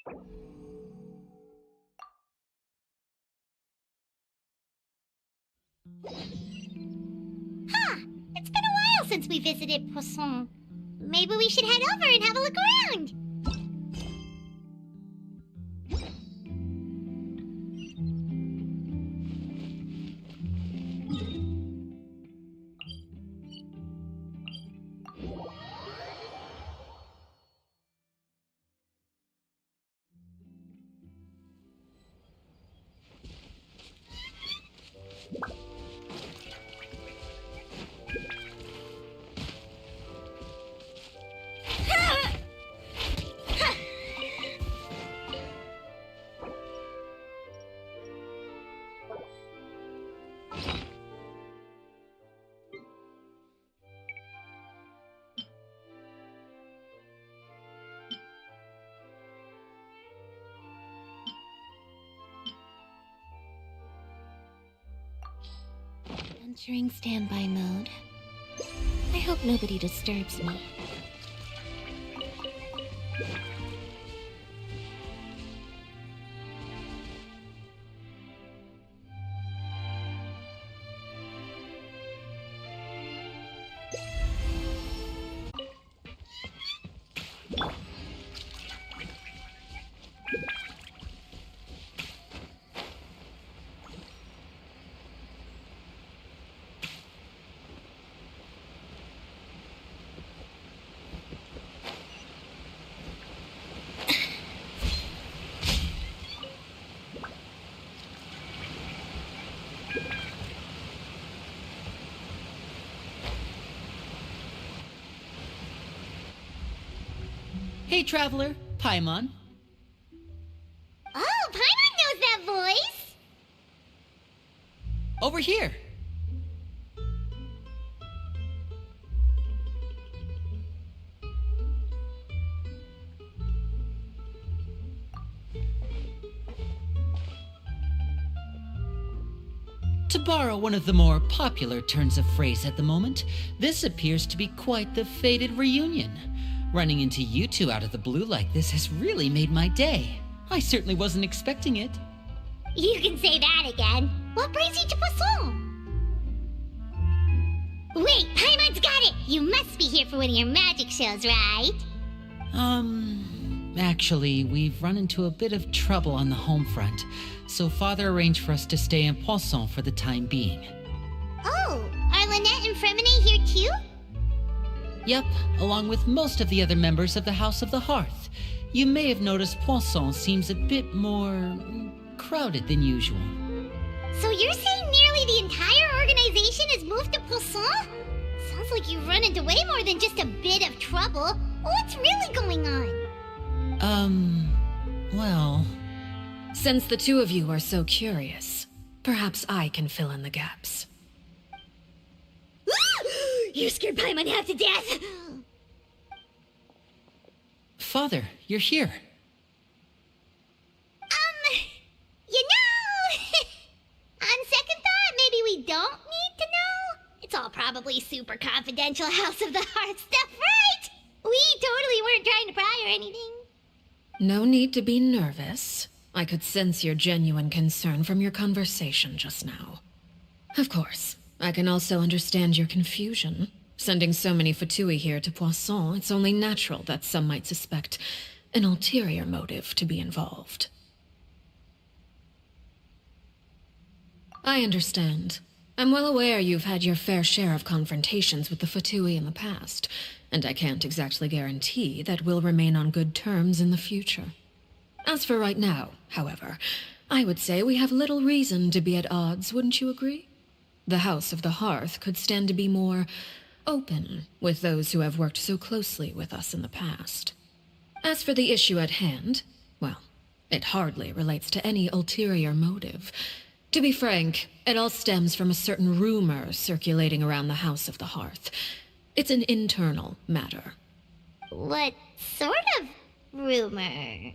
Huh, it's been a while since we visited Poisson. Maybe we should head over and have a look around. Entering standby mode. I hope nobody disturbs me. Hey, Traveler. Paimon. Oh, Paimon knows that voice! Over here. To borrow one of the more popular turns of phrase at the moment, this appears to be quite the fated reunion. Running into you two out of the blue like this has really made my day. I certainly wasn't expecting it. You can say that again. What brings you to Poisson? Wait, Paimon's got it! You must be here for one of your magic shows, right? Actually, we've run into a bit of trouble on the home front, so Father arranged for us to stay in Poisson for the time being. Oh, are Lynette and Fremine here too? Yep, along with most of the other members of the House of the Hearth. You may have noticed Poisson seems a bit more crowded than usual. So you're saying nearly the entire organization has moved to Poisson? Sounds like you've run into way more than just a bit of trouble. What's really going on? Well... Since the two of you are so curious, perhaps I can fill in the gaps. You scared Paimon half to death! Father, you're here. You know... on second thought, maybe we don't need to know? It's all probably super confidential House of the Hearth stuff, right? We totally weren't trying to pry or anything. No need to be nervous. I could sense your genuine concern from your conversation just now. Of course, I can also understand your confusion. Sending so many Fatui here to Poisson, it's only natural that some might suspect an ulterior motive to be involved. I understand. I'm well aware you've had your fair share of confrontations with the Fatui in the past, and I can't exactly guarantee that we'll remain on good terms in the future. As for right now, however, I would say we have little reason to be at odds, wouldn't you agree? The House of the Hearth could stand to be more open with those who have worked so closely with us in the past. As for the issue at hand, well, it hardly relates to any ulterior motive. To be frank, it all stems from a certain rumor circulating around the House of the Hearth. It's an internal matter. What sort of rumor?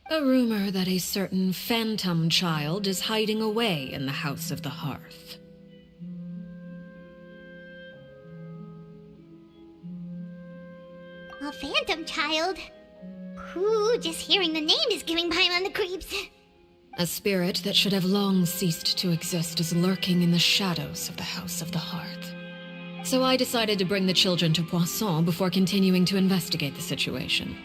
A rumor that a certain phantom child is hiding away in the House of the Hearth. A phantom child? Ooh, just hearing the name is giving Paimon the creeps. A spirit that should have long ceased to exist is lurking in the shadows of the House of the Hearth. So I decided to bring the children to Poisson before continuing to investigate the situation.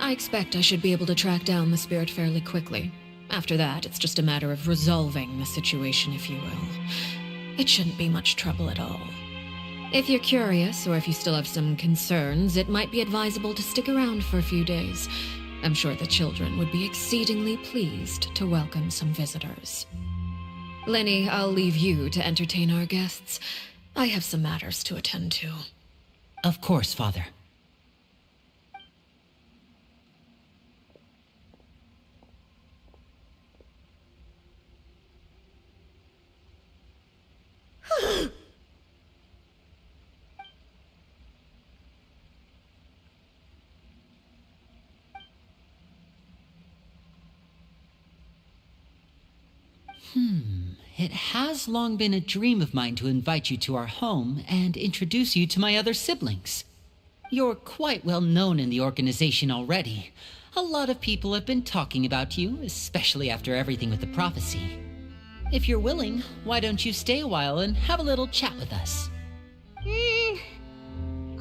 I expect I should be able to track down the spirit fairly quickly. After that, it's just a matter of resolving the situation, if you will. It shouldn't be much trouble at all. If you're curious, or if you still have some concerns, it might be advisable to stick around for a few days. I'm sure the children would be exceedingly pleased to welcome some visitors. Lenny, I'll leave you to entertain our guests. I have some matters to attend to. Of course, Father. It has long been a dream of mine to invite you to our home and introduce you to my other siblings. You're quite well known in the organization already. A lot of people have been talking about you, especially after everything with the prophecy. If you're willing, why don't you stay a while and have a little chat with us?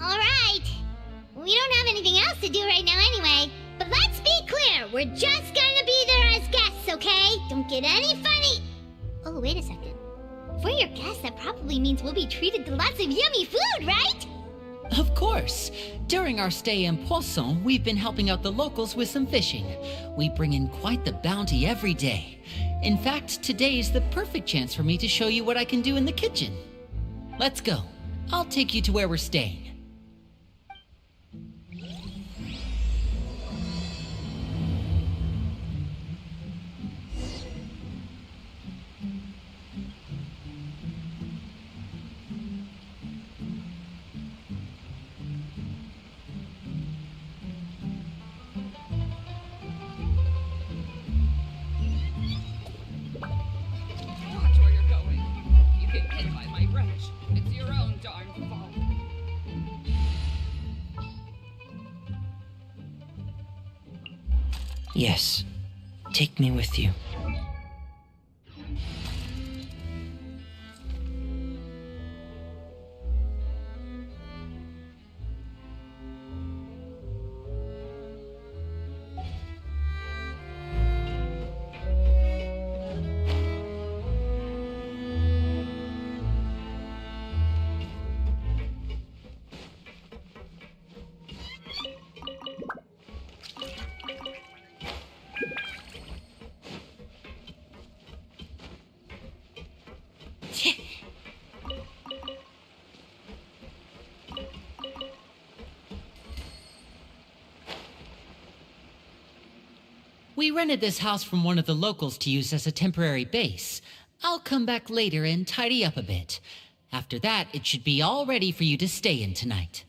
Alright. We don't have anything else to do right now anyway. But let's be clear, we're just gonna be there as guests, okay? Don't get any funny. Oh, wait a second. For your guests, that probably means we'll be treated to lots of yummy food, right? Of course. During our stay in Poisson, we've been helping out the locals with some fishing. We bring in quite the bounty every day. In fact, today's the perfect chance for me to show you what I can do in the kitchen. Let's go. I'll take you to where we're staying. Yes, take me with you. We rented this house from one of the locals to use as a temporary base. I'll come back later and tidy up a bit. After that, it should be all ready for you to stay in tonight.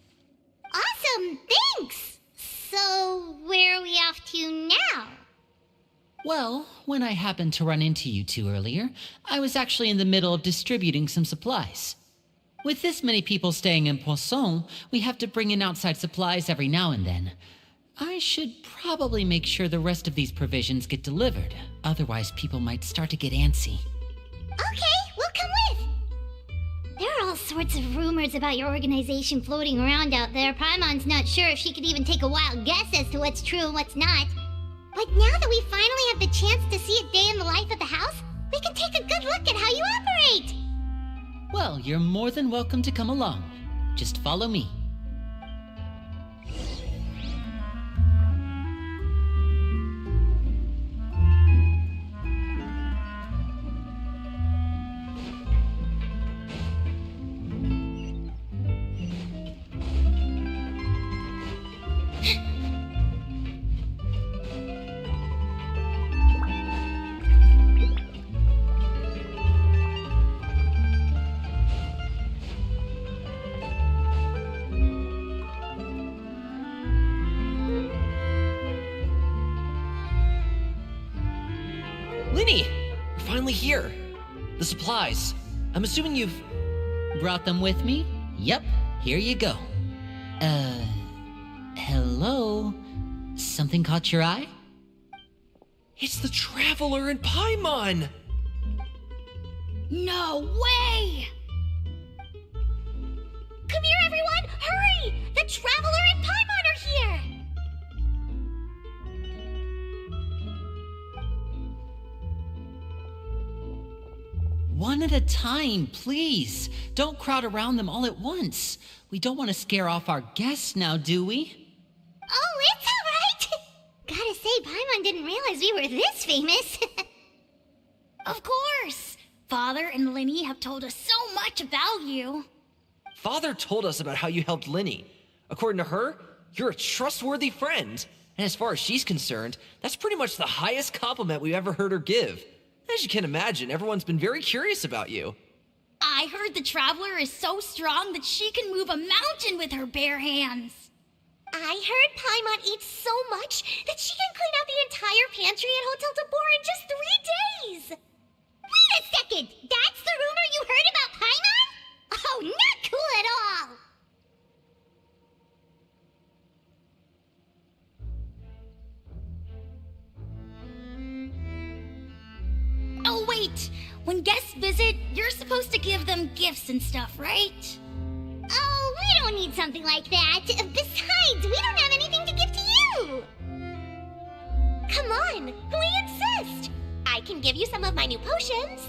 Awesome, thanks! So, where are we off to now? Well, when I happened to run into you two earlier, I was actually in the middle of distributing some supplies. With this many people staying in Poisson, we have to bring in outside supplies every now and then. I should probably make sure the rest of these provisions get delivered, otherwise people might start to get antsy. Okay, we'll come with! There are all sorts of rumors about your organization floating around out there. Paimon's not sure if she could even take a wild guess as to what's true and what's not. But now that we finally have the chance to see a day in the life of the house, we can take a good look at how you operate! Well, you're more than welcome to come along. Just follow me. Linny! We're finally here. The supplies. I'm assuming you've... Brought them with me? Yep, here you go. Hello? something caught your eye? It's the Traveler in Paimon! No way! Come here, everyone! Hurry! The Traveler and Paimon are here! One at a time, please. Don't crowd around them all at once. We don't want to scare off our guests now, do we? Oh, it's alright! Gotta say, Paimon didn't realize we were this famous. Of course! Father and Linny have told us so much about you. Father told us about how you helped Linny. According to her, you're a trustworthy friend. And as far as she's concerned, that's pretty much the highest compliment we've ever heard her give. As you can imagine, everyone's been very curious about you. I heard the Traveler is so strong that she can move a mountain with her bare hands. I heard Paimon eats so much that she can clean out the entire pantry at Hotel Tabor in just 3 days. Wait a second! That's the rumor you heard about Paimon? Oh, not cool at all! Oh, wait! When guests visit, you're supposed to give them gifts and stuff, right? Oh, we don't need something like that. Besides, we don't have anything to give to you! Come on, we insist! I can give you some of my new potions.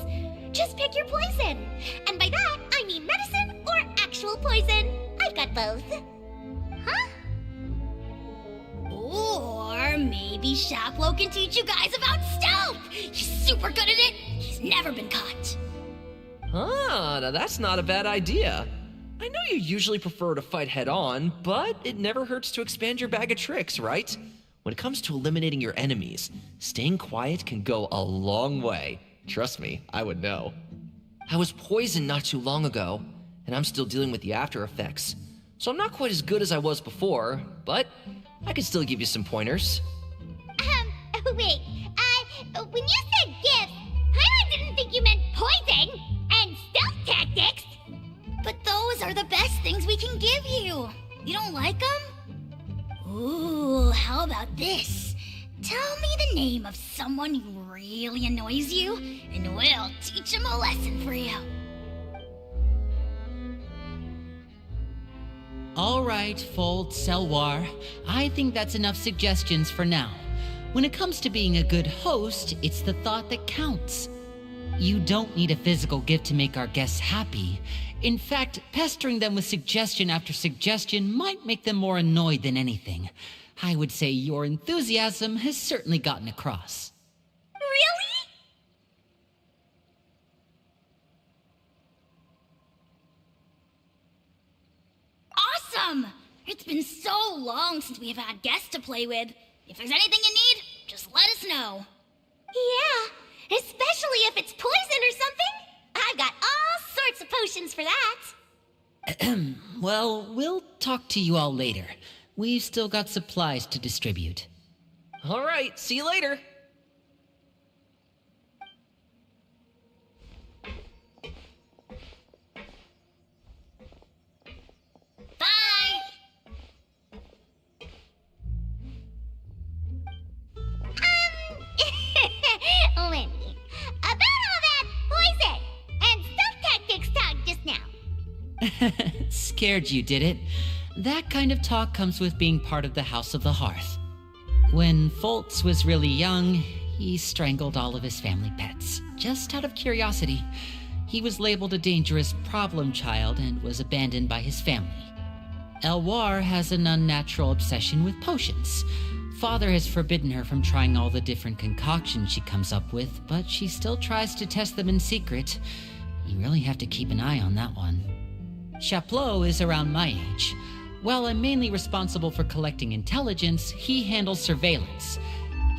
Just pick your poison. And by that, I mean medicine or actual poison. I've got both. Huh? Or maybe Shaplo can teach you guys about stealth. He's super good at it. He's never been caught. Ah, now that's not a bad idea. I know you usually prefer to fight head-on, but it never hurts to expand your bag of tricks, right? When it comes to eliminating your enemies, staying quiet can go a long way. Trust me, I would know. I was poisoned not too long ago, and I'm still dealing with the after effects. So I'm not quite as good as I was before, but I can still give you some pointers. Wait, when you said gifts, Paimon didn't think you meant poison and stealth tactics. But those are the best things we can give you. You don't like them? Ooh, how about this? Tell me the name of someone who really annoys you, and we'll teach him a lesson for you. All right, Fold, Selwar. I think that's enough suggestions for now. When it comes to being a good host, it's the thought that counts. You don't need a physical gift to make our guests happy. In fact, pestering them with suggestion after suggestion might make them more annoyed than anything. I would say your enthusiasm has certainly gotten across. Really? Awesome! It's been so long since we've had guests to play with. If there's anything you need, just let us know. Yeah, especially if it's poison or something. I've got all sorts of potions for that. Well, we'll talk to you all later. We've still got supplies to distribute. All right, see you later. Bye! Lenny, about all that poison and stealth tactics talk just now. Scared you, did it? That kind of talk comes with being part of the House of the Hearth. When Foltz was really young, he strangled all of his family pets, just out of curiosity. He was labeled a dangerous problem child and was abandoned by his family. Elwar has an unnatural obsession with potions. Father has forbidden her from trying all the different concoctions she comes up with, but she still tries to test them in secret. You really have to keep an eye on that one. Chaplot is around my age. While I'm mainly responsible for collecting intelligence, he handles surveillance.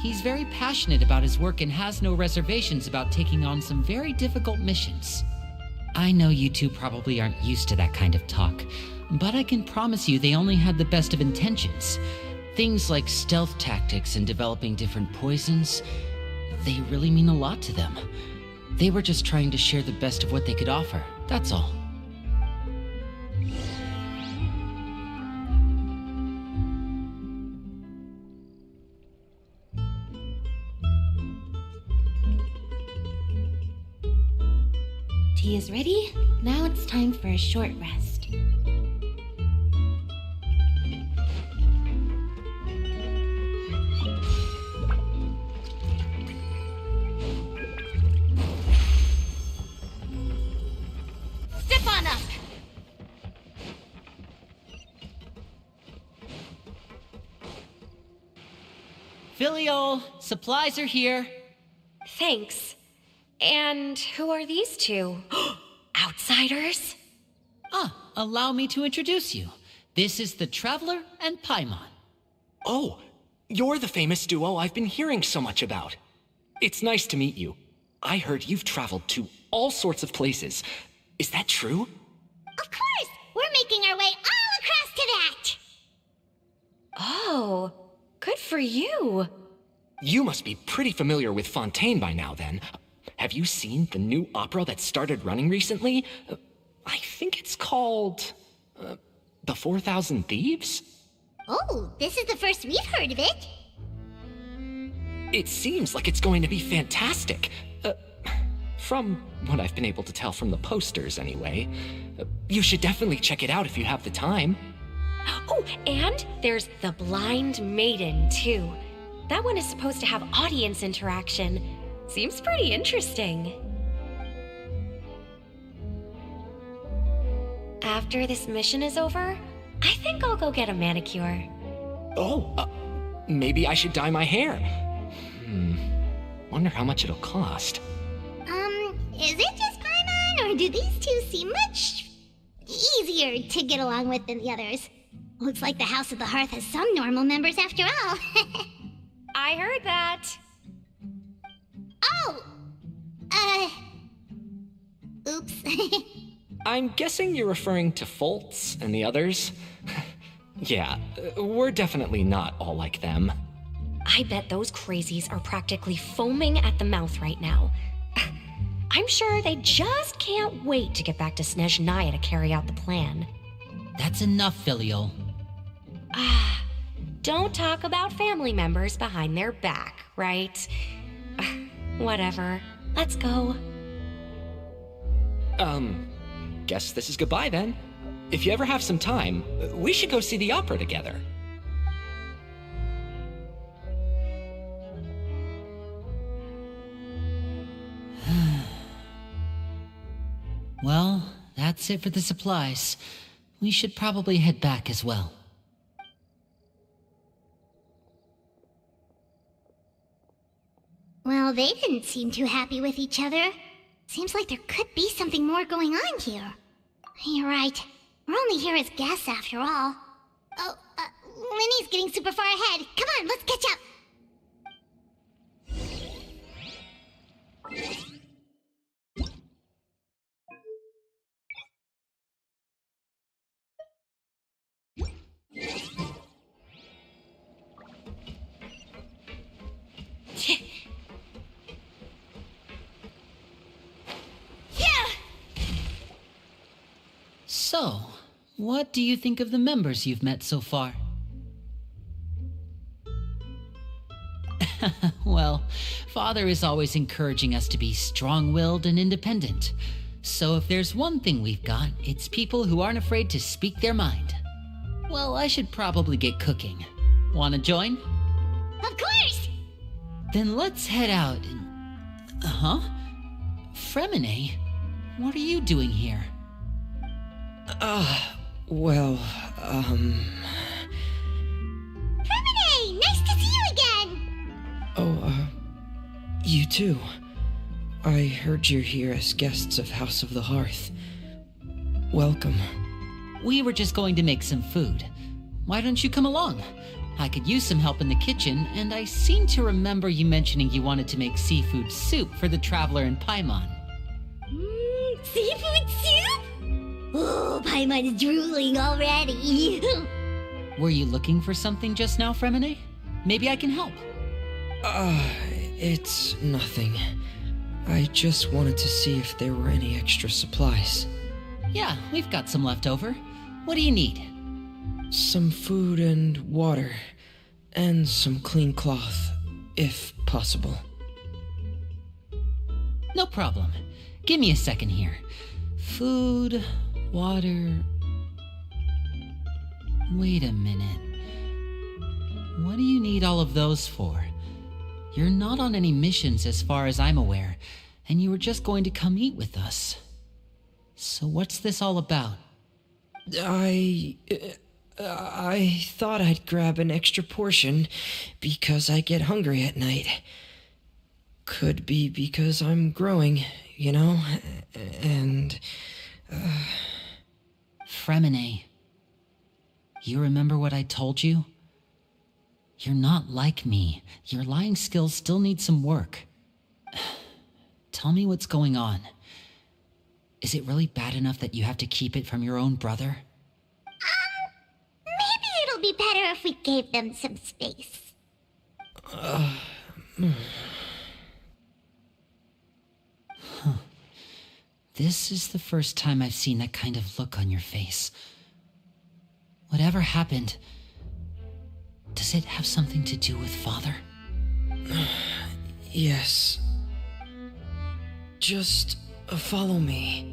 He's very passionate about his work and has no reservations about taking on some very difficult missions. I know you two probably aren't used to that kind of talk, but I can promise you they only had the best of intentions. Things like stealth tactics and developing different poisons, they really mean a lot to them. They were just trying to share the best of what they could offer, that's all. Tea is ready. Now it's time for a short rest. Step on up! Filial, supplies are here. Thanks. And who are these two? Outsiders? Allow me to introduce you. This is the Traveler and Paimon. Oh, you're the famous duo I've been hearing so much about. It's nice to meet you. I heard you've traveled to all sorts of places. Is that true? Of course! We're making our way all across to that! Oh, good for you. You must be pretty familiar with Fontaine by now, then. Have you seen the new opera that started running recently? I think it's called... The 4,000 Thieves? Oh, this is the first we've heard of it. It seems like it's going to be fantastic. From what I've been able to tell from the posters, anyway. You should definitely check it out if you have the time. Oh, and there's The Blind Maiden, too. That one is supposed to have audience interaction. Seems pretty interesting. After this mission is over, I think I'll go get a manicure. Oh, maybe I should dye my hair. Wonder how much it'll cost. Is it just Paimon, or do these two seem much easier to get along with than the others? Looks like the House of the Hearth has some normal members after all. I heard that. Oh! Oops. I'm guessing you're referring to Foltz and the others? Yeah, we're definitely not all like them. I bet those crazies are practically foaming at the mouth right now. I'm sure they just can't wait to get back to Snezhnaya to carry out the plan. That's enough, Filial. Don't talk about family members behind their back, right? Whatever. Let's go. Guess this is goodbye then. If you ever have some time, we should go see the opera together. Well, that's it for the supplies. We should probably head back as well. Well, they didn't seem too happy with each other. Seems like there could be something more going on here. You're right. We're only here as guests after all. Oh, Linny's getting super far ahead. Come on, let's catch up. So, what do you think of the members you've met so far? Well, Father is always encouraging us to be strong-willed and independent. So if there's one thing we've got, it's people who aren't afraid to speak their mind. Well, I should probably get cooking. Wanna join? Of course! Then let's head out and... Fremine? What are you doing here? Fremine! Nice to see you again! You too. I heard you're here as guests of House of the Hearth. Welcome. We were just going to make some food. Why don't you come along? I could use some help in the kitchen, and I seem to remember you mentioning you wanted to make seafood soup for the Traveler and Paimon. Seafood soup? Oh, Paimon's drooling already. Were you looking for something just now, Fremine? Maybe I can help. It's nothing. I just wanted to see if there were any extra supplies. Yeah, we've got some left over. What do you need? Some food and water, and some clean cloth, if possible. No problem. Give me a second here. Food, water... Wait a minute. What do you need all of those for? You're not on any missions as far as I'm aware, and you were just going to come eat with us. So what's this all about? I thought I'd grab an extra portion because I get hungry at night. Could be because I'm growing, you know, and... Fremine, you remember what I told you? You're not like me. Your lying skills still need some work. Tell me what's going on. Is it really bad enough that you have to keep it from your own brother? Maybe it'll be better if we gave them some space. This is the first time I've seen that kind of look on your face. Whatever happened, does it have something to do with Father? Yes. Just follow me.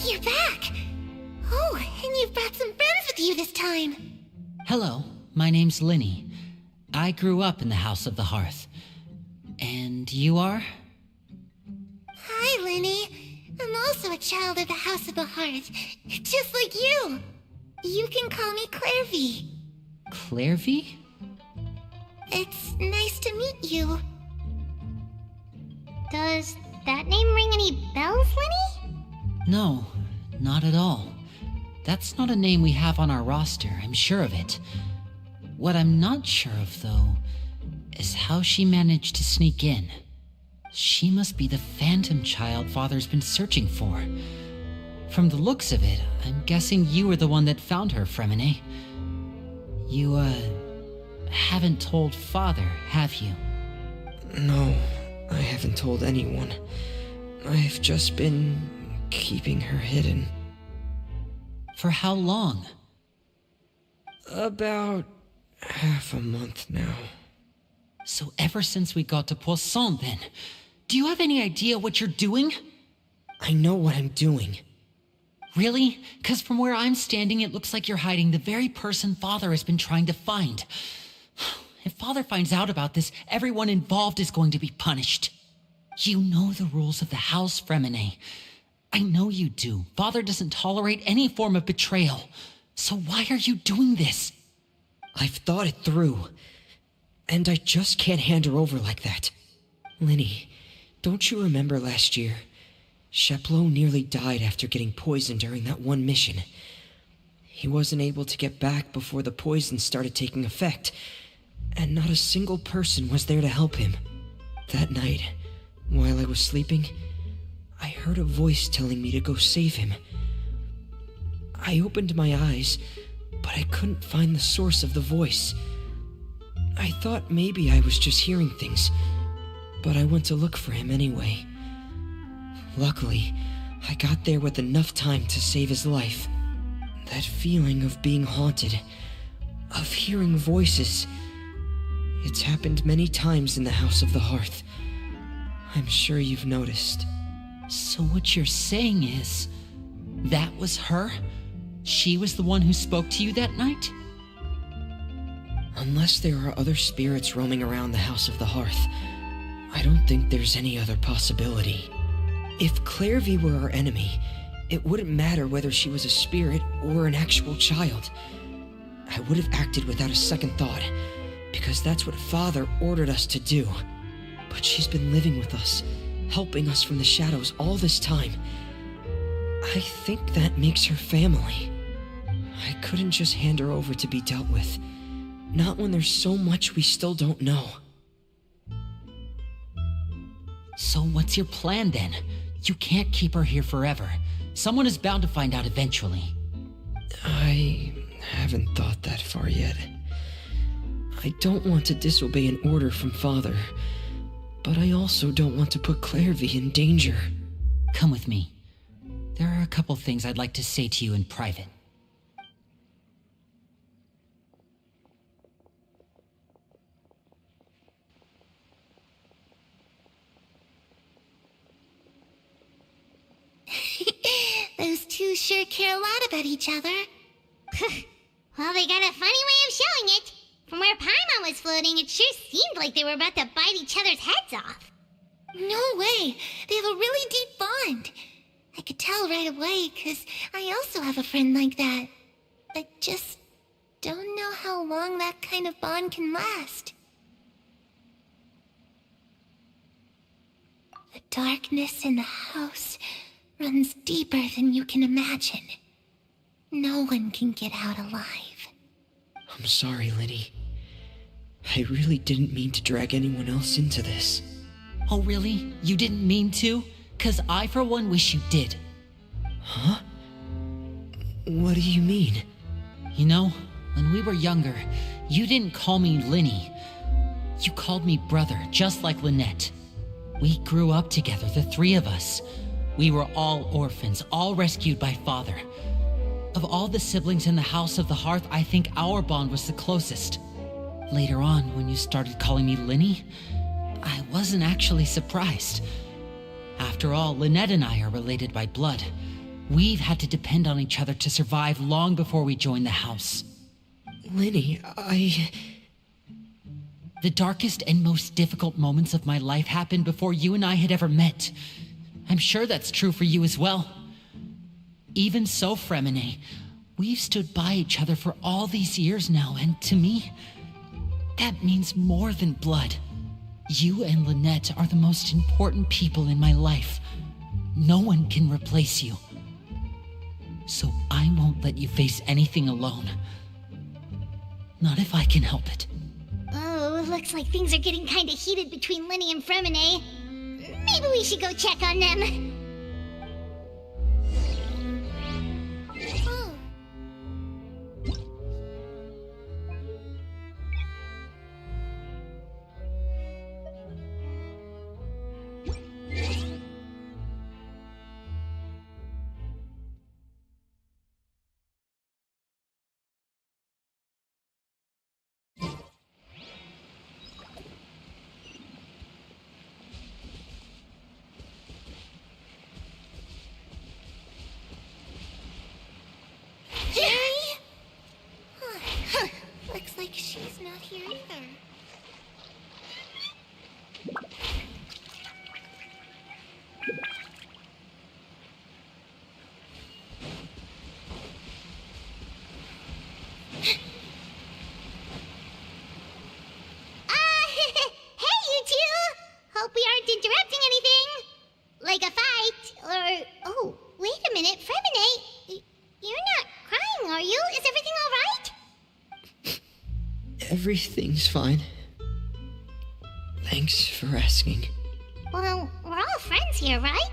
You're back! Oh, and you've brought some friends with you this time. Hello, my name's Linny. I grew up in the House of the Hearth. And you are? Hi, Linny. I'm also a child of the House of the Hearth, just like you. You can call me Clairvy. Clairvy? It's nice to meet you. Does that name ring any bells, Linny? No, not at all. That's not a name we have on our roster, I'm sure of it. What I'm not sure of, though, is how she managed to sneak in. She must be the phantom child Father's been searching for. From the looks of it, I'm guessing you were the one that found her, Fremine. You, haven't told Father, have you? No, I haven't told anyone. I've just been keeping her hidden. For how long? About half a month now. So ever since we got to Poisson, then, do you have any idea what you're doing? I know what I'm doing. Really? 'Cause from where I'm standing, it looks like you're hiding the very person Father has been trying to find. If Father finds out about this, everyone involved is going to be punished. You know the rules of the house, Fremine. I know you do. Father doesn't tolerate any form of betrayal. So why are you doing this? I've thought it through. And I just can't hand her over like that. Linny, don't you remember last year? Sheplo nearly died after getting poisoned during that one mission. He wasn't able to get back before the poison started taking effect, and not a single person was there to help him. That night, while I was sleeping, I heard a voice telling me to go save him. I opened my eyes, but I couldn't find the source of the voice. I thought maybe I was just hearing things, but I went to look for him anyway. Luckily, I got there with enough time to save his life. That feeling of being haunted, of hearing voices, it's happened many times in the House of the Hearth. I'm sure you've noticed. So what you're saying is, that was her? She was the one who spoke to you that night? Unless there are other spirits roaming around the House of the Hearth, I don't think there's any other possibility. If Clairvy were our enemy, it wouldn't matter whether she was a spirit or an actual child. I would have acted without a second thought, because that's what Father ordered us to do. But she's been living with us, helping us from the shadows all this time. I think that makes her family. I couldn't just hand her over to be dealt with. Not when there's so much we still don't know. So what's your plan then? You can't keep her here forever. Someone is bound to find out eventually. haven't thought that far yet. I don't want to disobey an order from Father, but I also don't want to put Clairvy in danger. Come with me. There are a couple things I'd like to say to you in private. Those two sure care a lot about each other. Well, they got a funny way of showing it. From where Paimon was floating, it sure seemed like they were about to bite each other's heads off. No way. They have a really deep bond. I could tell right away, 'cause I also have a friend like that. I just don't know how long that kind of bond can last. The darkness in the house runs deeper than you can imagine. No one can get out alive. I'm sorry, Linny. I really didn't mean to drag anyone else into this. Oh, really? You didn't mean to? 'Cause I, for one, wish you did. Huh? What do you mean? You know, when we were younger, you didn't call me Linny. You called me brother, just like Lynette. We grew up together, the three of us. We were all orphans, all rescued by Father. Of all the siblings in the House of the Hearth, I think our bond was the closest. Later on, when you started calling me Linny, I wasn't actually surprised. After all, Lynette and I are related by blood. We've had to depend on each other to survive long before we joined the house. Linny, The darkest and most difficult moments of my life happened before you and I had ever met. I'm sure that's true for you as well. Even so, Fremine, we've stood by each other for all these years now, and to me, that means more than blood. You and Lynette are the most important people in my life. No one can replace you. So I won't let you face anything alone. Not if I can help it. Oh, looks like things are getting kinda heated between Linny and Fremine. Maybe we should go check on them. Oh. Looks like she's not here either. Hey, you two! Hope we aren't interrupting anything. Like a fight, or... Oh, wait a minute, Fremine. You're not crying, are you? Is everything all right? Everything's fine. Thanks for asking. Well, we're all friends here, right?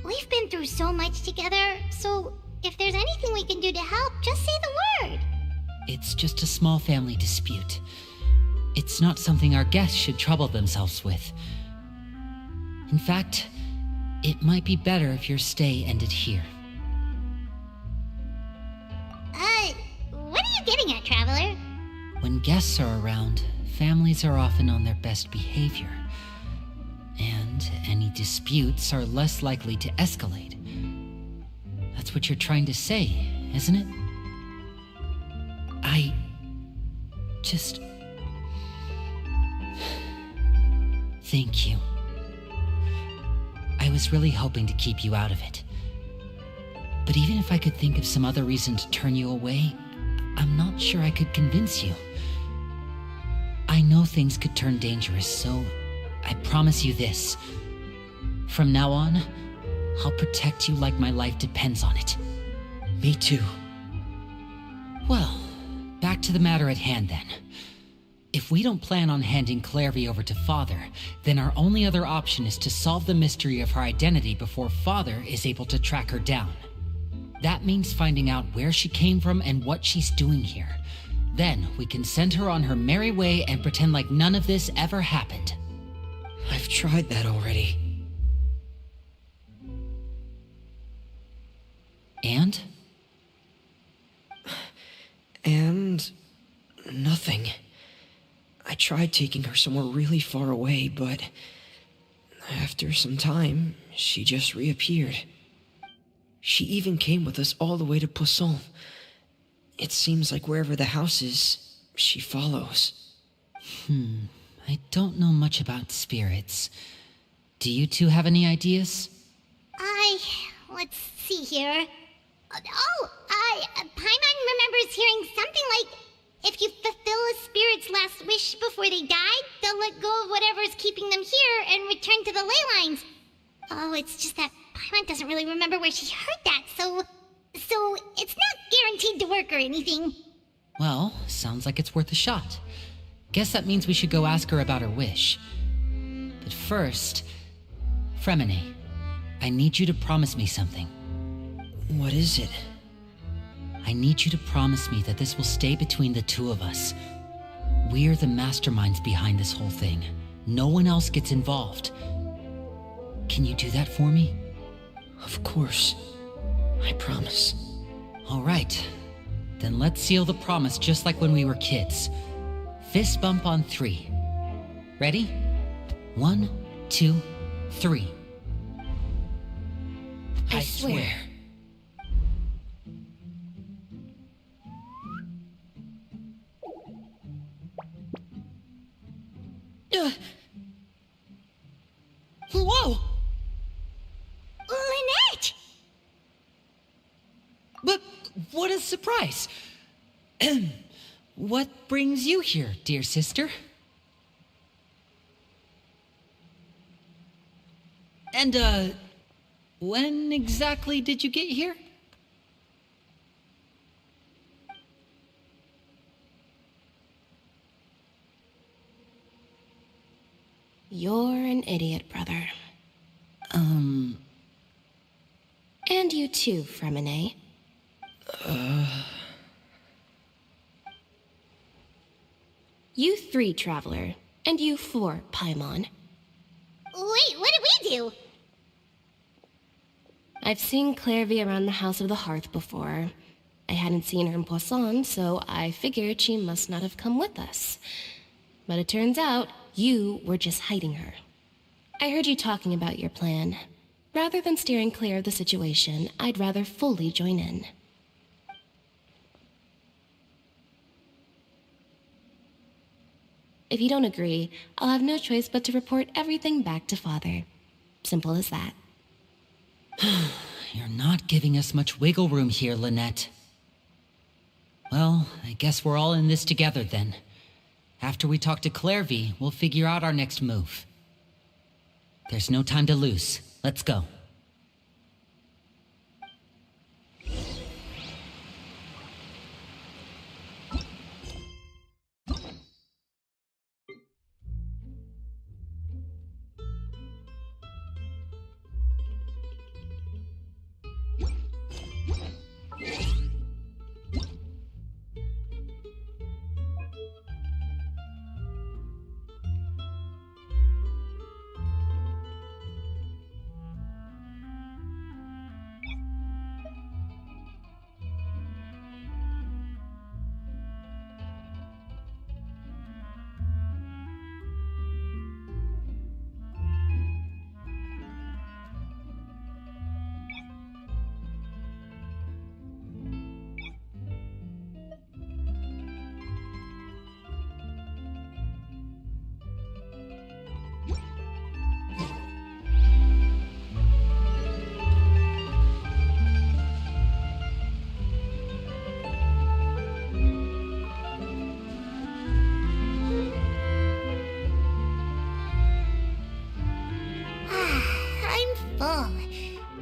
We've been through so much together, so if there's anything we can do to help, just say the word. It's just a small family dispute. It's not something our guests should trouble themselves with. In fact, it might be better if your stay ended here. What are you getting at, Traveler? When guests are around, families are often on their best behavior. And any disputes are less likely to escalate. That's what you're trying to say, isn't it? I just... Thank you. I was really hoping to keep you out of it. But even if I could think of some other reason to turn you away, I'm not sure I could convince you. I know things could turn dangerous, so I promise you this. From now on, I'll protect you like my life depends on it. Me too. Well, back to the matter at hand then. If we don't plan on handing Clairvy over to Father, then our only other option is to solve the mystery of her identity before Father is able to track her down. That means finding out where she came from and what she's doing here. Then we can send her on her merry way and pretend like none of this ever happened. I've tried that already. And? And nothing. I tried taking her somewhere really far away, but after some time, she just reappeared. She even came with us all the way to Poisson. It seems like wherever the house is, she follows. I don't know much about spirits. Do you two have any ideas? Let's see here. Paimon remembers hearing something like, if you fulfill a spirit's last wish before they die, they'll let go of whatever's keeping them here and return to the ley lines. Oh, it's just that Paimon doesn't really remember where she heard that, so it's not guaranteed to work or anything. Well, sounds like it's worth a shot. Guess that means we should go ask her about her wish. But first, Fremine, I need you to promise me something. What is it? I need you to promise me that this will stay between the two of us. We're the masterminds behind this whole thing. No one else gets involved. Can you do that for me? Of course. I promise. All right. Then let's seal the promise just like when we were kids. Fist bump on 3. Ready? 1, 2, 3. I swear. Whoa! Lynette! But what a surprise! What brings you here, dear sister? And, when exactly did you get here? You're an idiot, brother. And you too, Fremine. You 3, Traveler. And you 4, Paimon. Wait, what did we do? I've seen Clairvy around the House of the Hearth before. I hadn't seen her in Poisson, so I figured she must not have come with us. But it turns out, you were just hiding her. I heard you talking about your plan. Rather than steering clear of the situation, I'd rather fully join in. If you don't agree, I'll have no choice but to report everything back to Father. Simple as that. You're not giving us much wiggle room here, Lynette. Well, I guess we're all in this together then. After we talk to Clairvy, we'll figure out our next move. There's no time to lose. Let's go.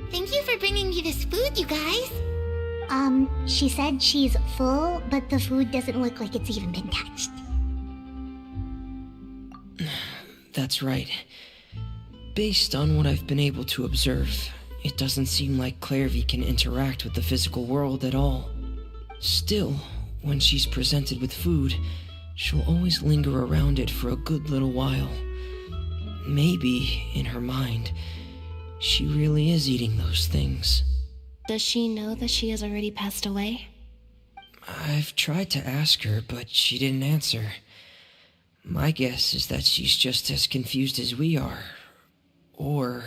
Thank you for bringing me this food, you guys. She said she's full, but the food doesn't look like it's even been touched. That's right. Based on what I've been able to observe, It doesn't seem like Clairvy can interact with the physical world at all. Still, when she's presented with food, she'll always linger around it for a good little while. Maybe, in her mind, she really is eating those things. Does she know that she has already passed away? I've tried to ask her, but she didn't answer. My guess is that she's just as confused as we are. Or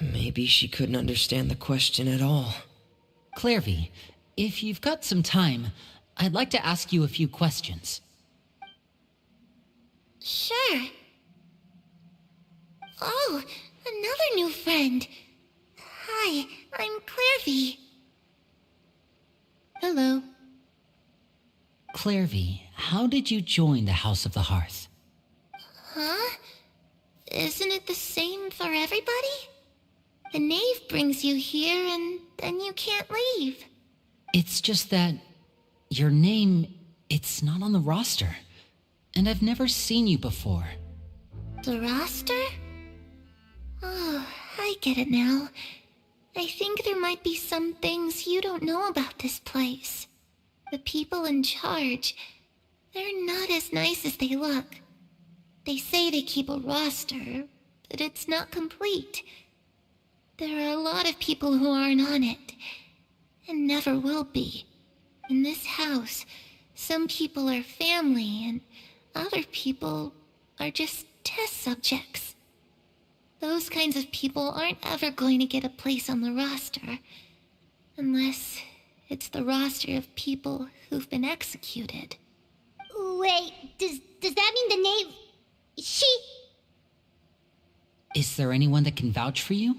maybe she couldn't understand the question at all. Clairvy, if you've got some time, I'd like to ask you a few questions. Sure. Oh, another new friend. Hi, I'm Clairvy. Hello. Clairvy, how did you join the House of the Hearth? Huh? Isn't it the same for everybody? The knave brings you here and then you can't leave. It's just that your name, it's not on the roster. And I've never seen you before. The roster? Oh, I get it now. I think there might be some things you don't know about this place. The people in charge, they're not as nice as they look. They say they keep a roster, but it's not complete. There are a lot of people who aren't on it, and never will be. In this house, some people are family, and other people are just test subjects. Those kinds of people aren't ever going to get a place on the roster, unless it's the roster of people who've been executed. Wait, does that mean the knave... She... Is there anyone that can vouch for you?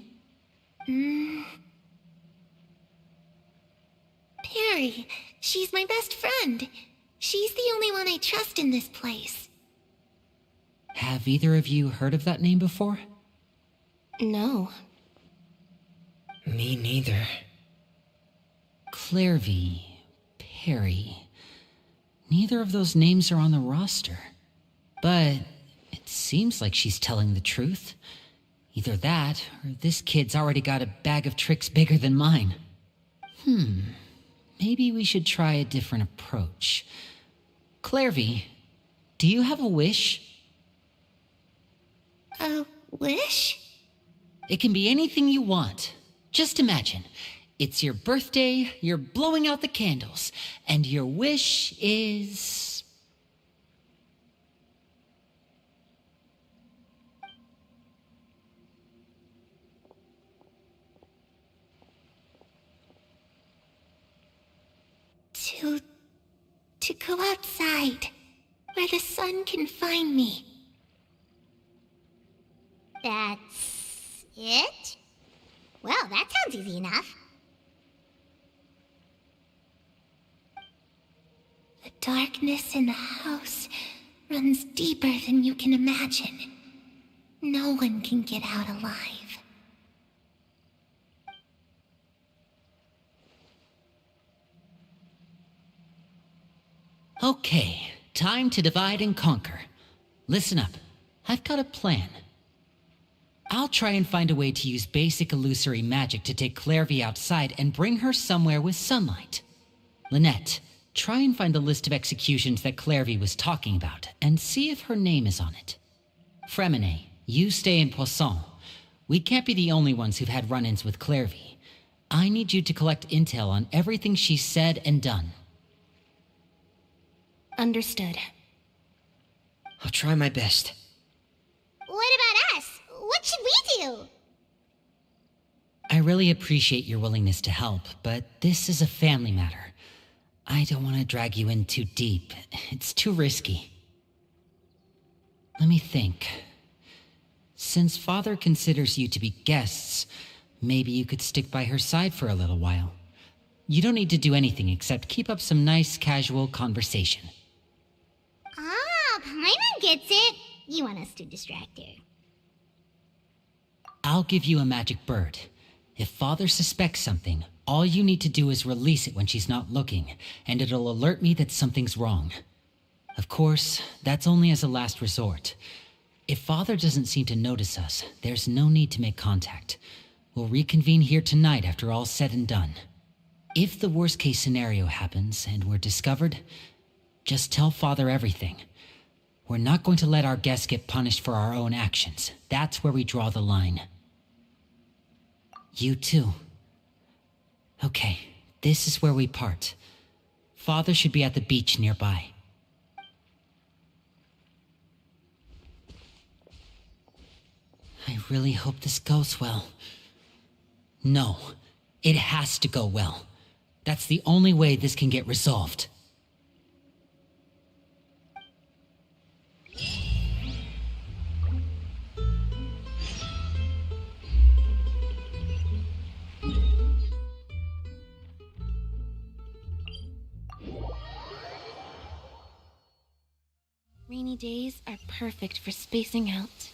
Perry, she's my best friend. She's the only one I trust in this place. Have either of you heard of that name before? No. Me neither. Clairvy, Perry. Neither of those names are on the roster. But it seems like she's telling the truth. Either that, or this kid's already got a bag of tricks bigger than mine. Maybe we should try a different approach. Clairvy, do you have a wish? A wish? It can be anything you want. Just imagine. It's your birthday, you're blowing out the candles, and your wish is... To go outside, where the sun can find me. That's... it? Well, that sounds easy enough. The darkness in the house runs deeper than you can imagine. No one can get out alive. Okay, time to divide and conquer. Listen up, I've got a plan. I'll try and find a way to use basic illusory magic to take Clairvy outside and bring her somewhere with sunlight. Lynette, try and find the list of executions that Clairvy was talking about, and see if her name is on it. Fremine, you stay in Poisson. We can't be the only ones who've had run-ins with Clairvy. I need you to collect intel on everything she's said and done. Understood. I'll try my best. What about us? What should we do? I really appreciate your willingness to help, but this is a family matter. I don't want to drag you in too deep. It's too risky. Let me think. Since Father considers you to be guests, maybe you could stick by her side for a little while. You don't need to do anything except keep up some nice, casual conversation. Ah, Paimon gets it. You want us to distract her. I'll give you a magic bird. If Father suspects something, all you need to do is release it when she's not looking, and it'll alert me that something's wrong. Of course, that's only as a last resort. If Father doesn't seem to notice us, there's no need to make contact. We'll reconvene here tonight after all's said and done. If the worst case scenario happens and we're discovered, just tell Father everything. We're not going to let our guests get punished for our own actions. That's where we draw the line. You too. Okay, this is where we part. Father should be at the beach nearby. I really hope this goes well. No, it has to go well. That's the only way this can get resolved. Rainy days are perfect for spacing out.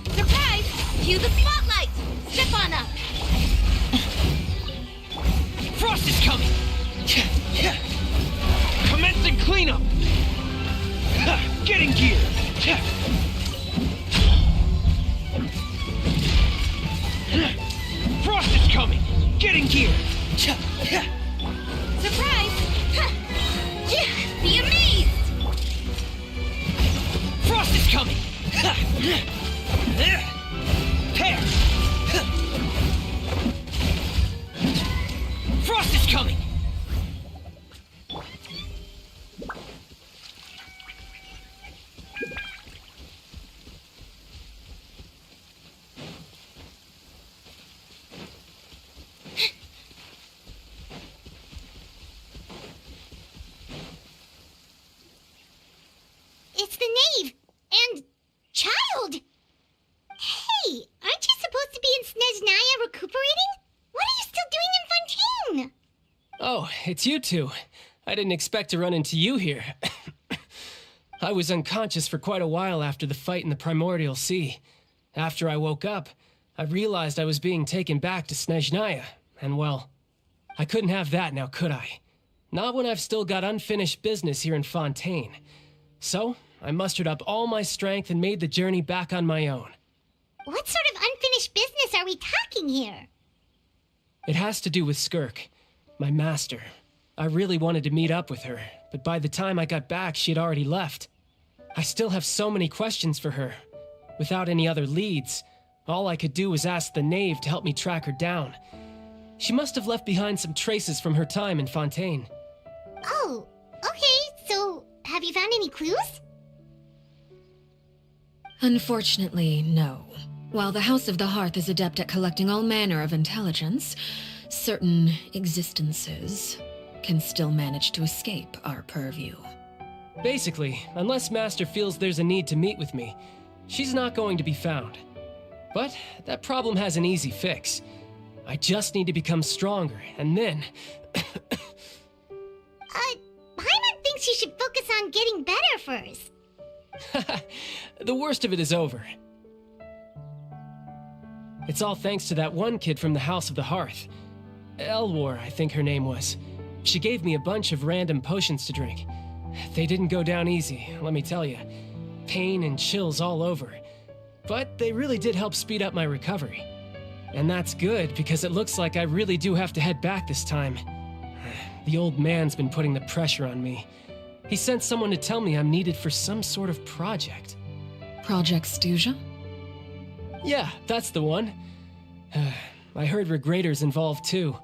Surprise! Cue the spotlight! Step on up! Frost is coming! Commencing cleanup! Getting gear! Frost is coming! Getting gear! Surprise! Be amazed! Frost is coming! Tear! Frost is coming! It's the knave! And child! Hey, aren't you supposed to be in Snezhnaya recuperating? What are you still doing in Fontaine? Oh, it's you two. I didn't expect to run into you here. I was unconscious for quite a while after the fight in the Primordial Sea. After I woke up, I realized I was being taken back to Snezhnaya, and well, I couldn't have that now, could I? Not when I've still got unfinished business here in Fontaine. So, I mustered up all my strength and made the journey back on my own. What sort of unfinished business are we talking here? It has to do with Skirk, my master. I really wanted to meet up with her, but by the time I got back, she had already left. I still have so many questions for her. Without any other leads, all I could do was ask the knave to help me track her down. She must have left behind some traces from her time in Fontaine. Oh, okay, so have you found any clues? Unfortunately, no. While the House of the Hearth is adept at collecting all manner of intelligence, certain existences can still manage to escape our purview. Basically, unless Master feels there's a need to meet with me, she's not going to be found. But that problem has an easy fix. I just need to become stronger, and then... Paimon thinks you should focus on getting better first. The worst of it is over. It's all thanks to that one kid from the House of the Hearth. Elwar, I think her name was. She gave me a bunch of random potions to drink. They didn't go down easy, let me tell you. Pain and chills all over. But they really did help speed up my recovery. And that's good, because it looks like I really do have to head back this time. The old man's been putting the pressure on me. He sent someone to tell me I'm needed for some sort of project. Project Stuja? Yeah, that's the one. I heard Regretter's involved too.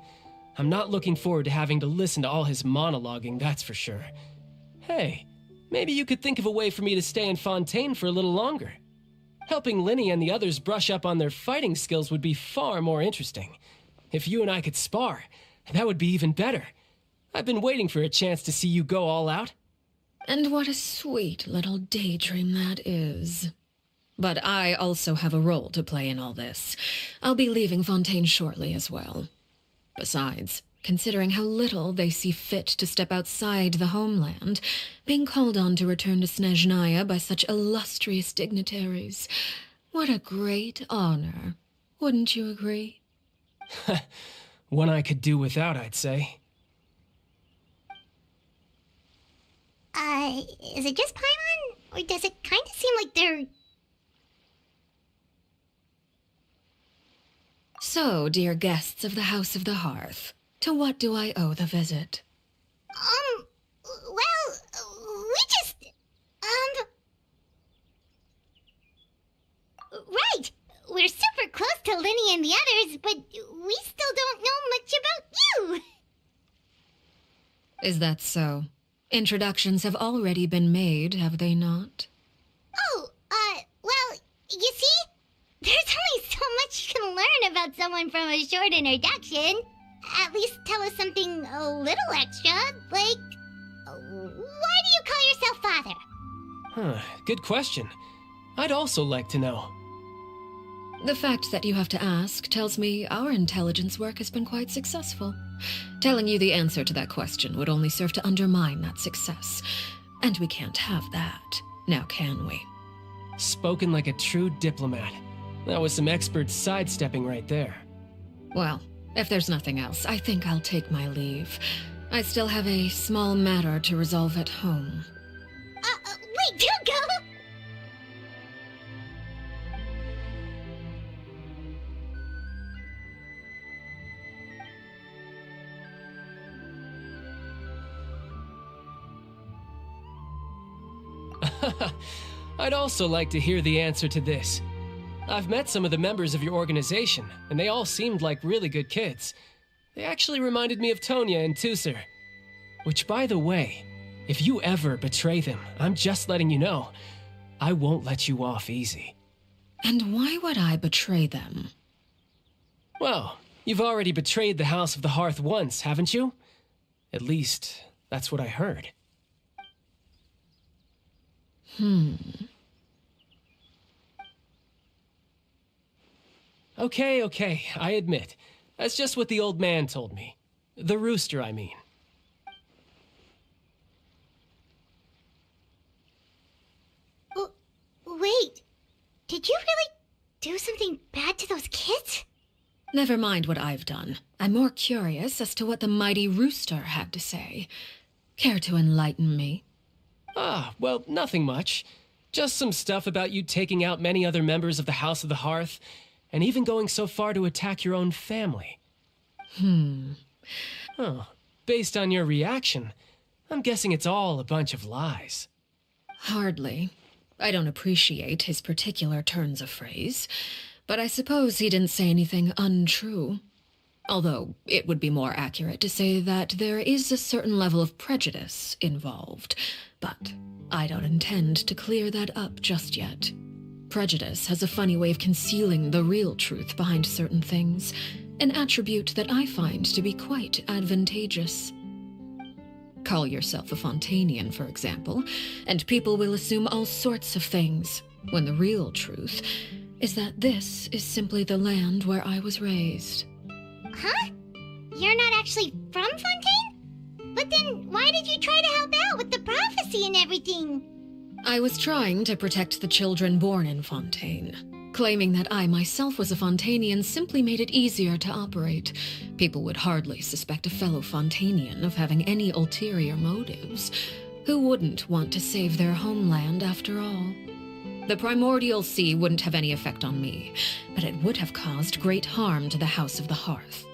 I'm not looking forward to having to listen to all his monologuing, that's for sure. Hey, maybe you could think of a way for me to stay in Fontaine for a little longer. Helping Linny and the others brush up on their fighting skills would be far more interesting. If you and I could spar, that would be even better. I've been waiting for a chance to see you go all out. And what a sweet little daydream that is. But I also have a role to play in all this. I'll be leaving Fontaine shortly as well. Besides, considering how little they see fit to step outside the homeland, being called on to return to Snezhnaya by such illustrious dignitaries, what a great honor. Wouldn't you agree? One I could do without, I'd say. Is it just Paimon? Or does it kind of seem like they're... So, dear guests of the House of the Hearth, to what do I owe the visit? Well, we just... Right! We're super close to Linny and the others, but we still don't know much about you! Is that so? Introductions have already been made, have they not? Oh, well, you see? There's only so much you can learn about someone from a short introduction. At least tell us something a little extra, like... Why do you call yourself father? Good question. I'd also like to know. The fact that you have to ask tells me our intelligence work has been quite successful. Telling you the answer to that question would only serve to undermine that success. And we can't have that, now can we? Spoken like a true diplomat. That was some expert sidestepping right there. Well, if there's nothing else, I think I'll take my leave. I still have a small matter to resolve at home. Wait, don't go! I'd also like to hear the answer to this. I've met some of the members of your organization, and they all seemed like really good kids. They actually reminded me of Tonya and Tusser. Which, by the way, if you ever betray them, I'm just letting you know, I won't let you off easy. And why would I betray them? Well, you've already betrayed the House of the Hearth once, haven't you? At least, that's what I heard. Okay, I admit. That's just what the old man told me. The rooster, I mean. Wait, did you really do something bad to those kids? Never mind what I've done. I'm more curious as to what the mighty rooster had to say. Care to enlighten me? Well, nothing much. Just some stuff about you taking out many other members of the House of the Hearth, and even going so far to attack your own family. Oh, based on your reaction, I'm guessing it's all a bunch of lies. Hardly. I don't appreciate his particular turns of phrase, but I suppose he didn't say anything untrue. Although it would be more accurate to say that there is a certain level of prejudice involved, but I don't intend to clear that up just yet. Prejudice has a funny way of concealing the real truth behind certain things, an attribute that I find to be quite advantageous. Call yourself a Fontainian, for example, and people will assume all sorts of things, when the real truth is that this is simply the land where I was raised. Huh? You're not actually from Fontaine? But then why did you try to help out with the prophecy and everything? I was trying to protect the children born in Fontaine. Claiming that I myself was a Fontainian simply made it easier to operate. People would hardly suspect a fellow Fontainian of having any ulterior motives. Who wouldn't want to save their homeland after all? The primordial sea wouldn't have any effect on me, but it would have caused great harm to the House of the Hearth.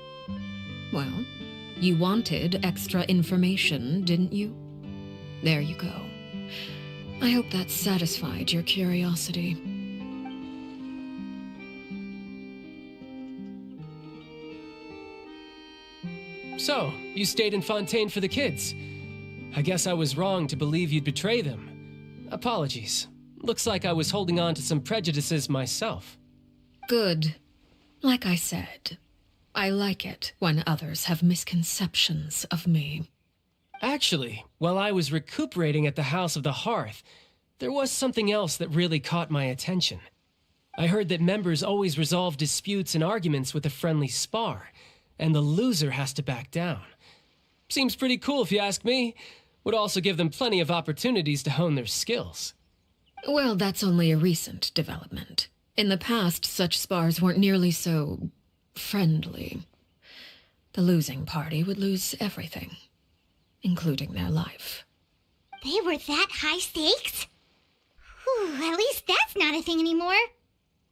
Well, you wanted extra information, didn't you? There you go. I hope that satisfied your curiosity. So, you stayed in Fontaine for the kids. I guess I was wrong to believe you'd betray them. Apologies. Looks like I was holding on to some prejudices myself. Good. Like I said, I like it when others have misconceptions of me. Actually, while I was recuperating at the House of the Hearth, there was something else that really caught my attention. I heard that members always resolve disputes and arguments with a friendly spar, and the loser has to back down. Seems pretty cool if you ask me. Would also give them plenty of opportunities to hone their skills. Well, that's only a recent development. In the past, such spars weren't nearly so friendly. The losing party would lose everything, including their life. They were that high stakes? Whew, at least that's not a thing anymore.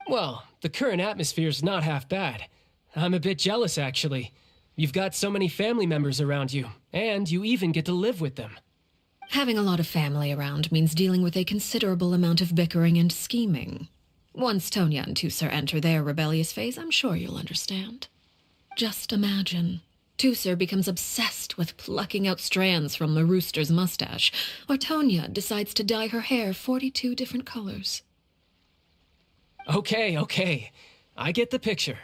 Well, the current atmosphere's not half bad. I'm a bit jealous, actually. You've got so many family members around you, and you even get to live with them. Having a lot of family around means dealing with a considerable amount of bickering and scheming. Once Tonya and Tusser enter their rebellious phase, I'm sure you'll understand. Just imagine. Tusser becomes obsessed with plucking out strands from the rooster's mustache, or Tonya decides to dye her hair 42 different colors. Okay. I get the picture.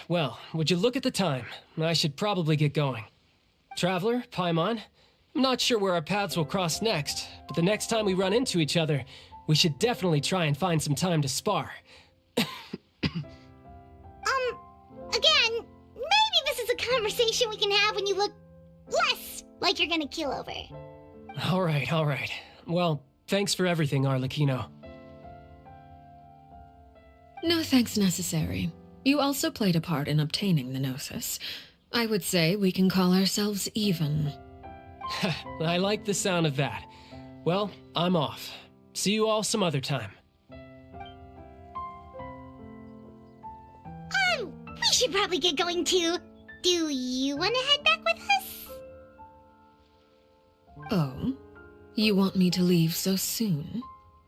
Well, would you look at the time? I should probably get going. Traveler, Paimon, I'm not sure where our paths will cross next, but the next time we run into each other, we should definitely try and find some time to spar. Again, maybe this is a conversation we can have when you look less like you're gonna keel over. All right. Well, thanks for everything, Arlecchino. No thanks necessary. You also played a part in obtaining the Gnosis. I would say we can call ourselves even. I like the sound of that. Well, I'm off. See you all some other time. We should probably get going too. Do you want to head back with us? Oh? You want me to leave so soon?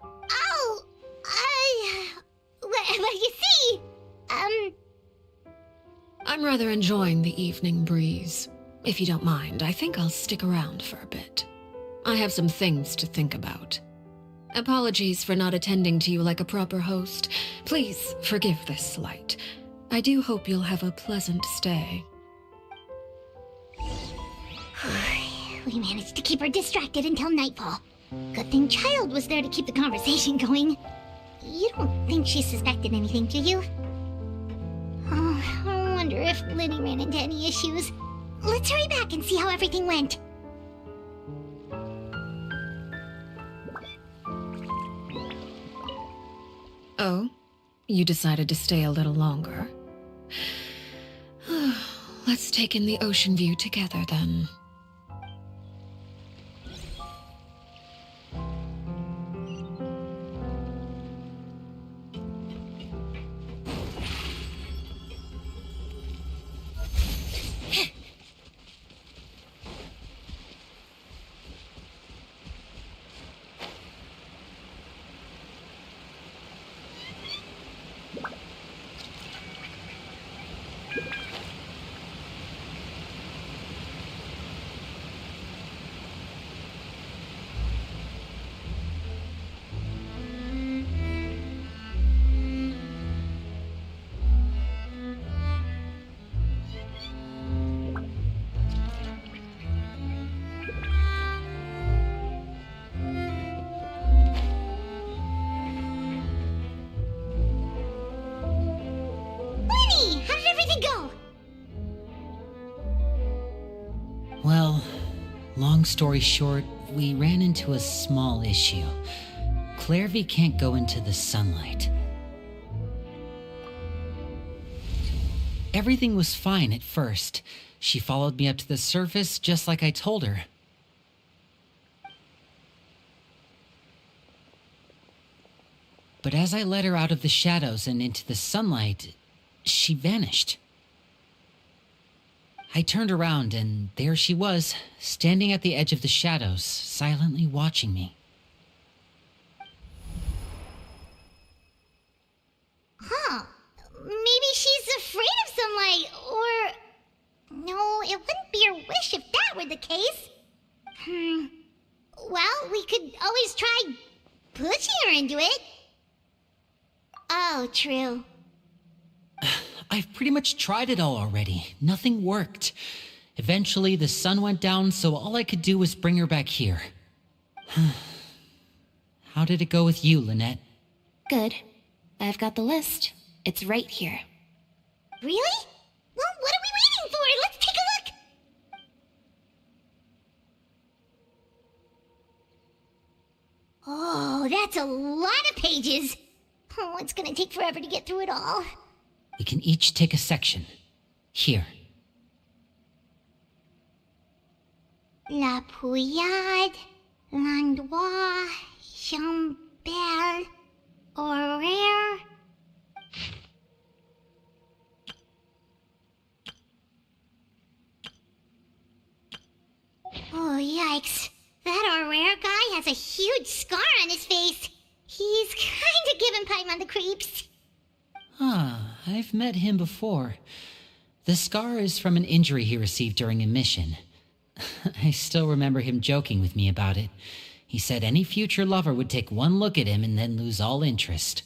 Oh, well, you see, I'm rather enjoying the evening breeze. If you don't mind, I think I'll stick around for a bit. I have some things to think about. Apologies for not attending to you like a proper host. Please forgive this slight. I do hope you'll have a pleasant stay. We managed to keep her distracted until nightfall. Good thing Child was there to keep the conversation going. You don't think she suspected anything, do you? Oh, I wonder if Liddy ran into any issues. Let's hurry back and see how everything went. Oh? You decided to stay a little longer? Let's take in the ocean view together, then. Well, long story short, we ran into a small issue. Clairvy can't go into the sunlight. Everything was fine at first. She followed me up to the surface just like I told her. But as I led her out of the shadows and into the sunlight, she vanished. I turned around and there she was, standing at the edge of the shadows, silently watching me. Huh. Maybe she's afraid of sunlight, or... No, it wouldn't be her wish if that were the case. Well, we could always try pushing her into it. Oh, true. I've pretty much tried it all already. Nothing worked. Eventually, the sun went down, so all I could do was bring her back here. How did it go with you, Lynette? Good. I've got the list. It's right here. Really? Well, what are we waiting for? Let's take a look! Oh, that's a lot of pages. Oh, it's gonna take forever to get through it all. We can each take a section. Here. La Pouillade, L'Endroit, Chambert, Horaire. Oh, yikes. That Horaire guy has a huge scar on his face. He's kinda giving Paimon the creeps. Ah, I've met him before. The scar is from an injury he received during a mission. I still remember him joking with me about it. He said any future lover would take one look at him and then lose all interest.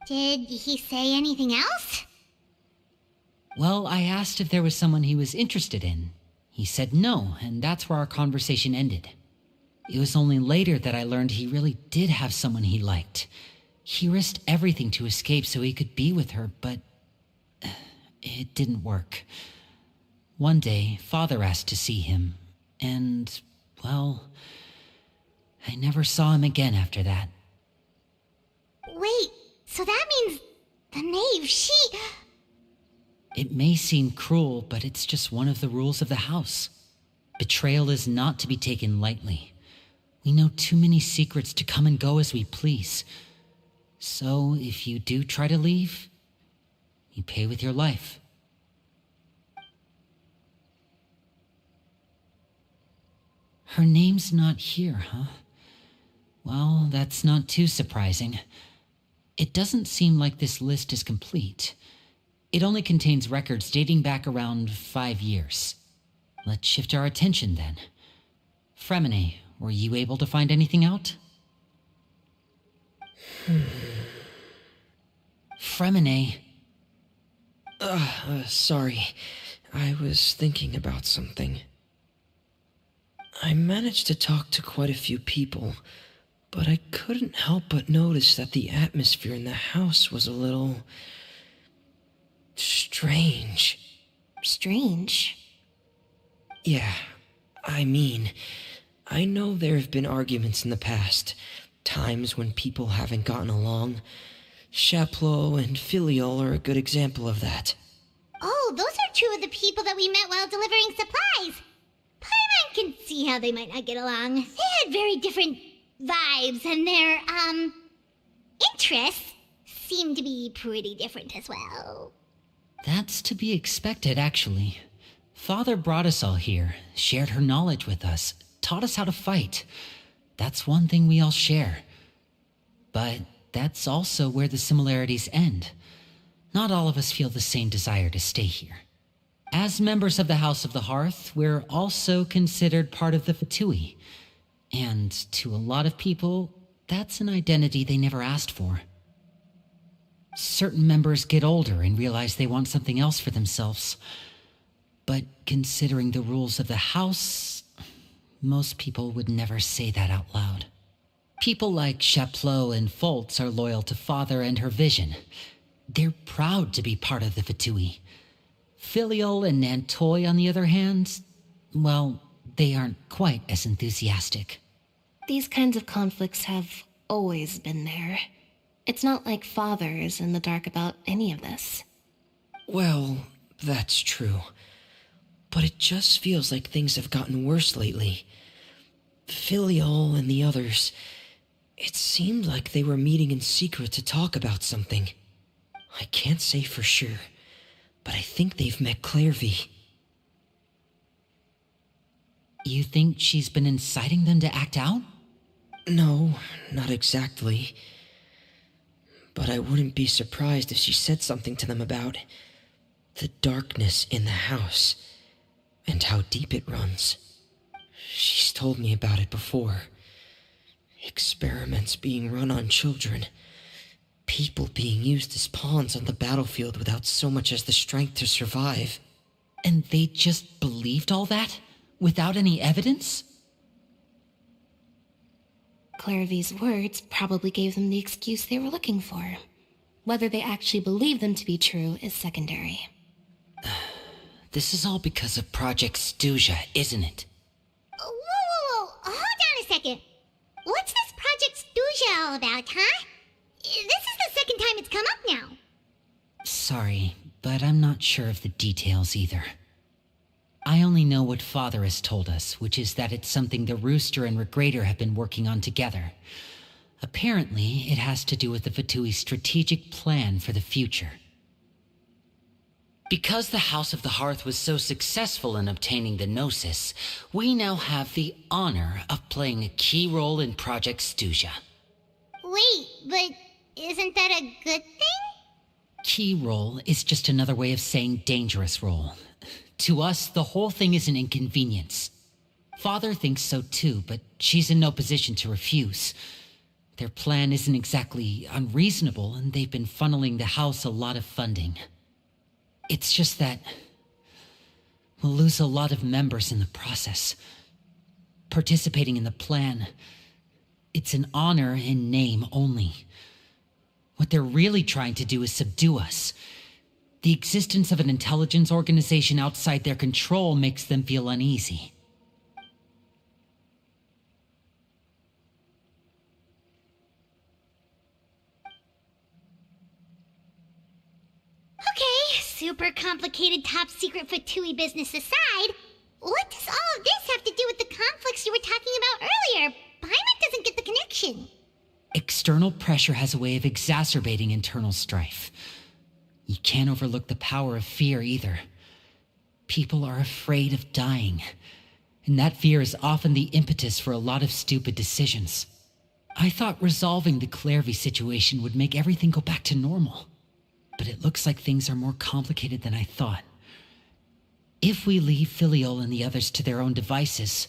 Did he say anything else? Well, I asked if there was someone he was interested in. He said no, and that's where our conversation ended. It was only later that I learned he really did have someone he liked. He risked everything to escape so he could be with her, but it didn't work. One day, Father asked to see him, and, well, I never saw him again after that. Wait, so that means the knave, she... It may seem cruel, but it's just one of the rules of the house. Betrayal is not to be taken lightly. We know too many secrets to come and go as we please. So, if you do try to leave, you pay with your life. Her name's not here, huh? Well, that's not too surprising. It doesn't seem like this list is complete. It only contains records dating back around 5 years. Let's shift our attention then. Fremine, were you able to find anything out? Fremine. Sorry. I was thinking about something. I managed to talk to quite a few people, but I couldn't help but notice that the atmosphere in the house was a little... strange. Strange. Yeah, I mean, I know there have been arguments in the past, times when people haven't gotten along. Chaplot and Filiol are a good example of that. Oh, those are two of the people that we met while delivering supplies. Paimon can see how they might not get along. They had very different vibes, and their, interests seem to be pretty different as well. That's to be expected, actually. Father brought us all here, shared her knowledge with us, taught us how to fight. That's one thing we all share. But that's also where the similarities end. Not all of us feel the same desire to stay here. As members of the House of the Hearth, we're also considered part of the Fatui. And to a lot of people, that's an identity they never asked for. Certain members get older and realize they want something else for themselves. But considering the rules of the house, most people would never say that out loud. People like Chaplot and Foltz are loyal to Father and her vision. They're proud to be part of the Fatui. Filial and Nantoy, on the other hand, well, they aren't quite as enthusiastic. These kinds of conflicts have always been there. It's not like Father is in the dark about any of this. Well, That's true. But it just feels like things have gotten worse lately. Filial and the others, it seemed like they were meeting in secret to talk about something. I can't say for sure, but I think they've met Clairvy. You think she's been inciting them to act out? No, not exactly. But I wouldn't be surprised if she said something to them about the darkness in the house and how deep it runs. She's told me about it before. Experiments being run on children. People being used as pawns on the battlefield without so much as the strength to survive. And they just believed all that? Without any evidence? Clairvy's words probably gave them the excuse they were looking for. Whether they actually believe them to be true is secondary. This is all because of Project Stuja, isn't it? Whoa. Hold on a second. What's this Project Stuja all about, huh? This is the second time it's come up now. Sorry, but I'm not sure of the details either. I only know what Father has told us, which is that it's something the Rooster and Regrator have been working on together. Apparently, it has to do with the Fatui's strategic plan for the future. Because the House of the Hearth was so successful in obtaining the Gnosis, we now have the honor of playing a key role in Project Stuja. Wait, but isn't that a good thing? Key role is just another way of saying dangerous role. To us, the whole thing is an inconvenience. Father thinks so too, but she's in no position to refuse. Their plan isn't exactly unreasonable, and they've been funneling the house a lot of funding. It's just that we'll lose a lot of members in the process. Participating in the plan, it's an honor in name only. What they're really trying to do is subdue us. The existence of an intelligence organization outside their control makes them feel uneasy. Okay, super complicated top secret Fatui business aside, what does all of this have to do with the conflicts you were talking about earlier? Paimon doesn't get the connection. External pressure has a way of exacerbating internal strife. You can't overlook the power of fear either. People are afraid of dying, and that fear is often the impetus for a lot of stupid decisions. I thought resolving the Clairvy situation would make everything go back to normal, but it looks like things are more complicated than I thought. If we leave Filial and the others to their own devices,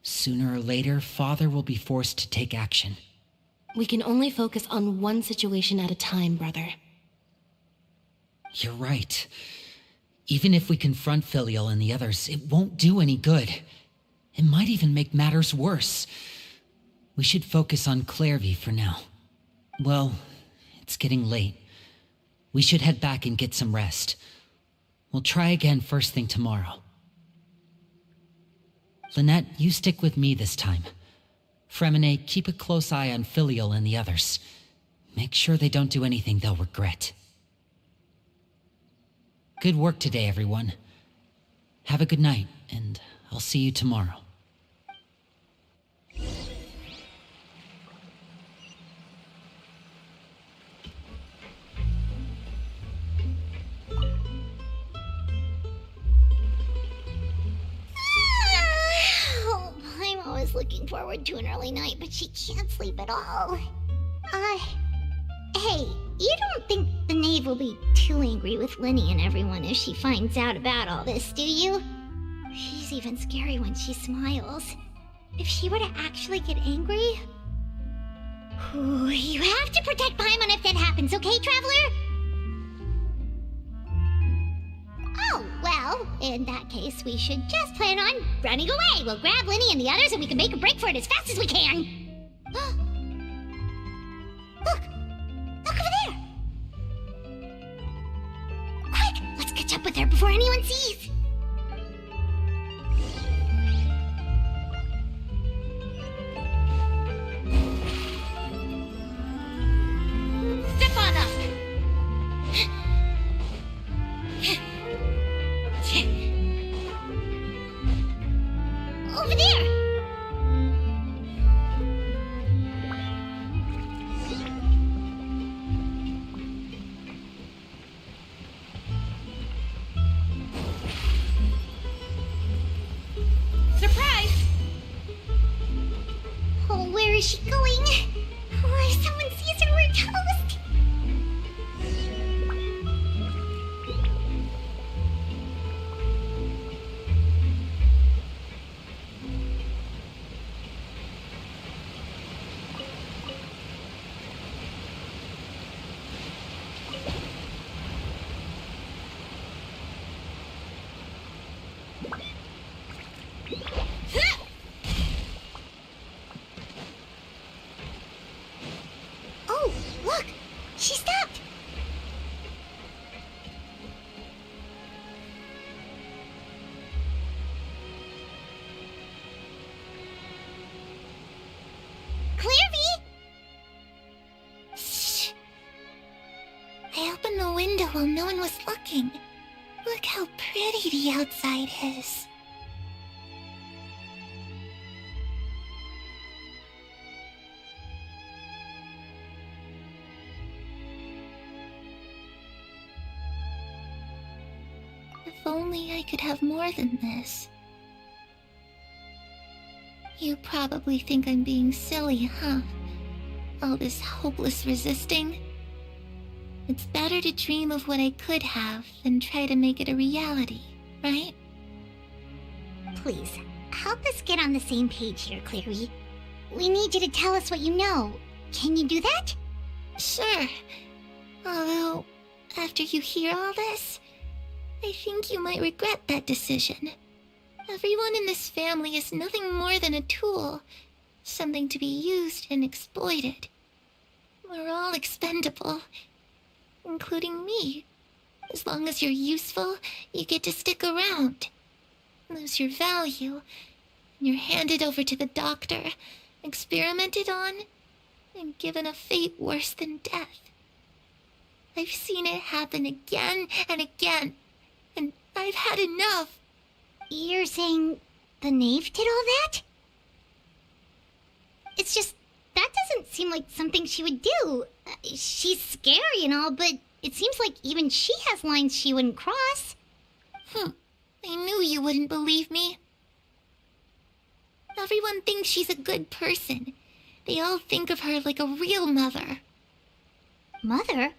sooner or later, Father will be forced to take action. We can only focus on one situation at a time, brother. You're right. Even if we confront Filial and the others, it won't do any good. It might even make matters worse. We should focus on Clairvy for now. Well, it's getting late. We should head back and get some rest. We'll try again first thing tomorrow. Lynette, you stick with me this time. Fremine, keep a close eye on Filial and the others. Make sure they don't do anything they'll regret. Good work today, everyone. Have a good night, and I'll see you tomorrow. Oh, I'm always looking forward to an early night, but she can't sleep at all. Hey, you don't think the knave will be too angry with Linny and everyone if she finds out about all this, do you? She's even scary when she smiles. If she were to actually get angry... Ooh, you have to protect Paimon if that happens, okay, Traveler? Oh, well, in that case, we should just plan on running away. We'll grab Linny and the others and we can make a break for it as fast as we can. Look! Look over there! Quick! Let's catch up with her before anyone sees! Step on up! Where is she going? Oh, if someone sees her, we're toast. Oh, look! She stopped! Clairvy! Shh! I opened the window while no one was looking. Look how pretty the outside is. If only I could have more than this. You probably think I'm being silly, huh? All this hopeless resisting. It's better to dream of what I could have than try to make it a reality, right? Please, help us get on the same page here, Clary. We need you to tell us what you know. Can you do that? Sure. Although, after you hear all this, I think you might regret that decision. Everyone in this family is nothing more than a tool, something to be used and exploited. We're all expendable, including me. As long as you're useful, you get to stick around. Lose your value, and you're handed over to the doctor, experimented on, and given a fate worse than death. I've seen it happen again and again, and I've had enough. You're saying the knave did all that? It's just, that doesn't seem like something she would do. She's scary and all, but it seems like even she has lines she wouldn't cross. I knew you wouldn't believe me. Everyone thinks she's a good person. They all think of her like a real mother. Mother?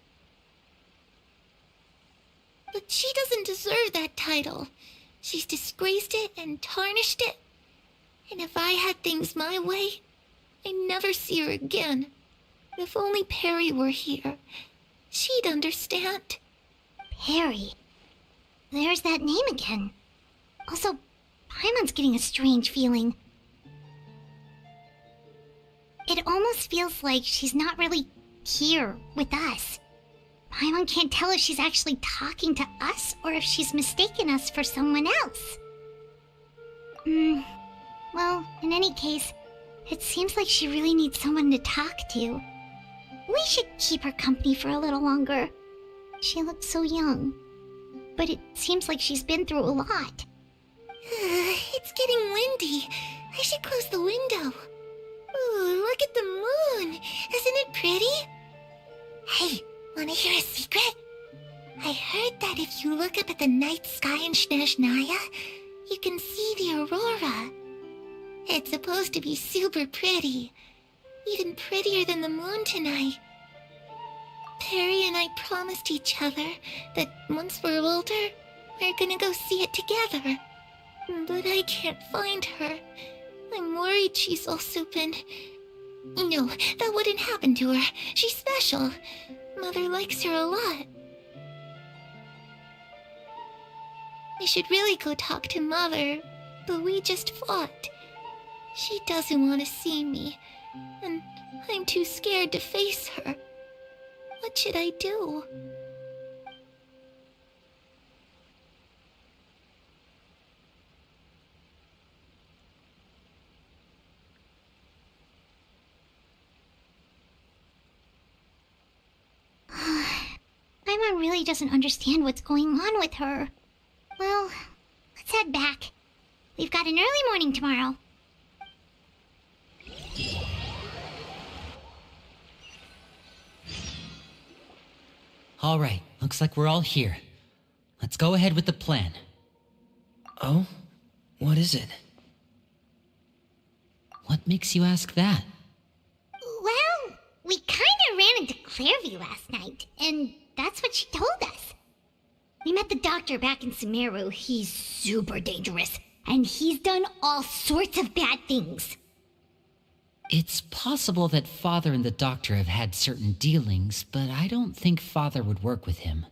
But she doesn't deserve that title. She's disgraced it and tarnished it. And if I had things my way, I'd never see her again. If only Perry were here, she'd understand. Perry? There's that name again. Also, Paimon's getting a strange feeling. It almost feels like she's not really here with us. Paimon can't tell if she's actually talking to us or if she's mistaken us for someone else. Well, in any case, it seems like she really needs someone to talk to. We should keep her company for a little longer. She looks so young. But it seems like she's been through a lot. It's getting windy. I should close the window. Ooh, look at the moon. Isn't it pretty? Hey, wanna hear a secret? I heard that if you look up at the night sky in Snezhnaya, you can see the aurora. It's supposed to be super pretty. Even prettier than the moon tonight. Perry and I promised each other that once we're older, we're gonna go see it together. But I can't find her. I'm worried she's also been... No, that wouldn't happen to her. She's special. Mother likes her a lot. We should really go talk to Mother, but we just fought. She doesn't want to see me, and I'm too scared to face her. What should I do? Paimon really doesn't understand what's going on with her. Well, let's head back. We've got an early morning tomorrow. All right, looks like we're all here. Let's go ahead with the plan. Oh? What is it? What makes you ask that? we kinda ran into Clairvy last night, and that's what she told us. We met the doctor back in Sumeru. He's super dangerous, and he's done all sorts of bad things. It's possible that Father and the Doctor have had certain dealings, but I don't think Father would work with him.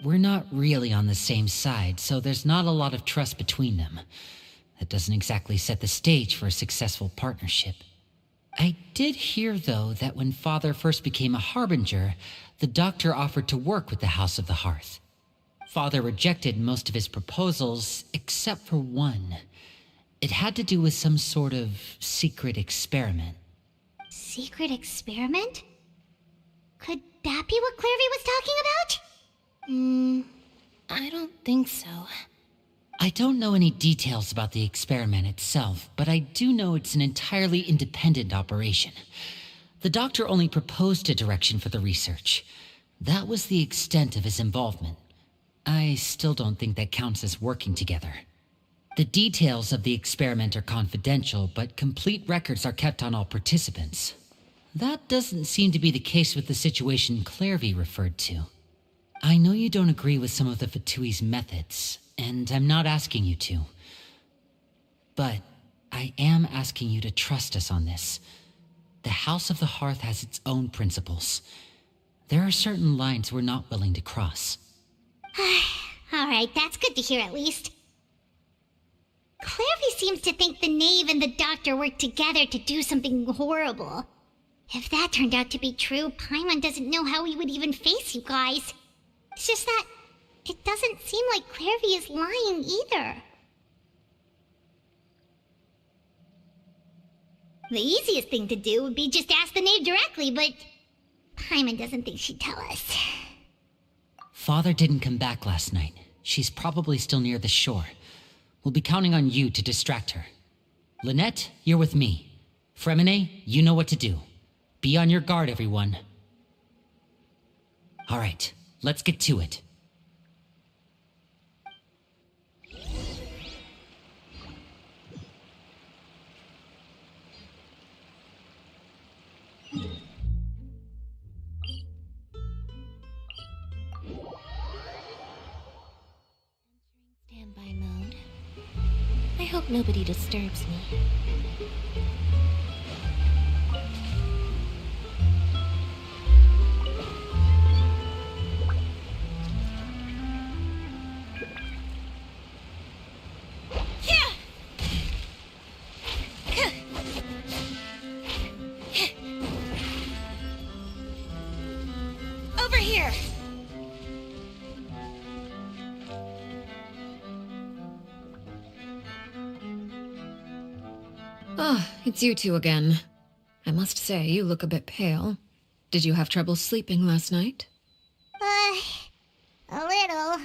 We're not really on the same side, so there's not a lot of trust between them. That doesn't exactly set the stage for a successful partnership. I did hear, though, that when Father first became a Harbinger, the Doctor offered to work with the House of the Hearth. Father rejected most of his proposals, except for one. It had to do with some sort of secret experiment. Secret experiment? Could that be what Clairvy was talking about? I don't think so. I don't know any details about the experiment itself, but I do know it's an entirely independent operation. The Doctor only proposed a direction for the research. That was the extent of his involvement. I still don't think that counts as working together. The details of the experiment are confidential, but complete records are kept on all participants. That doesn't seem to be the case with the situation Clairvy referred to. I know you don't agree with some of the Fatui's methods, and I'm not asking you to. But I am asking you to trust us on this. The House of the Hearth has its own principles. There are certain lines we're not willing to cross. Alright, that's good to hear at least. Clairvy seems to think the Knave and the Doctor worked together to do something horrible. If that turned out to be true, Paimon doesn't know how he would even face you guys. It's just that it doesn't seem like Clairvy is lying either. The easiest thing to do would be just ask the Knave directly, but Paimon doesn't think she'd tell us. Father didn't come back last night. She's probably still near the shore. We'll be counting on you to distract her. Lynette, you're with me. Fremine, you know what to do. Be on your guard, everyone. All right, let's get to it. Standby mode. I hope nobody disturbs me. Over here! Ah, it's you two again. I must say, you look a bit pale. Did you have trouble sleeping last night? A little.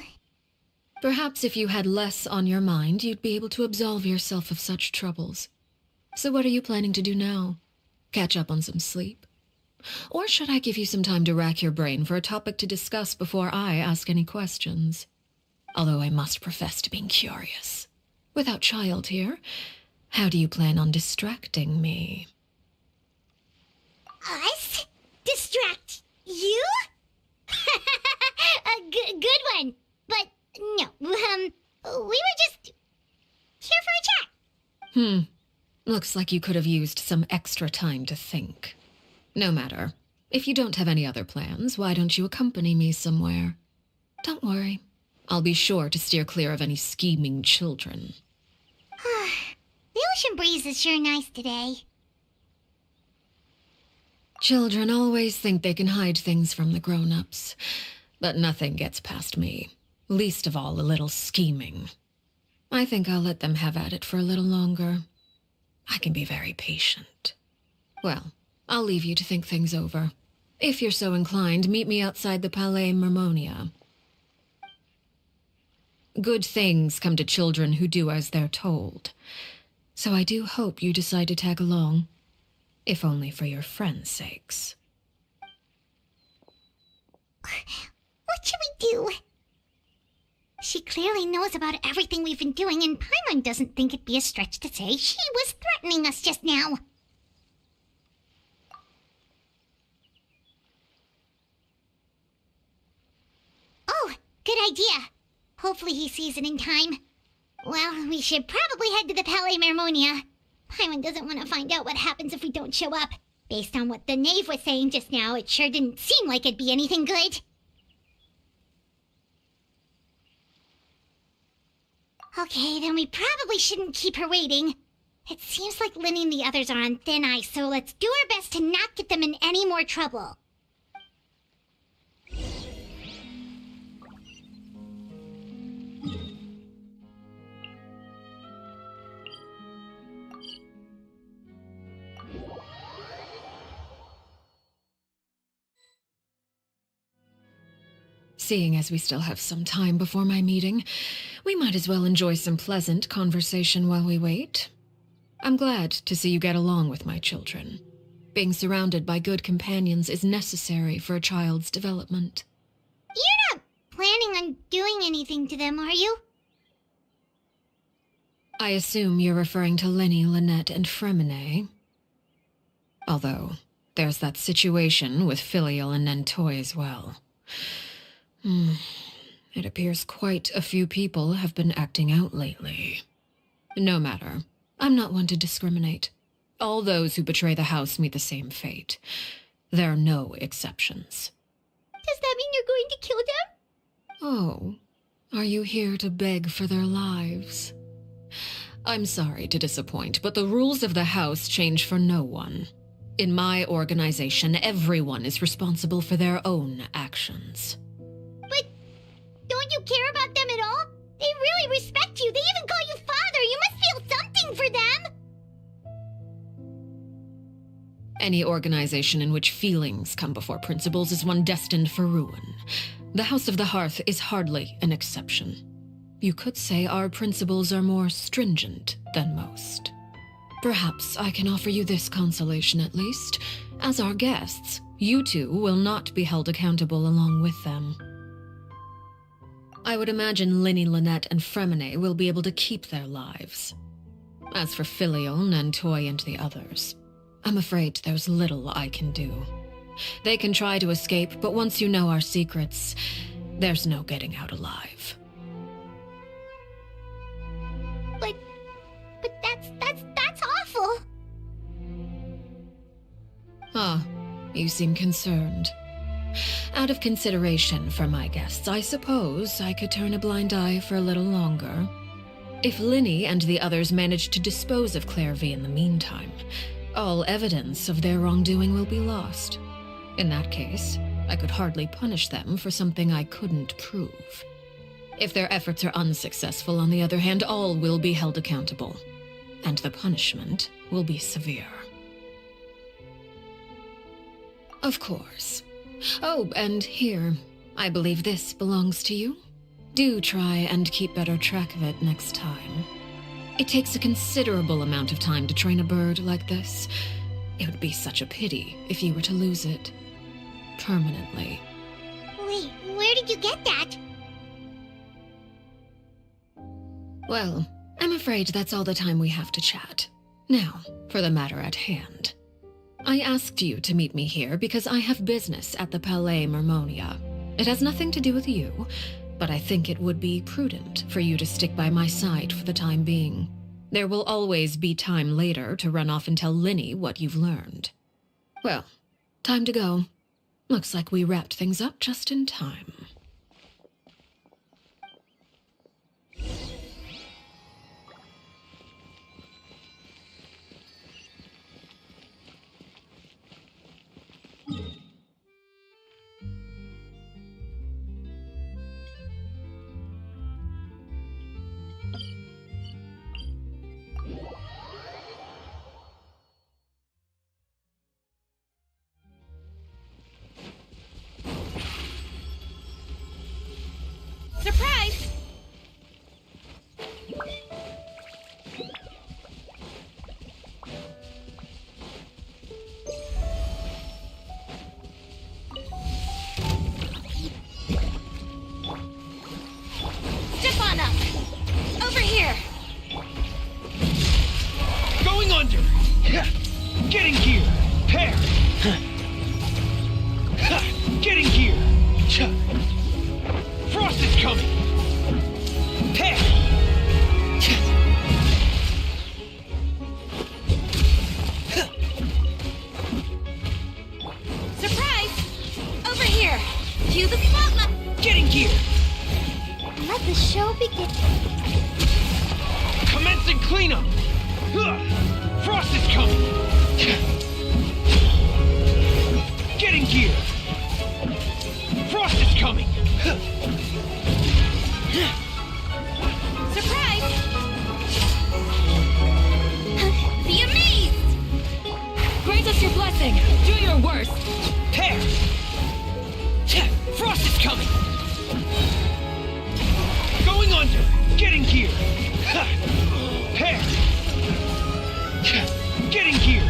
Perhaps if you had less on your mind, you'd be able to absolve yourself of such troubles. So what are you planning to do now? Catch up on some sleep? Or should I give you some time to rack your brain for a topic to discuss before I ask any questions? Although I must profess to being curious. Without child here, how do you plan on distracting me? Us? Distract you? A good one. But no, we were just here for a chat. Looks like you could have used some extra time to think. No matter. If you don't have any other plans, why don't you accompany me somewhere? Don't worry. I'll be sure to steer clear of any scheming children. The ocean breeze is sure nice today. Children always think they can hide things from the grown-ups, but nothing gets past me, least of all a little scheming. I think I'll let them have at it for a little longer. I can be very patient. Well, I'll leave you to think things over. If you're so inclined, meet me outside the Palais Mermonia. Good things come to children who do as they're told. So I do hope you decide to tag along, if only for your friends' sakes. What should we do? She clearly knows about everything we've been doing, and Paimon doesn't think it'd be a stretch to say she was threatening us just now. great idea. Hopefully he sees it in time. Well, we should probably head to the Palais Mermonia. Paimon doesn't want to find out what happens if we don't show up. Based on what the knave was saying just now, it sure didn't seem like it'd be anything good. Okay, then we probably shouldn't keep her waiting. It seems like Linny and the others are on thin ice, so let's do our best to not get them in any more trouble. Seeing as we still have some time before my meeting, we might as well enjoy some pleasant conversation while we wait. I'm glad to see you get along with my children. Being surrounded by good companions is necessary for a child's development. You're not planning on doing anything to them, are you? I assume you're referring to Lenny, Lynette, and Fremine. Although, there's that situation with Filial and Nentoy as well. It appears quite a few people have been acting out lately. No matter. I'm not one to discriminate. All those who betray the house meet the same fate. There are no exceptions. Does that mean you're going to kill them? Oh, are you here to beg for their lives? I'm sorry to disappoint, but the rules of the house change for no one. In my organization, everyone is responsible for their own actions. But don't you care about them at all? They really respect you. They even call you father. You must feel something for them. Any organization in which feelings come before principles is one destined for ruin. The House of the Hearth is hardly an exception. You could say our principles are more stringent than most. Perhaps I can offer you this consolation at least. As our guests, you two will not be held accountable along with them. I would imagine Linny, Lynette, and Fremine will be able to keep their lives. As for Filial, Nentoy, and the others, I'm afraid there's little I can do. They can try to escape, but once you know our secrets, there's no getting out alive. But that's awful. Ah, you seem concerned. Out of consideration for my guests, I suppose I could turn a blind eye for a little longer. If Linny and the others manage to dispose of Clairvy in the meantime, all evidence of their wrongdoing will be lost. In that case, I could hardly punish them for something I couldn't prove. If their efforts are unsuccessful, on the other hand, all will be held accountable, and the punishment will be severe. Of course. Oh, and here, I believe this belongs to you. Do try and keep better track of it next time. It takes a considerable amount of time to train a bird like this. It would be such a pity if you were to lose it. Permanently. Wait, where did you get that? Well, I'm afraid that's all the time we have to chat. Now, for the matter at hand. I asked you to meet me here because I have business at the Palais Mermonia. It has nothing to do with you, but I think it would be prudent for you to stick by my side for the time being. There will always be time later to run off and tell Linny what you've learned. Well, time to go. Looks like we wrapped things up just in time. coming! Pair! Surprise! Over here! Cue the spotlight! Getting gear! Let the show begin. Commencing cleanup! Frost is coming! Getting gear! Frost is coming! Surprise! Be amazed! Grant us your blessing. Do your worst. Pair! Frost is coming! Going under! Getting gear! Pair! Getting gear!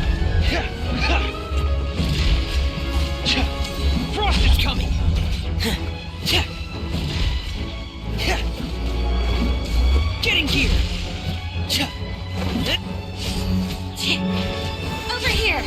Frost is coming! Getting gear! Over here!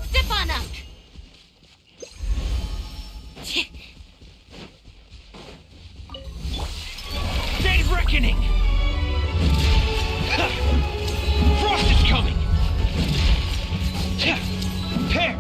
Step on up! Day of Reckoning! Frost is coming! Pair!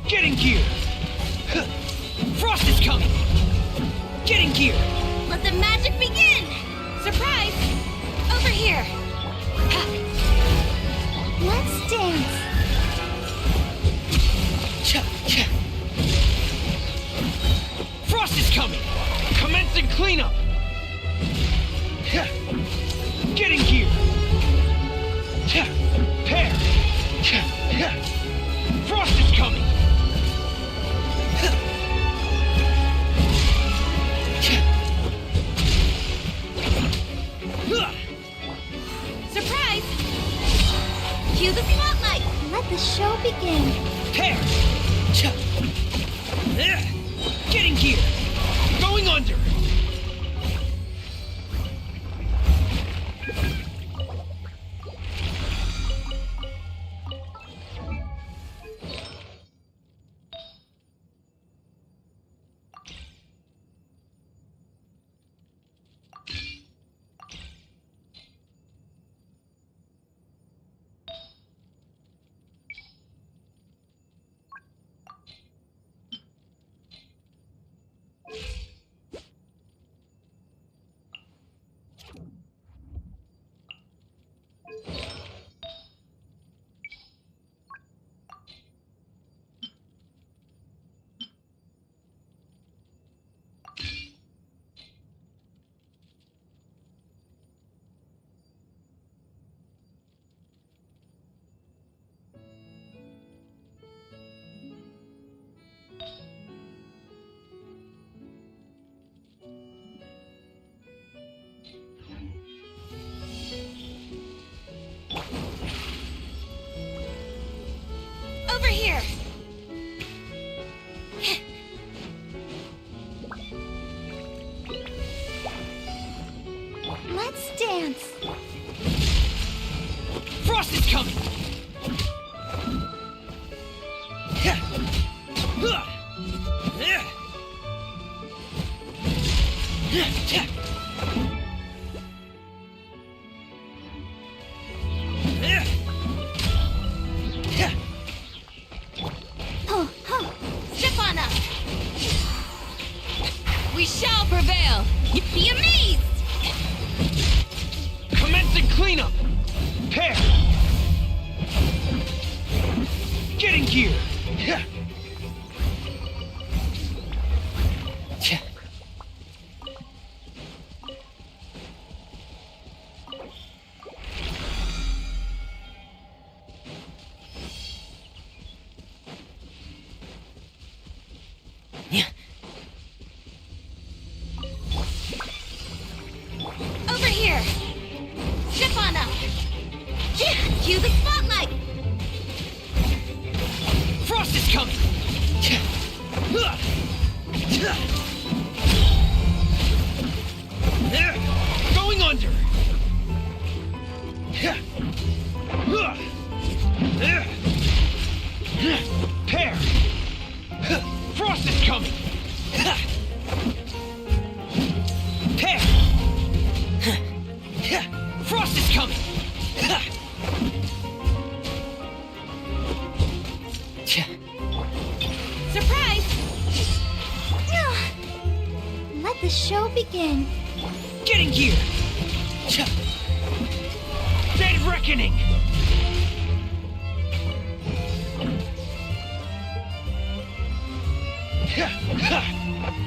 Getting gear! Frost is coming! Getting gear! Let the magic begin! Surprise! Over here! Let's dance. Frost is coming! Commencing cleanup! Getting gear! Pair! Frost is coming! Surprise! Cue the spotlight! Let the show begin. Pair! Getting gear! Going under! Over here! Let's dance. Frost is coming! Step on up! We shall prevail! Be amazed! Commencing cleanup! Pair! Getting gear! Cue the spotlight! Frost is coming! Going under! Pair! Frost is coming! Pair! Frost is coming! Surprise! Let the show begin. Getting here! Dead Reckoning!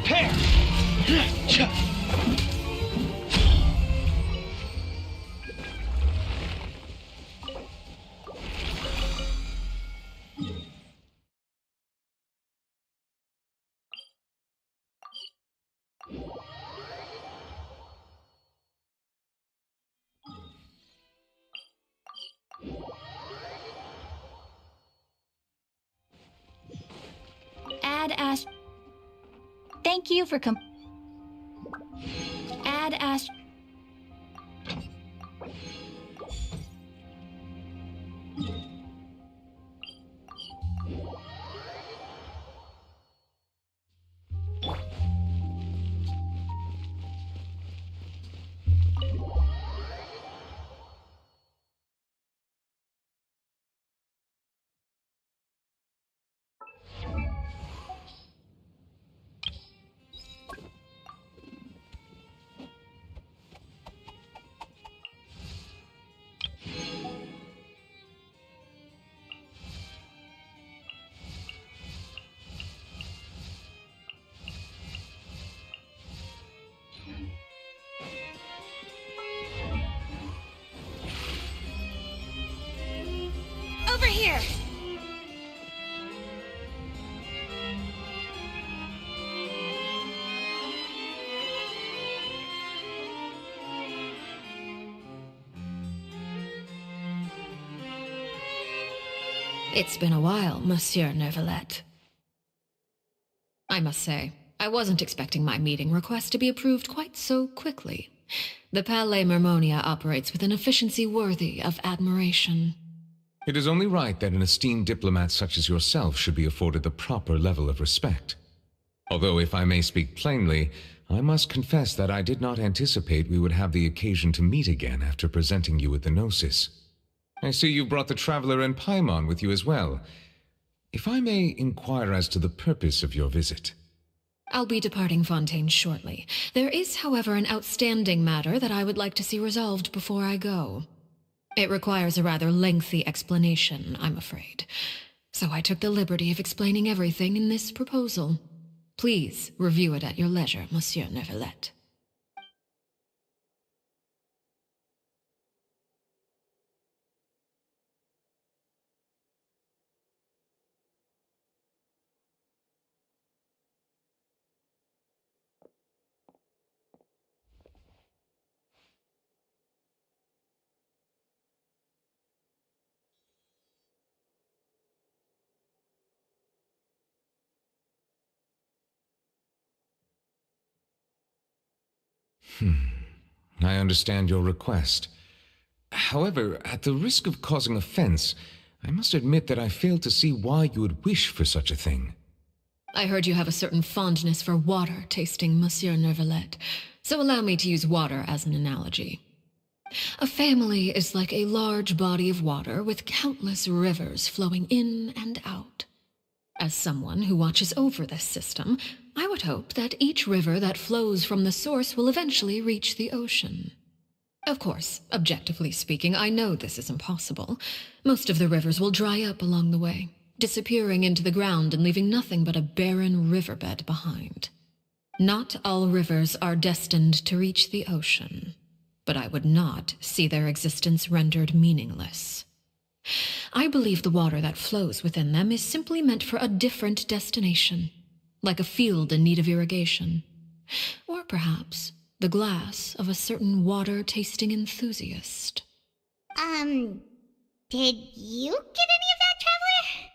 Pair! Add Ash. Thank you for Add Ash. Over here! It's been a while, Monsieur Neuvillette. I must say, I wasn't expecting my meeting request to be approved quite so quickly. The Palais Mermonia operates with an efficiency worthy of admiration. It is only right that an esteemed diplomat such as yourself should be afforded the proper level of respect. Although, if I may speak plainly, I must confess that I did not anticipate we would have the occasion to meet again after presenting you with the Gnosis. I see you brought the Traveler and Paimon with you as well. If I may inquire as to the purpose of your visit. I'll be departing Fontaine shortly. There is, however, an outstanding matter that I would like to see resolved before I go. It requires a rather lengthy explanation, I'm afraid. So I took the liberty of explaining everything in this proposal. Please review it at your leisure, Monsieur Neuvillette. I understand your request. However, at the risk of causing offense, I must admit that I fail to see why you would wish for such a thing. I heard you have a certain fondness for water tasting, Monsieur Neuvillette, so allow me to use water as an analogy. A family is like a large body of water with countless rivers flowing in and out. As someone who watches over this system, I would hope that each river that flows from the source will eventually reach the ocean. Of course, objectively speaking, I know this is impossible. Most of the rivers will dry up along the way, disappearing into the ground and leaving nothing but a barren riverbed behind. Not all rivers are destined to reach the ocean, but I would not see their existence rendered meaningless. I believe the water that flows within them is simply meant for a different destination, like a field in need of irrigation. Or perhaps the glass of a certain water-tasting enthusiast. Did Did you get any of that, Traveler?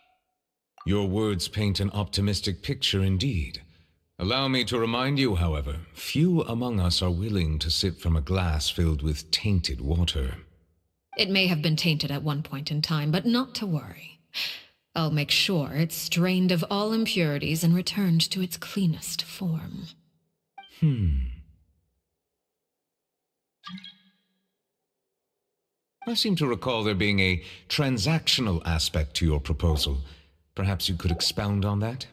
Your words paint an optimistic picture indeed. Allow me to remind you, however, few among us are willing to sip from a glass filled with tainted water. It may have been tainted at one point in time, but not to worry. I'll make sure it's strained of all impurities and returned to its cleanest form. I seem to recall there being a transactional aspect to your proposal. Perhaps you could expound on that?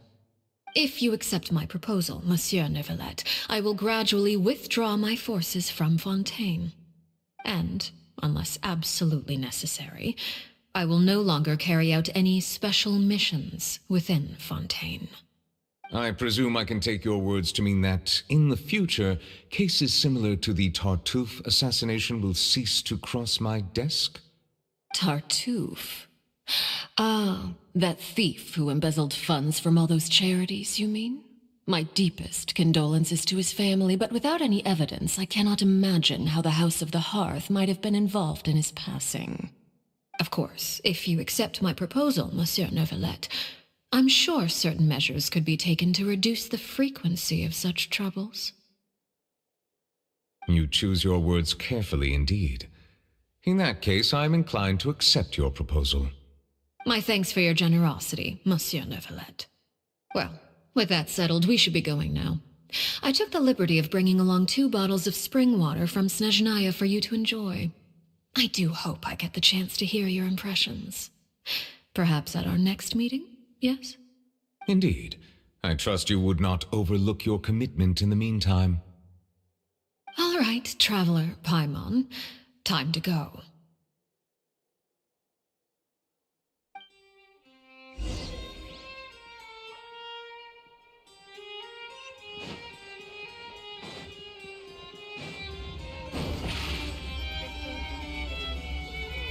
If you accept my proposal, Monsieur Neuvillette, I will gradually withdraw my forces from Fontaine. And, unless absolutely necessary, I will no longer carry out any special missions within Fontaine. I presume I can take your words to mean that, in the future, cases similar to the Tartuffe assassination will cease to cross my desk? Tartuffe? Ah, that thief who embezzled funds from all those charities, you mean? My deepest condolences to his family, but without any evidence, I cannot imagine how the House of the Hearth might have been involved in his passing. Of course, if you accept my proposal, Monsieur Neuvillette, I'm sure certain measures could be taken to reduce the frequency of such troubles. You choose your words carefully indeed. In that case, I'm inclined to accept your proposal. My thanks for your generosity, Monsieur Neuvillette. Well, with that settled, we should be going now. I took the liberty of bringing along 2 bottles of spring water from Snezhnaya for you to enjoy. I do hope I get the chance to hear your impressions. Perhaps at our next meeting, yes? Indeed. I trust you would not overlook your commitment in the meantime. All right, Traveler Paimon. Time to go.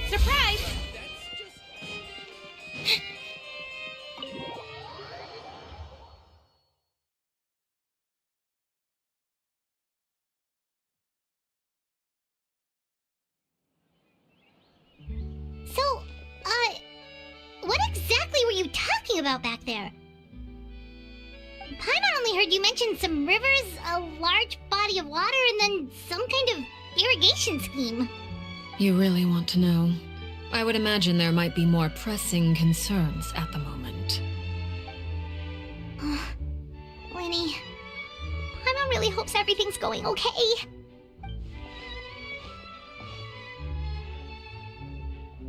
Surprise! So, what exactly were you talking about back there? Paimon only heard you mention some rivers, a large body of water, and then some kind of irrigation scheme. You really want to know? I would imagine there might be more pressing concerns at the moment. Winnie, Paimon really hopes everything's going okay.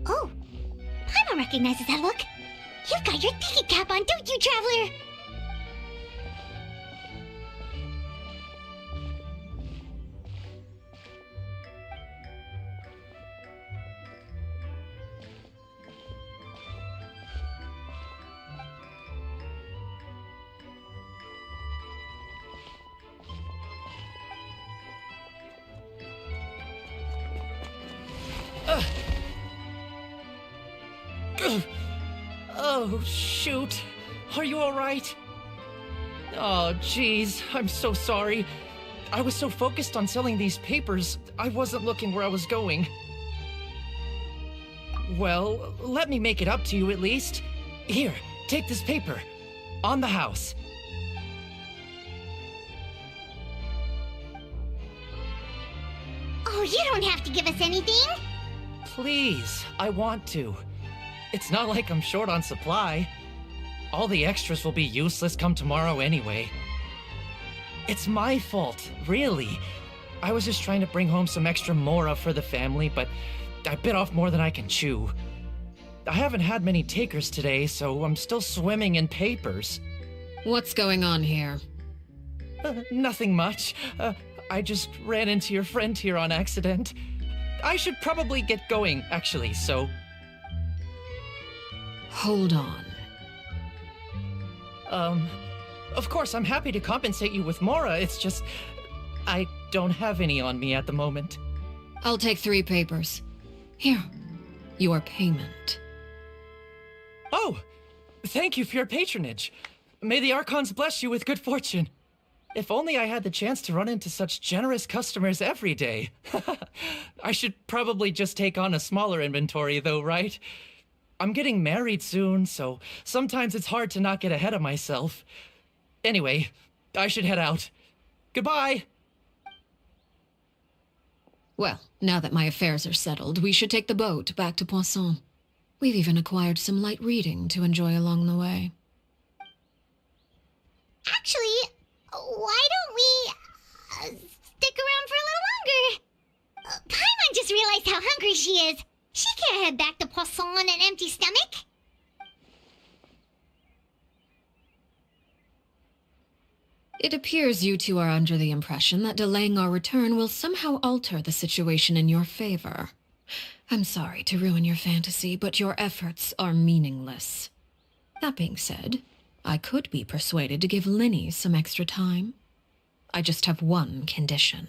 Oh, Paimon recognizes that look. You've got your ticket cap on, don't you, Traveler? Oh, shoot. Are you alright? Oh, jeez. I'm so sorry. I was so focused on selling these papers, I wasn't looking where I was going. Well, let me make it up to you at least. Here, take this paper. On the house. Oh, you don't have to give us anything. Please, I want to. It's not like I'm short on supply. All the extras will be useless come tomorrow anyway. It's my fault, really. I was just trying to bring home some extra mora for the family, but I bit off more than I can chew. I haven't had many takers today, so I'm still swimming in papers. What's going on here? Nothing much. I just ran into your friend here on accident. I should probably get going, actually, so... Hold on. Of course, I'm happy to compensate you with mora, it's just... I don't have any on me at the moment. I'll take 3 papers. Here, your payment. Oh! Thank you for your patronage. May the Archons bless you with good fortune. If only I had the chance to run into such generous customers every day. I should probably just take on a smaller inventory though, right? I'm getting married soon, so sometimes it's hard to not get ahead of myself. Anyway, I should head out. Goodbye! Well, now that my affairs are settled, we should take the boat back to Poisson. We've even acquired some light reading to enjoy along the way. Actually, why don't we stick around for a little longer? Paimon just realized how hungry she is. She can't head back to Poisson on an empty stomach. It appears you two are under the impression that delaying our return will somehow alter the situation in your favor. I'm sorry to ruin your fantasy, but your efforts are meaningless. That being said, I could be persuaded to give Linny some extra time. I just have one condition.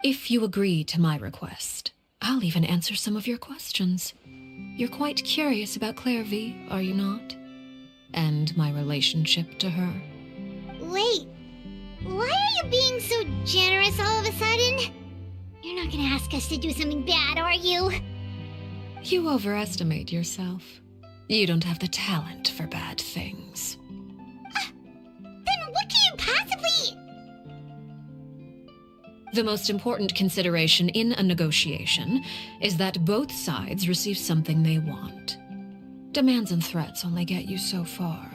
If you agree to my request, I'll even answer some of your questions. You're quite curious about Clairvy, are you not? And my relationship to her. Wait, why are you being so generous all of a sudden? You're not gonna ask us to do something bad, are you? You overestimate yourself. You don't have the talent for bad things. Then what can you possibly... The most important consideration in a negotiation is that both sides receive something they want. Demands and threats only get you so far.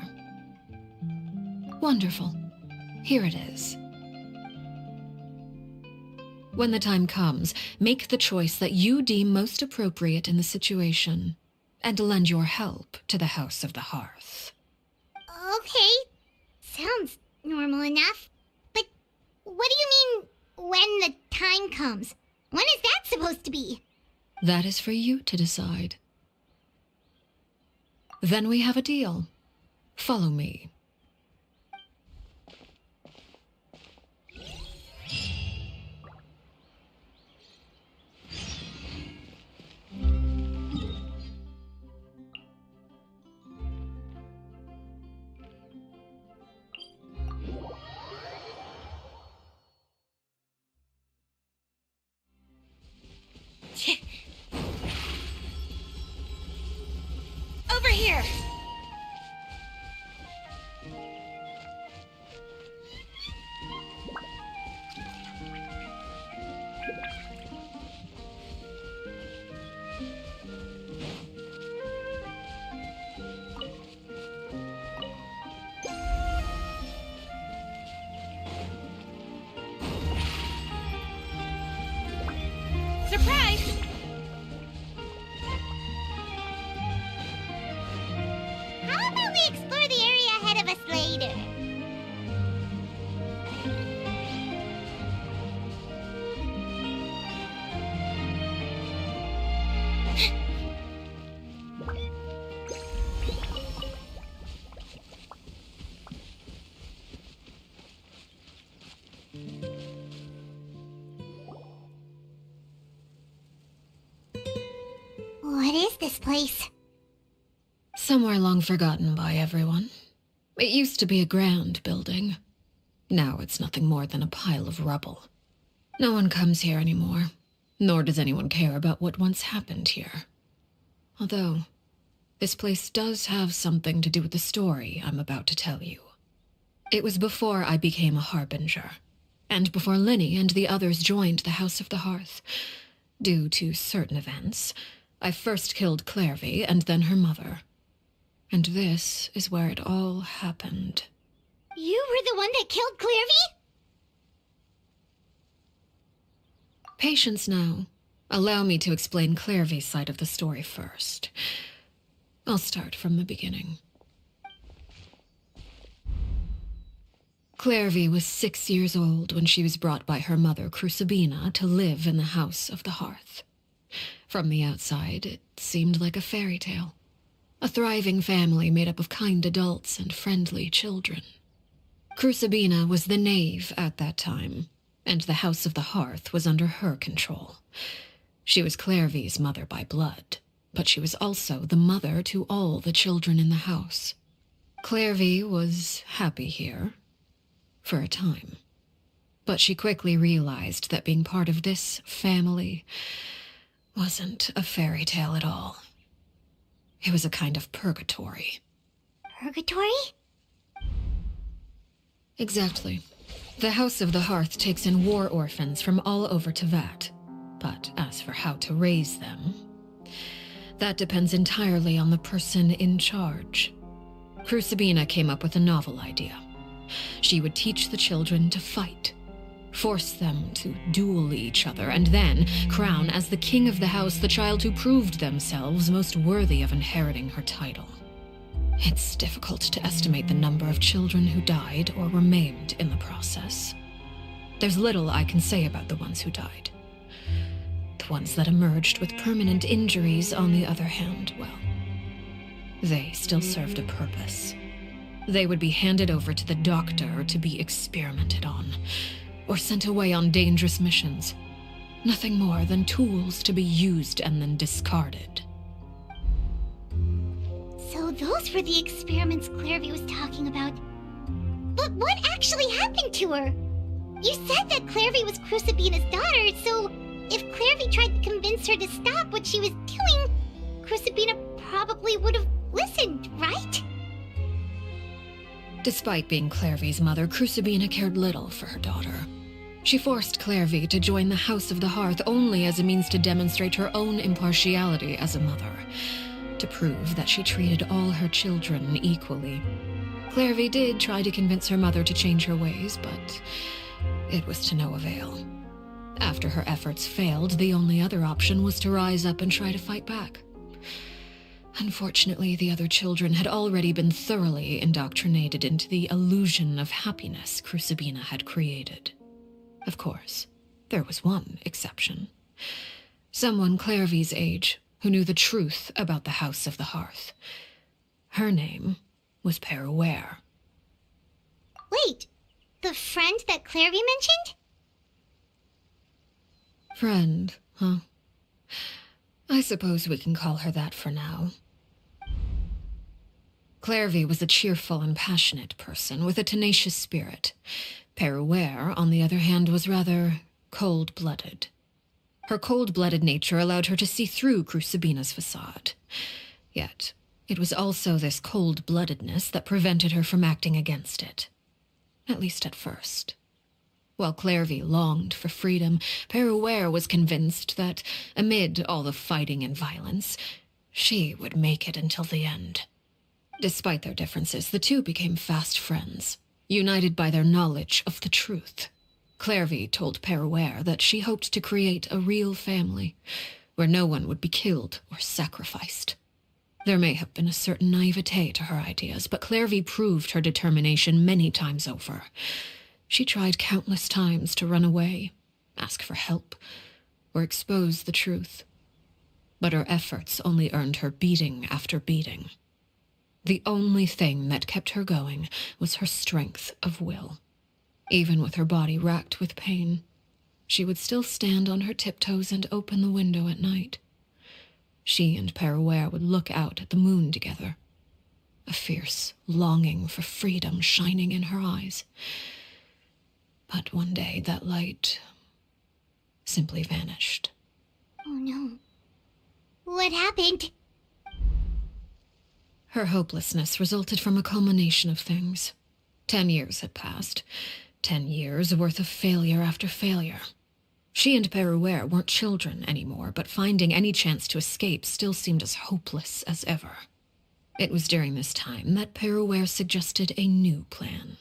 Wonderful. Here it is. When the time comes, make the choice that you deem most appropriate in the situation, and lend your help to the House of the Hearth. Okay, sounds normal enough. But what do you mean, when the time comes? When is that supposed to be? That is for you to decide. Then we have a deal. Follow me. Over here! Surprise! How about we explore the area ahead of us later? What is this place? Somewhere long forgotten by everyone. It used to be a grand building. Now it's nothing more than a pile of rubble. No one comes here anymore, nor does anyone care about what once happened here. Although, this place does have something to do with the story I'm about to tell you. It was before I became a Harbinger, and before Linny and the others joined the House of the Hearth. Due to certain events, I first killed Clairvy and then her mother. And this is where it all happened. You were the one that killed Clairvy? Patience now. Allow me to explain Clairvy's side of the story first. I'll start from the beginning. Clairvy was 6 years old when she was brought by her mother, Crucibina, to live in the House of the Hearth. From the outside, it seemed like a fairy tale. A thriving family made up of kind adults and friendly children. Crucibina was the knave at that time, and the House of the Hearth was under her control. She was Clairvy's mother by blood, but she was also the mother to all the children in the house. Clairvy was happy here. for a time. But she quickly realized that being part of this family wasn't a fairy tale at all. It was a kind of purgatory. Purgatory? Exactly. The House of the Hearth takes in war orphans from all over Tevat. But as for how to raise them, that depends entirely on the person in charge. Crucibina came up with a novel idea. She would teach the children to fight, force them to duel each other, and then crown as the king of the house the child who proved themselves most worthy of inheriting her title. It's difficult to estimate the number of children who died or were maimed in the process. There's little I can say about the ones who died. The ones that emerged with permanent injuries, on the other hand, well, they still served a purpose. They would be handed over to the doctor to be experimented on, or sent away on dangerous missions. Nothing more than tools to be used and then discarded. So those were the experiments Clairvy was talking about. But what actually happened to her? You said that Clairvy was Crucibina's daughter, so if Clairvy tried to convince her to stop what she was doing, Crucibina probably would have listened, right? Despite being Clairvy's mother, Crucibina cared little for her daughter. She forced Clairvy to join the House of the Hearth only as a means to demonstrate her own impartiality as a mother, to prove that she treated all her children equally. Clairvy did try to convince her mother to change her ways, but it was to no avail. After her efforts failed, the only other option was to rise up and try to fight back. Unfortunately, the other children had already been thoroughly indoctrinated into the illusion of happiness Crucibina had created. Of course, there was one exception. Someone Clairvy's age who knew the truth about the House of the Hearth. Her name was Peruere. Wait, the friend that Clairvy mentioned? Friend, huh? I suppose we can call her that for now. Clairvy was a cheerful and passionate person with a tenacious spirit. Peruere, on the other hand, was rather cold-blooded. Her cold-blooded nature allowed her to see through Crucibina's facade. Yet, it was also this cold-bloodedness that prevented her from acting against it. At least at first. While Clairvy longed for freedom, Peruere was convinced that, amid all the fighting and violence, she would make it until the end. Despite their differences, the two became fast friends, united by their knowledge of the truth. Clairvy told Peruere that she hoped to create a real family, where no one would be killed or sacrificed. There may have been a certain naivete to her ideas, but Clairvy proved her determination many times over. She tried countless times to run away, ask for help, or expose the truth. But her efforts only earned her beating after beating. The only thing that kept her going was her strength of will. Even with her body racked with pain, she would still stand on her tiptoes and open the window at night. She and Peruere would look out at the moon together, a fierce longing for freedom shining in her eyes. But one day that light simply vanished. Oh no. What happened? Her hopelessness resulted from a culmination of things. 10 years had passed. 10 years worth of failure after failure. She and Peruere weren't children anymore, but finding any chance to escape still seemed as hopeless as ever. It was during this time that Peruere suggested a new plan.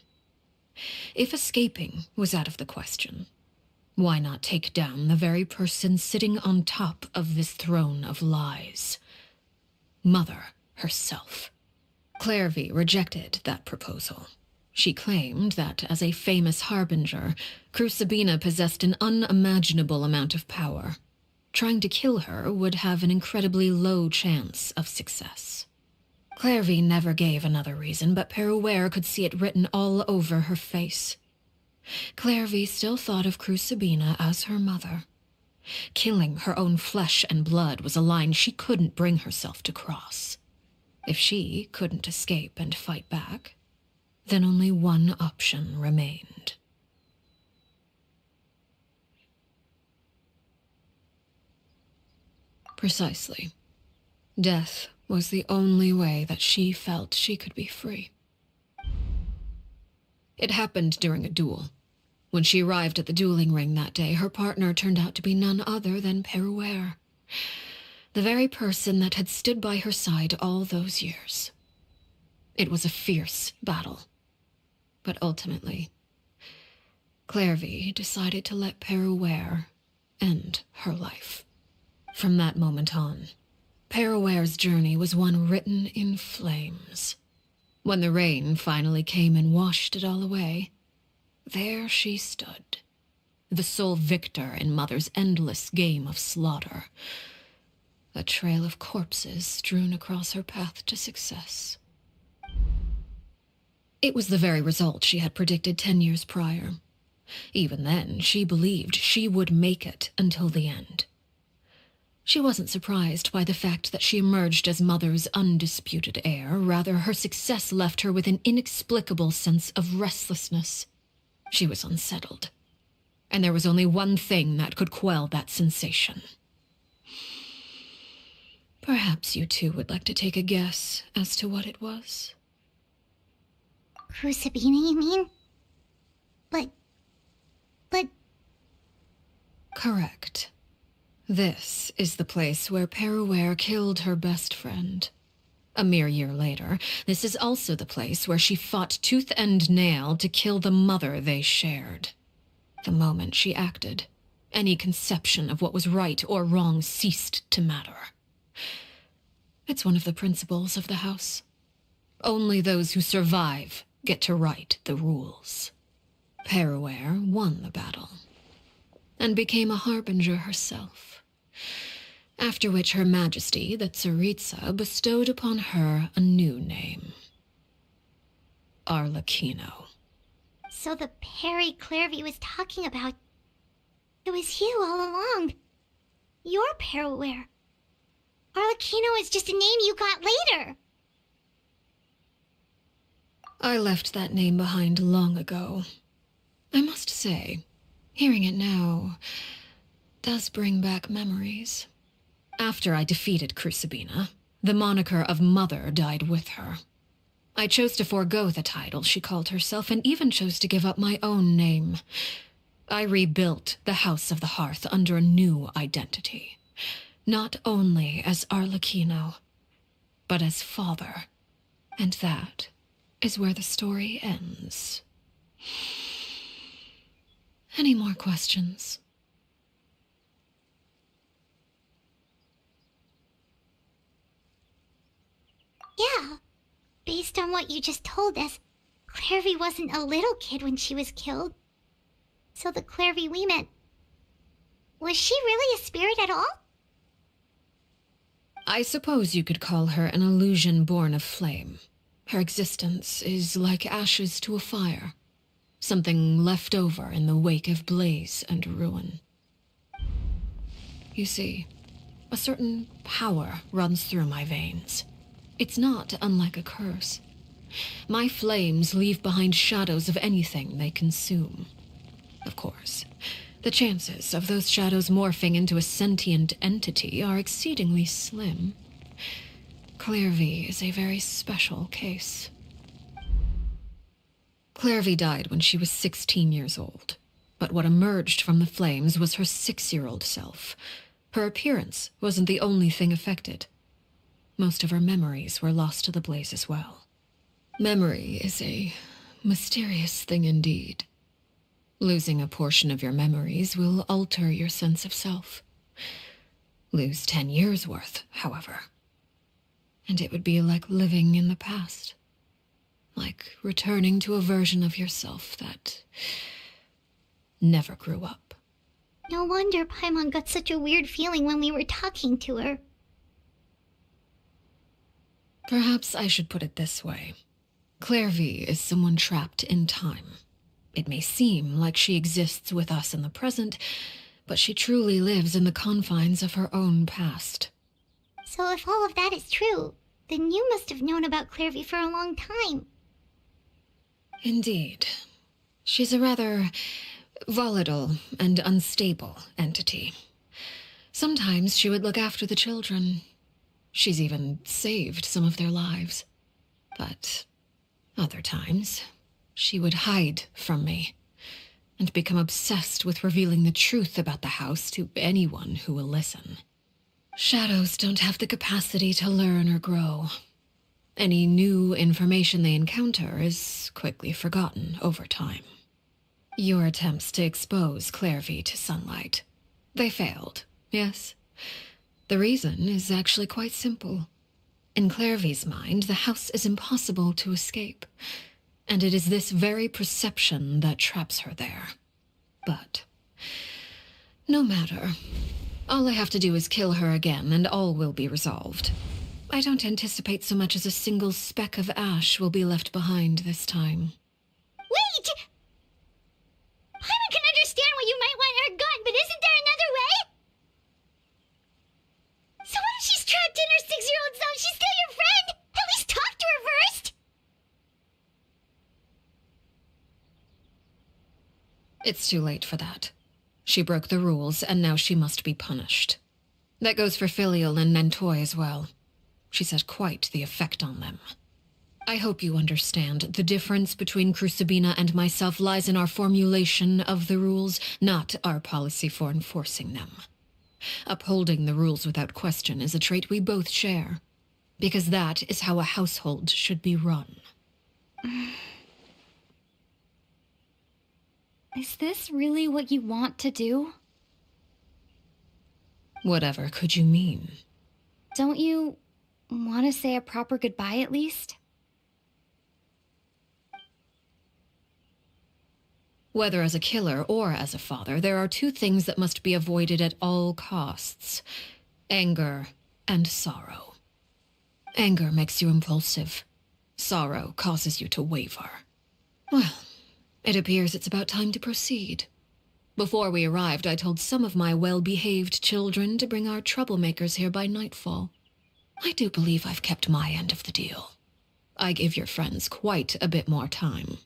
If escaping was out of the question, why not take down the very person sitting on top of this throne of lies? Mother herself. Clairvy rejected that proposal. She claimed that, as a famous harbinger, Crucibina possessed an unimaginable amount of power. Trying to kill her would have an incredibly low chance of success. Clairvy never gave another reason, but Peruere could see it written all over her face. Clairvy still thought of Crucibina as her mother. Killing her own flesh and blood was a line she couldn't bring herself to cross. If she couldn't escape and fight back, then only one option remained. Precisely. Death was the only way that she felt she could be free. It happened during a duel. When she arrived at the dueling ring that day, her partner turned out to be none other than Peruere, the very person that had stood by her side all those years. It was a fierce battle, but ultimately, Clairvy decided to let Peruere end her life. From that moment on, Peruere's journey was one written in flames. When the rain finally came and washed it all away, there she stood, the sole victor in Mother's endless game of slaughter, a trail of corpses strewn across her path to success. It was the very result she had predicted 10 years prior. Even then, she believed she would make it until the end. She wasn't surprised by the fact that she emerged as Mother's undisputed heir. Rather, her success left her with an inexplicable sense of restlessness. She was unsettled, and there was only one thing that could quell that sensation. Perhaps you two would like to take a guess as to what it was? Crucibina, you mean? But... Correct. This is the place where Peruere killed her best friend. A mere year later, this is also the place where she fought tooth and nail to kill the mother they shared. The moment she acted, any conception of what was right or wrong ceased to matter. It's one of the principles of the house. Only those who survive get to write the rules. Peruere won the battle, and became a harbinger herself, after which Her Majesty, the Tsaritsa, bestowed upon her a new name. Arlecchino. So the Perry Clairvy was talking about... It was you all along. You're Peruere. Arlecchino is just a name you got later. I left that name behind long ago. I must say, hearing it now does bring back memories. After I defeated Crucibina, the moniker of Mother died with her. I chose to forego the title she called herself, and even chose to give up my own name. I rebuilt the House of the Hearth under a new identity, not only as Arlecchino, but as father. And that is where the story ends. Any more questions? Yeah. Based on what you just told us, Clairvy wasn't a little kid when she was killed. So the Clairvy we met... Was she really a spirit at all? I suppose you could call her an illusion born of flame. Her existence is like ashes to a fire. Something left over in the wake of blaze and ruin. You see, a certain power runs through my veins. It's not unlike a curse. My flames leave behind shadows of anything they consume. Of course, the chances of those shadows morphing into a sentient entity are exceedingly slim. Clairvy is a very special case. Clairvy died when she was 16 years old, but what emerged from the flames was her 6-year-old self. Her appearance wasn't the only thing affected. Most of her memories were lost to the blaze as well. Memory is a mysterious thing indeed. Losing a portion of your memories will alter your sense of self. Lose 10 years' worth, however, and it would be like living in the past. Like returning to a version of yourself that never grew up. No wonder Paimon got such a weird feeling when we were talking to her. Perhaps I should put it this way. Clairvy is someone trapped in time. It may seem like she exists with us in the present, but she truly lives in the confines of her own past. So if all of that is true, then you must have known about Clairvy for a long time. Indeed. She's a rather volatile and unstable entity. Sometimes she would look after the children. She's even saved some of their lives. But other times, she would hide from me and become obsessed with revealing the truth about the house to anyone who will listen. Shadows don't have the capacity to learn or grow. Any new information they encounter is quickly forgotten over time. Your attempts to expose Clairvy to sunlight, they failed, yes? The reason is actually quite simple. In Clairvy's mind, the house is impossible to escape, and it is this very perception that traps her there. But no matter. All I have to do is kill her again, and all will be resolved. I don't anticipate so much as a single speck of ash will be left behind this time. Wait! Paimon can understand why you might want her gone, but isn't there another way? So what if she's trapped in her 6-year-old self? She's still your friend! At least talk to her first! It's too late for that. She broke the rules, and now she must be punished. That goes for Filial and Nantoy as well. She's had quite the effect on them. I hope you understand the difference between Crucibina and myself lies in our formulation of the rules, not our policy for enforcing them. Upholding the rules without question is a trait we both share, because that is how a household should be run. Is this really what you want to do? Whatever could you mean? Don't you want to say a proper goodbye at least? Whether as a killer or as a father, there are two things that must be avoided at all costs: anger and sorrow. Anger makes you impulsive. Sorrow causes you to waver. Well, it appears it's about time to proceed. Before we arrived, I told some of my well-behaved children to bring our troublemakers here by nightfall. I do believe I've kept my end of the deal. I give your friends quite a bit more time.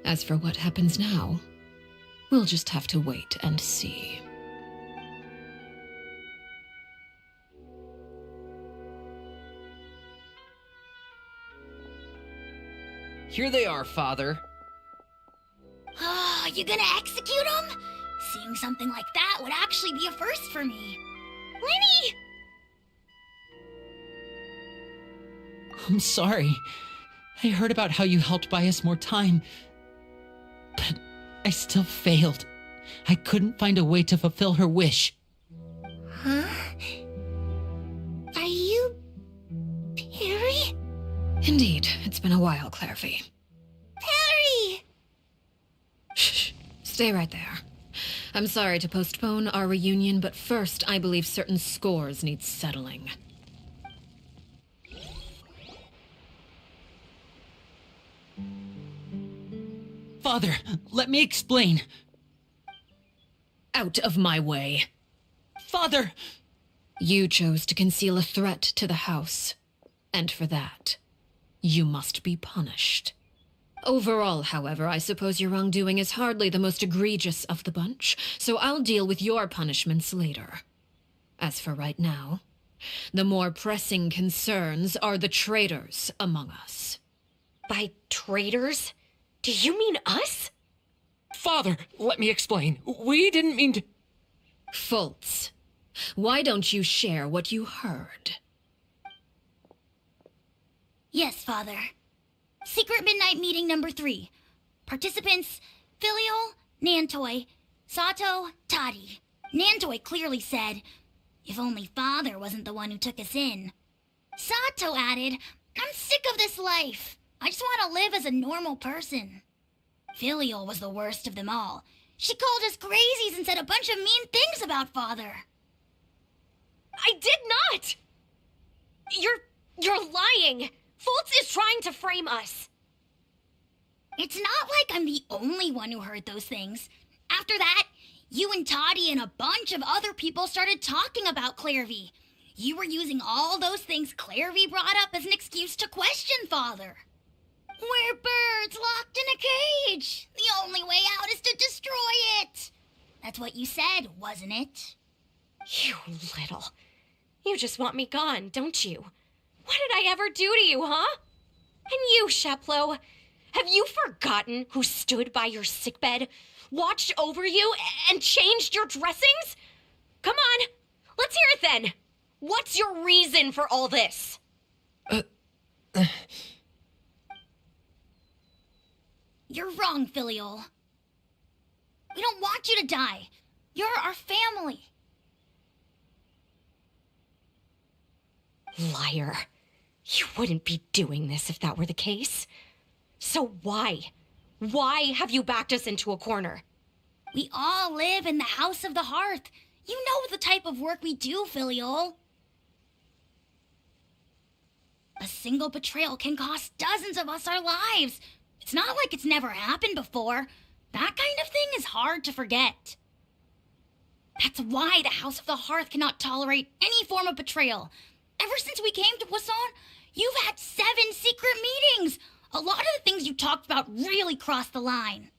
As for what happens now, we'll just have to wait and see. Here they are, Father. Oh, you gonna execute him? Seeing something like that would actually be a first for me. Lenny! I'm sorry. I heard about how you helped buy us more time, but I still failed. I couldn't find a way to fulfill her wish. Huh? Are you... Perry? Indeed, it's been a while, Clairvy. Perry! Shh, stay right there. I'm sorry to postpone our reunion, but first I believe certain scores need settling. Father, let me explain. Out of my way. Father! You chose to conceal a threat to the house, and for that, you must be punished. Overall, however, I suppose your wrongdoing is hardly the most egregious of the bunch, so I'll deal with your punishments later. As for right now, the more pressing concerns are the traitors among us. By traitors? Do you mean us? Father, let me explain. We didn't mean to... Fultz, why don't you share what you heard? Yes, Father. Secret Midnight Meeting number 3. Participants: Filial, Nantoy, Sato, Toddy. Nantoy clearly said, "If only Father wasn't the one who took us in." Sato added, "I'm sick of this life. I just want to live as a normal person." Filial was the worst of them all. She called us crazies and said a bunch of mean things about Father. I did not! You're lying! Fultz is trying to frame us. It's not like I'm the only one who heard those things. After that, you and Toddy and a bunch of other people started talking about Clairvy. You were using all those things Clairvy brought up as an excuse to question Father. We're birds locked in a cage. The only way out is to destroy it. That's what you said, wasn't it? You little. You just want me gone, don't you? What did I ever do to you, huh? And you, Sheplo, have you forgotten who stood by your sickbed, watched over you, and changed your dressings? Come on, let's hear it then. What's your reason for all this? You're wrong, Filial. We don't want you to die. You're our family. Liar. You wouldn't be doing this if that were the case. So why? Why have you backed us into a corner? We all live in the House of the Hearth. You know the type of work we do, Filial. A single betrayal can cost dozens of us our lives. It's not like it's never happened before. That kind of thing is hard to forget. That's why the House of the Hearth cannot tolerate any form of betrayal. Ever since we came to Poisson, you've had 7 secret meetings. A lot of the things you talked about really crossed the line.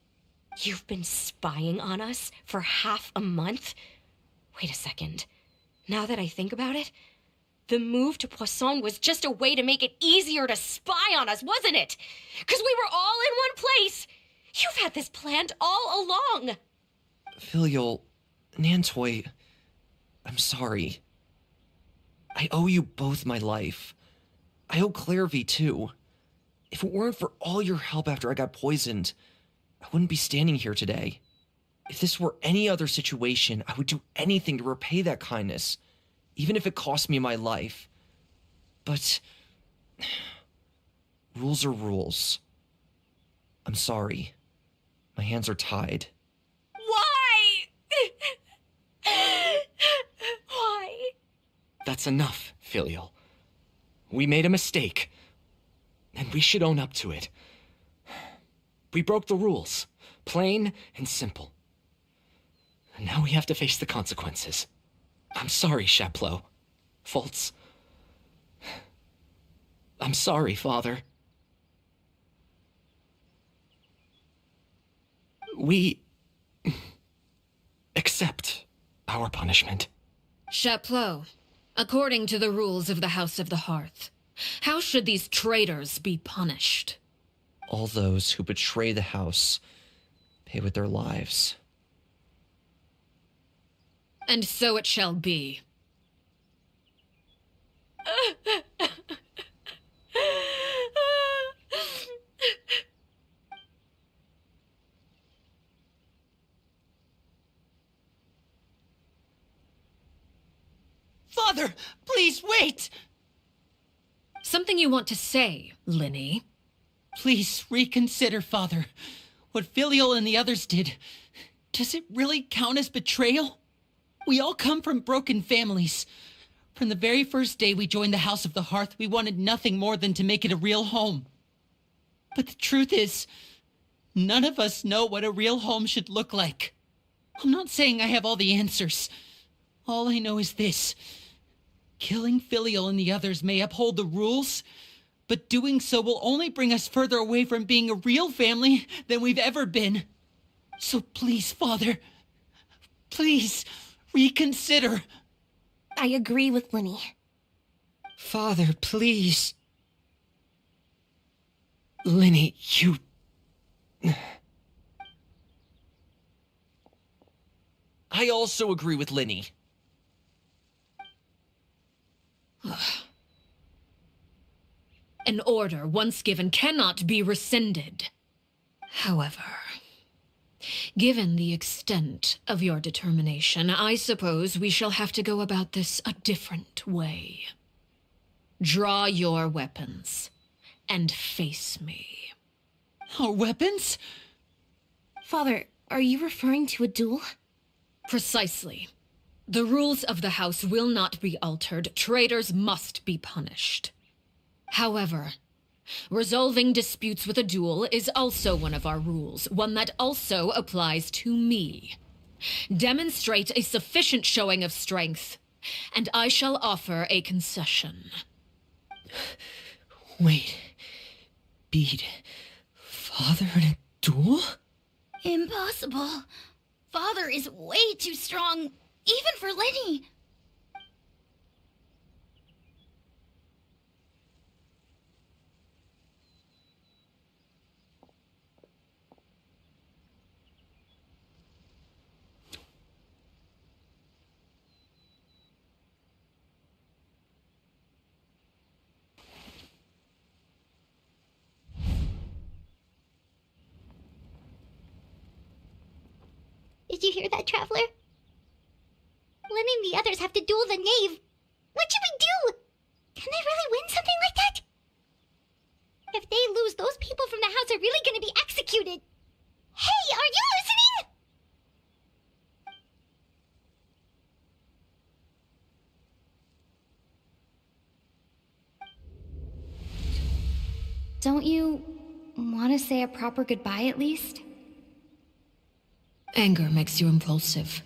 You've been spying on us for half a month? Wait a second. Now that I think about it, the move to Poisson was just a way to make it easier to spy on us, wasn't it? Because we were all in one place. You've had this planned all along. Filial, Nantoy, I'm sorry. I owe you both my life. I owe Clairvy too. If it weren't for all your help after I got poisoned, I wouldn't be standing here today. If this were any other situation, I would do anything to repay that kindness, even if it cost me my life. But rules are rules. I'm sorry. My hands are tied. Why? Why? That's enough, Filial. We made a mistake, and we should own up to it. We broke the rules, plain and simple. And now we have to face the consequences. I'm sorry, Sheplo. Fultz. I'm sorry, Father. We accept our punishment. Chapleau, according to the rules of the House of the Hearth, how should these traitors be punished? All those who betray the house pay with their lives. And so it shall be. Father, please wait! Something you want to say, Linny? Please reconsider, Father. What Filial and the others did, does it really count as betrayal? We all come from broken families. From the very first day we joined the House of the Hearth, we wanted nothing more than to make it a real home. But the truth is, none of us know what a real home should look like. I'm not saying I have all the answers. All I know is this. Killing Filial and the others may uphold the rules, but doing so will only bring us further away from being a real family than we've ever been. So please, Father, please reconsider. I agree with Linny. Father, please. Linny, you... I also agree with Linny. An order once given cannot be rescinded. However, given the extent of your determination, I suppose we shall have to go about this a different way. Draw your weapons and face me. Our weapons? Father, are you referring to a duel? Precisely. The rules of the house will not be altered. Traitors must be punished. However, resolving disputes with a duel is also one of our rules, one that also applies to me. Demonstrate a sufficient showing of strength, and I shall offer a concession. Wait. Bede, Father in a duel? Impossible. Father is way too strong, even for Lenny. Did you hear that, Traveler? Lenny and the others have to duel the knave. What should we do? Can they really win something like that? If they lose, those people from the house are really gonna be executed. Hey, are you listening? Don't you want to say a proper goodbye at least? Anger makes you impulsive.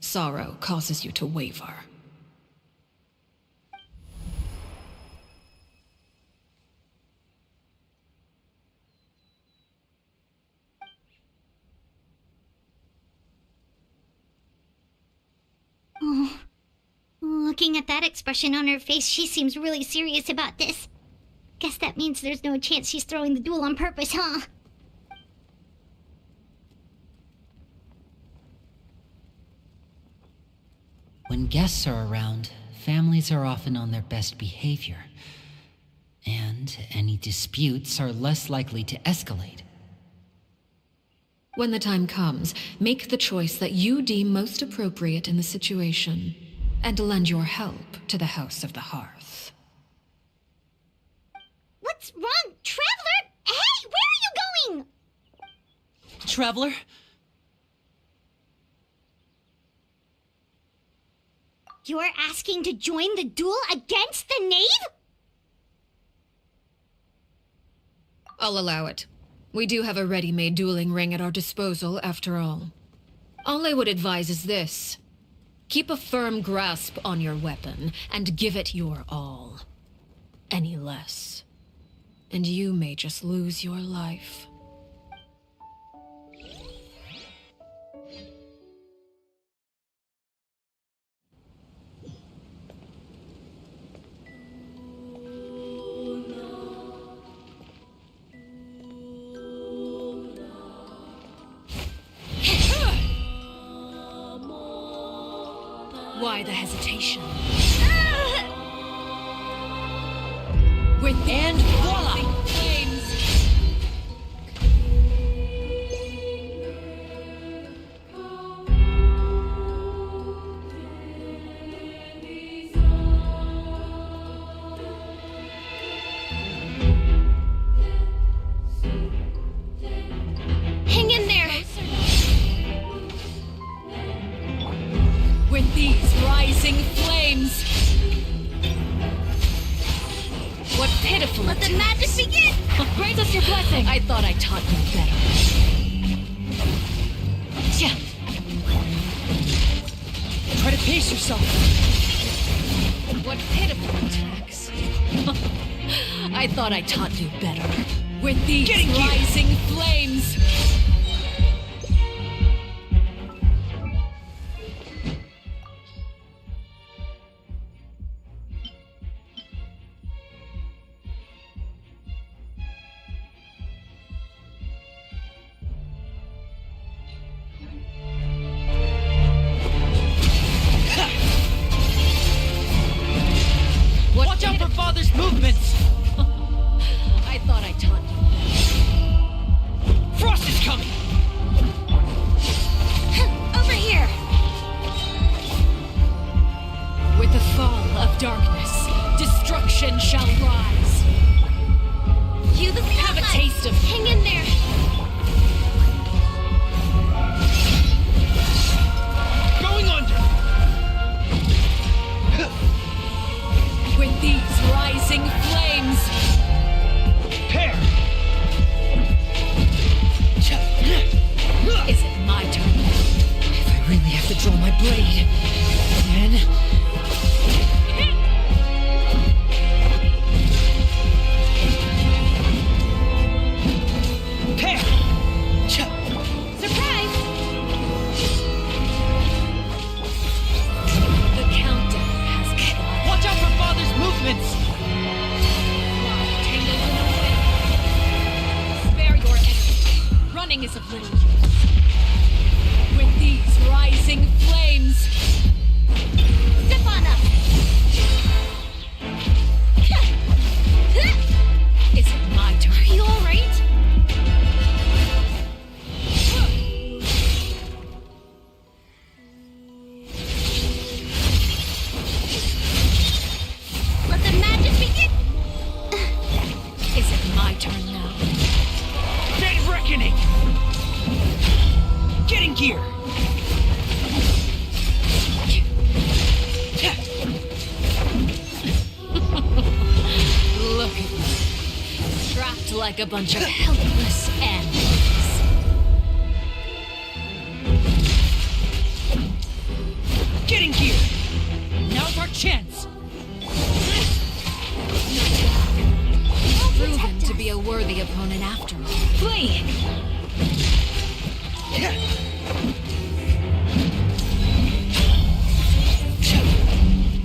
Sorrow causes you to waver. Oh, looking at that expression on her face, she seems really serious about this. Guess that means there's no chance she's throwing the duel on purpose, huh? When guests are around, families are often on their best behavior, and any disputes are less likely to escalate. When the time comes, make the choice that you deem most appropriate in the situation, and lend your help to the House of the Hearth. What's wrong, Traveler? Hey, where are you going? Traveler? You're asking to join the duel against the knave? I'll allow it. We do have a ready-made dueling ring at our disposal, after all. All I would advise is this. Keep a firm grasp on your weapon, and give it your all. Any less, and you may just lose your life. Why the hesitation? With and voila! Flames. Hang in there! With these rising flames. What pitiful Let the magic begin! Grant us your blessing! I thought I taught you better. Yeah. Try to pace yourself. What pitiful attacks. I thought I taught you better. With these rising flames. Watch out for Father's movements! I thought I taught you. Frost is coming! Over here! With the fall of darkness, destruction shall rise. You the Have a taste of Hang in there! Going under! with these rising flames. Hair! Is it my turn? If I really have to draw my blade, then... running is of little use. With these rising flames... Step on up! Is it my turn? Are you alright? Let the magic begin! Is it my turn now? Dead reckoning! Get in gear! Look at you. Trapped like a bunch of helpless animals. Get in gear! Now's our chance! Proven to be a worthy opponent after all. Flee!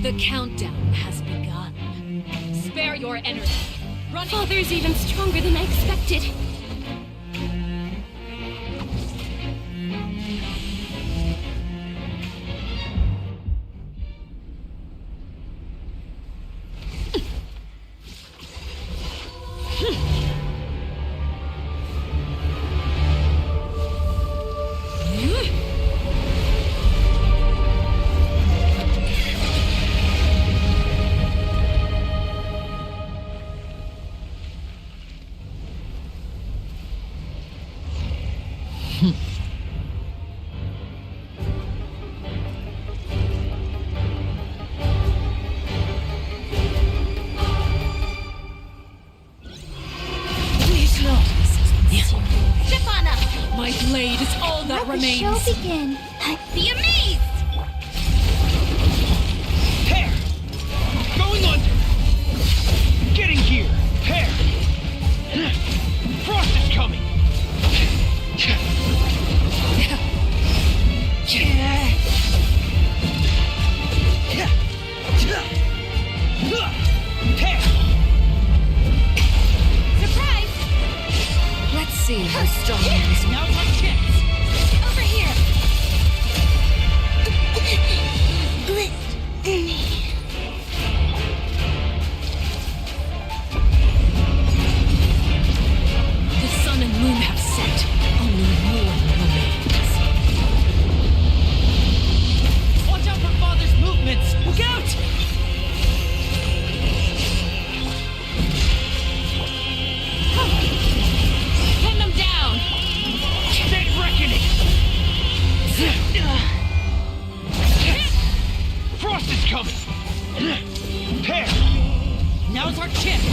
The countdown has begun. Spare your energy. Running. Father's even stronger than I expected. Step on up! My blade is all that Let the remains. show begin. Be amazed! Hair! Going under! Get in gear! Hair! Frost is coming! Hair! Surprise! Let's see how strong he is. Now's our chance! Over here! The sun and moon have set. Only ruin remains. Watch out for Father's movements! Look out! Pin them down! Dead reckoning! Frost is coming! Hair! Now's our chance!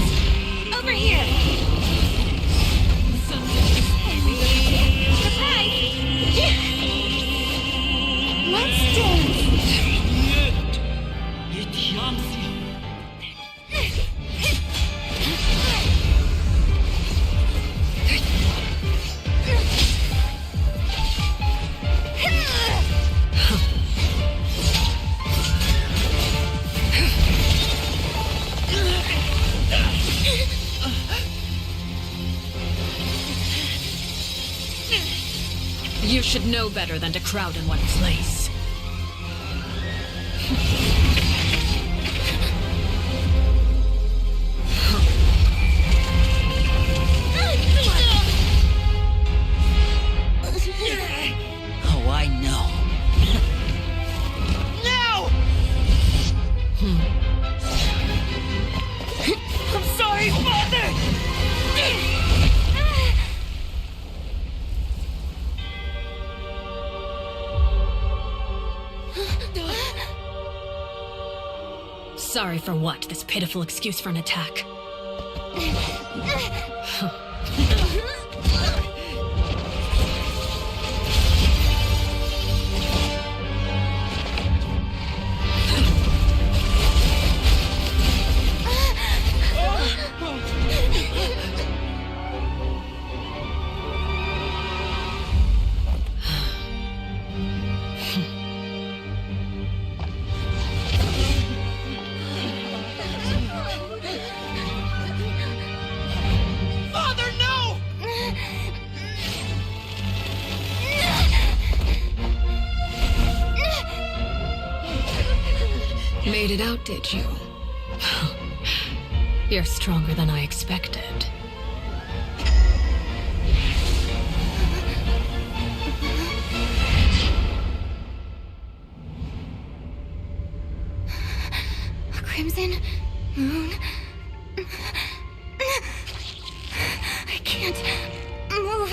Over here! Surprise! Let's dance! You should know better than to crowd in one place. Oh, I know. Now! I'm sorry, Father! Sorry for what? This pitiful excuse for an attack. made it out, did you? You're stronger than I expected. A crimson moon. I can't move.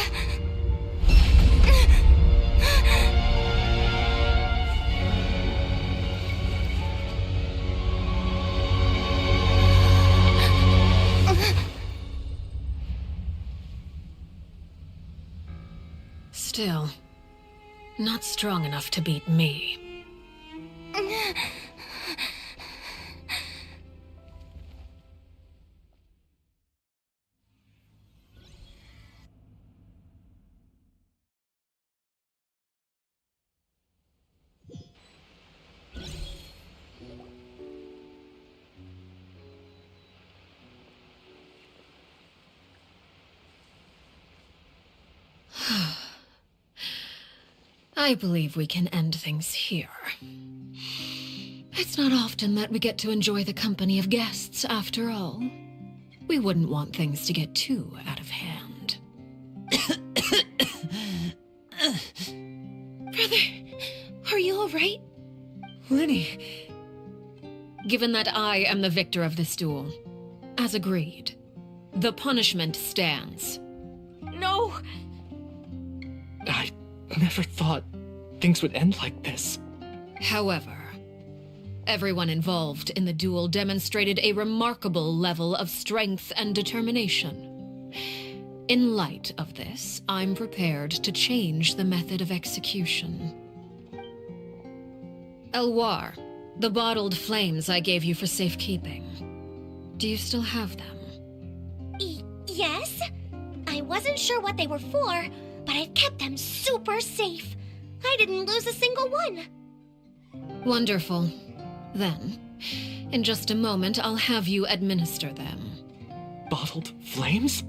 Still, not strong enough to beat me. I believe we can end things here. It's not often that we get to enjoy the company of guests, after all. We wouldn't want things to get too out of hand. Brother, are you all right? Lenny. Given that I am the victor of this duel, as agreed, the punishment stands. No! I never thought things would end like this. However, everyone involved in the duel demonstrated a remarkable level of strength and determination. In light of this, I'm prepared to change the method of execution. Elwar, the bottled flames I gave you for safekeeping. Do you still have them? Yes? I wasn't sure what they were for, but I've kept them super safe. I didn't lose a single one. Wonderful. Then, in just a moment, I'll have you administer them. Bottled flames?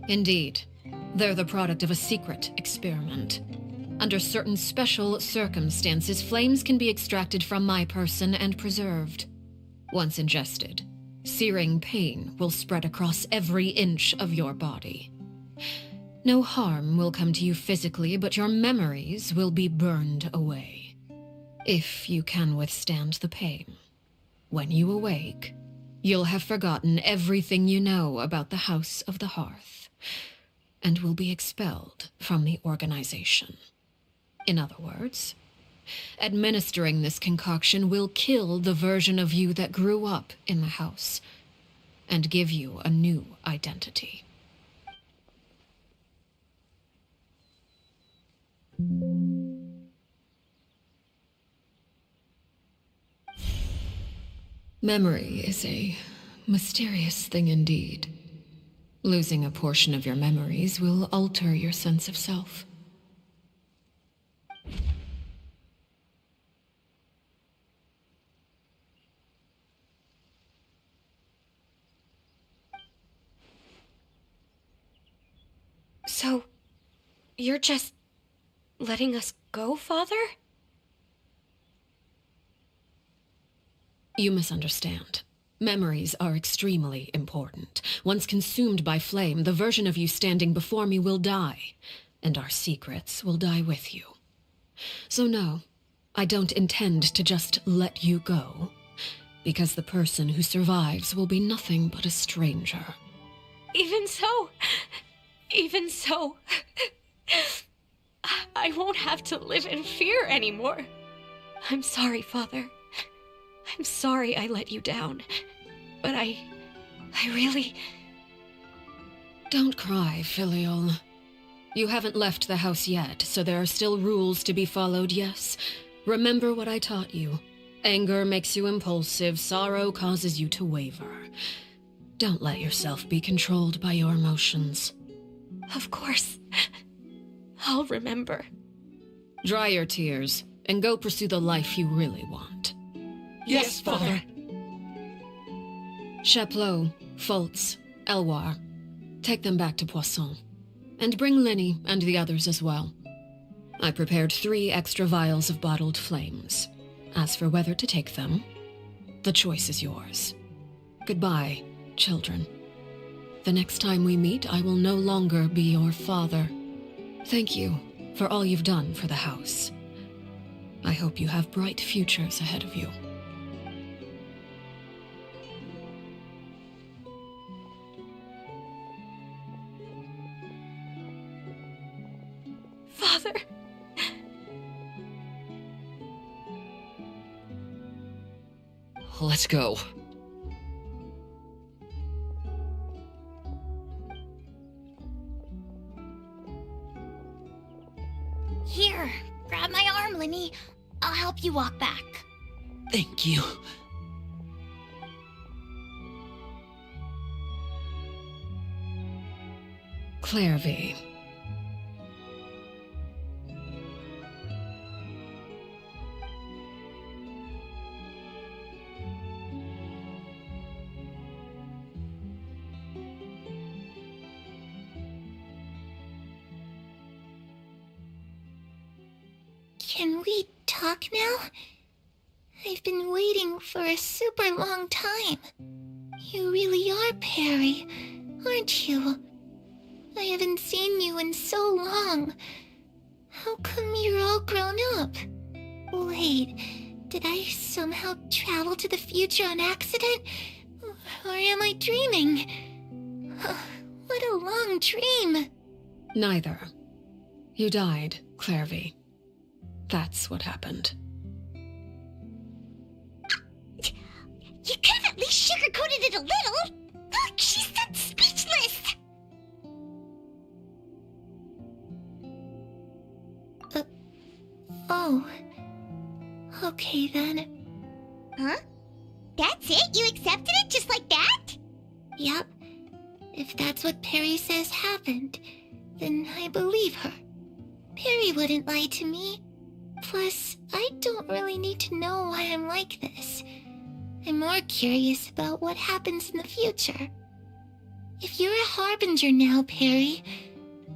Indeed. They're the product of a secret experiment. Under certain special circumstances, flames can be extracted from my person and preserved. Once ingested, searing pain will spread across every inch of your body. No harm will come to you physically, but your memories will be burned away. If you can withstand the pain. When you awake, you'll have forgotten everything you know about the House of the Hearth, and will be expelled from the organization. In other words, administering this concoction will kill the version of you that grew up in the house, and give you a new identity. Memory is a mysterious thing indeed. Losing a portion of your memories will alter your sense of self. So, you're just letting us go, Father? You misunderstand. Memories are extremely important. Once consumed by flame, the version of you standing before me will die, and our secrets will die with you. So no, I don't intend to just let you go, because the person who survives will be nothing but a stranger. Even so, I won't have to live in fear anymore. I'm sorry, Father. I'm sorry I let you down. But I really... Don't cry, Filial. You haven't left the house yet, so there are still rules to be followed, yes? Remember what I taught you. Anger makes you impulsive, sorrow causes you to waver. Don't let yourself be controlled by your emotions. Of course. I'll remember. Dry your tears, and go pursue the life you really want. Yes, Father. Chaplot, Fultz, Elwar, take them back to Poisson. And bring Lenny and the others as well. I prepared 3 extra vials of bottled flames. As for whether to take them, The choice is yours. Goodbye, children. The next time we meet, I will no longer be your father. Thank you for all you've done for the house. I hope you have bright futures ahead of you. Father. Let's go. Here, grab my arm, Linny. I'll help you walk back. Thank you. Clairvy. Can we talk now? I've been waiting for a super long time. You really are Perry, aren't you? I haven't seen you in so long. How come you're all grown up? Wait, did I somehow travel to the future on accident? Or am I dreaming? What a long dream. Neither. You died, Clairvy. That's what happened. You could have at least sugarcoated it a little. Look, she's that speechless. Oh. Okay then. Huh? That's it? You accepted it just like that? Yep. If that's what Perry says happened, then I believe her. Perry wouldn't lie to me. Plus, I don't really need to know why I'm like this. I'm more curious about what happens in the future. If you're a harbinger now, Perry,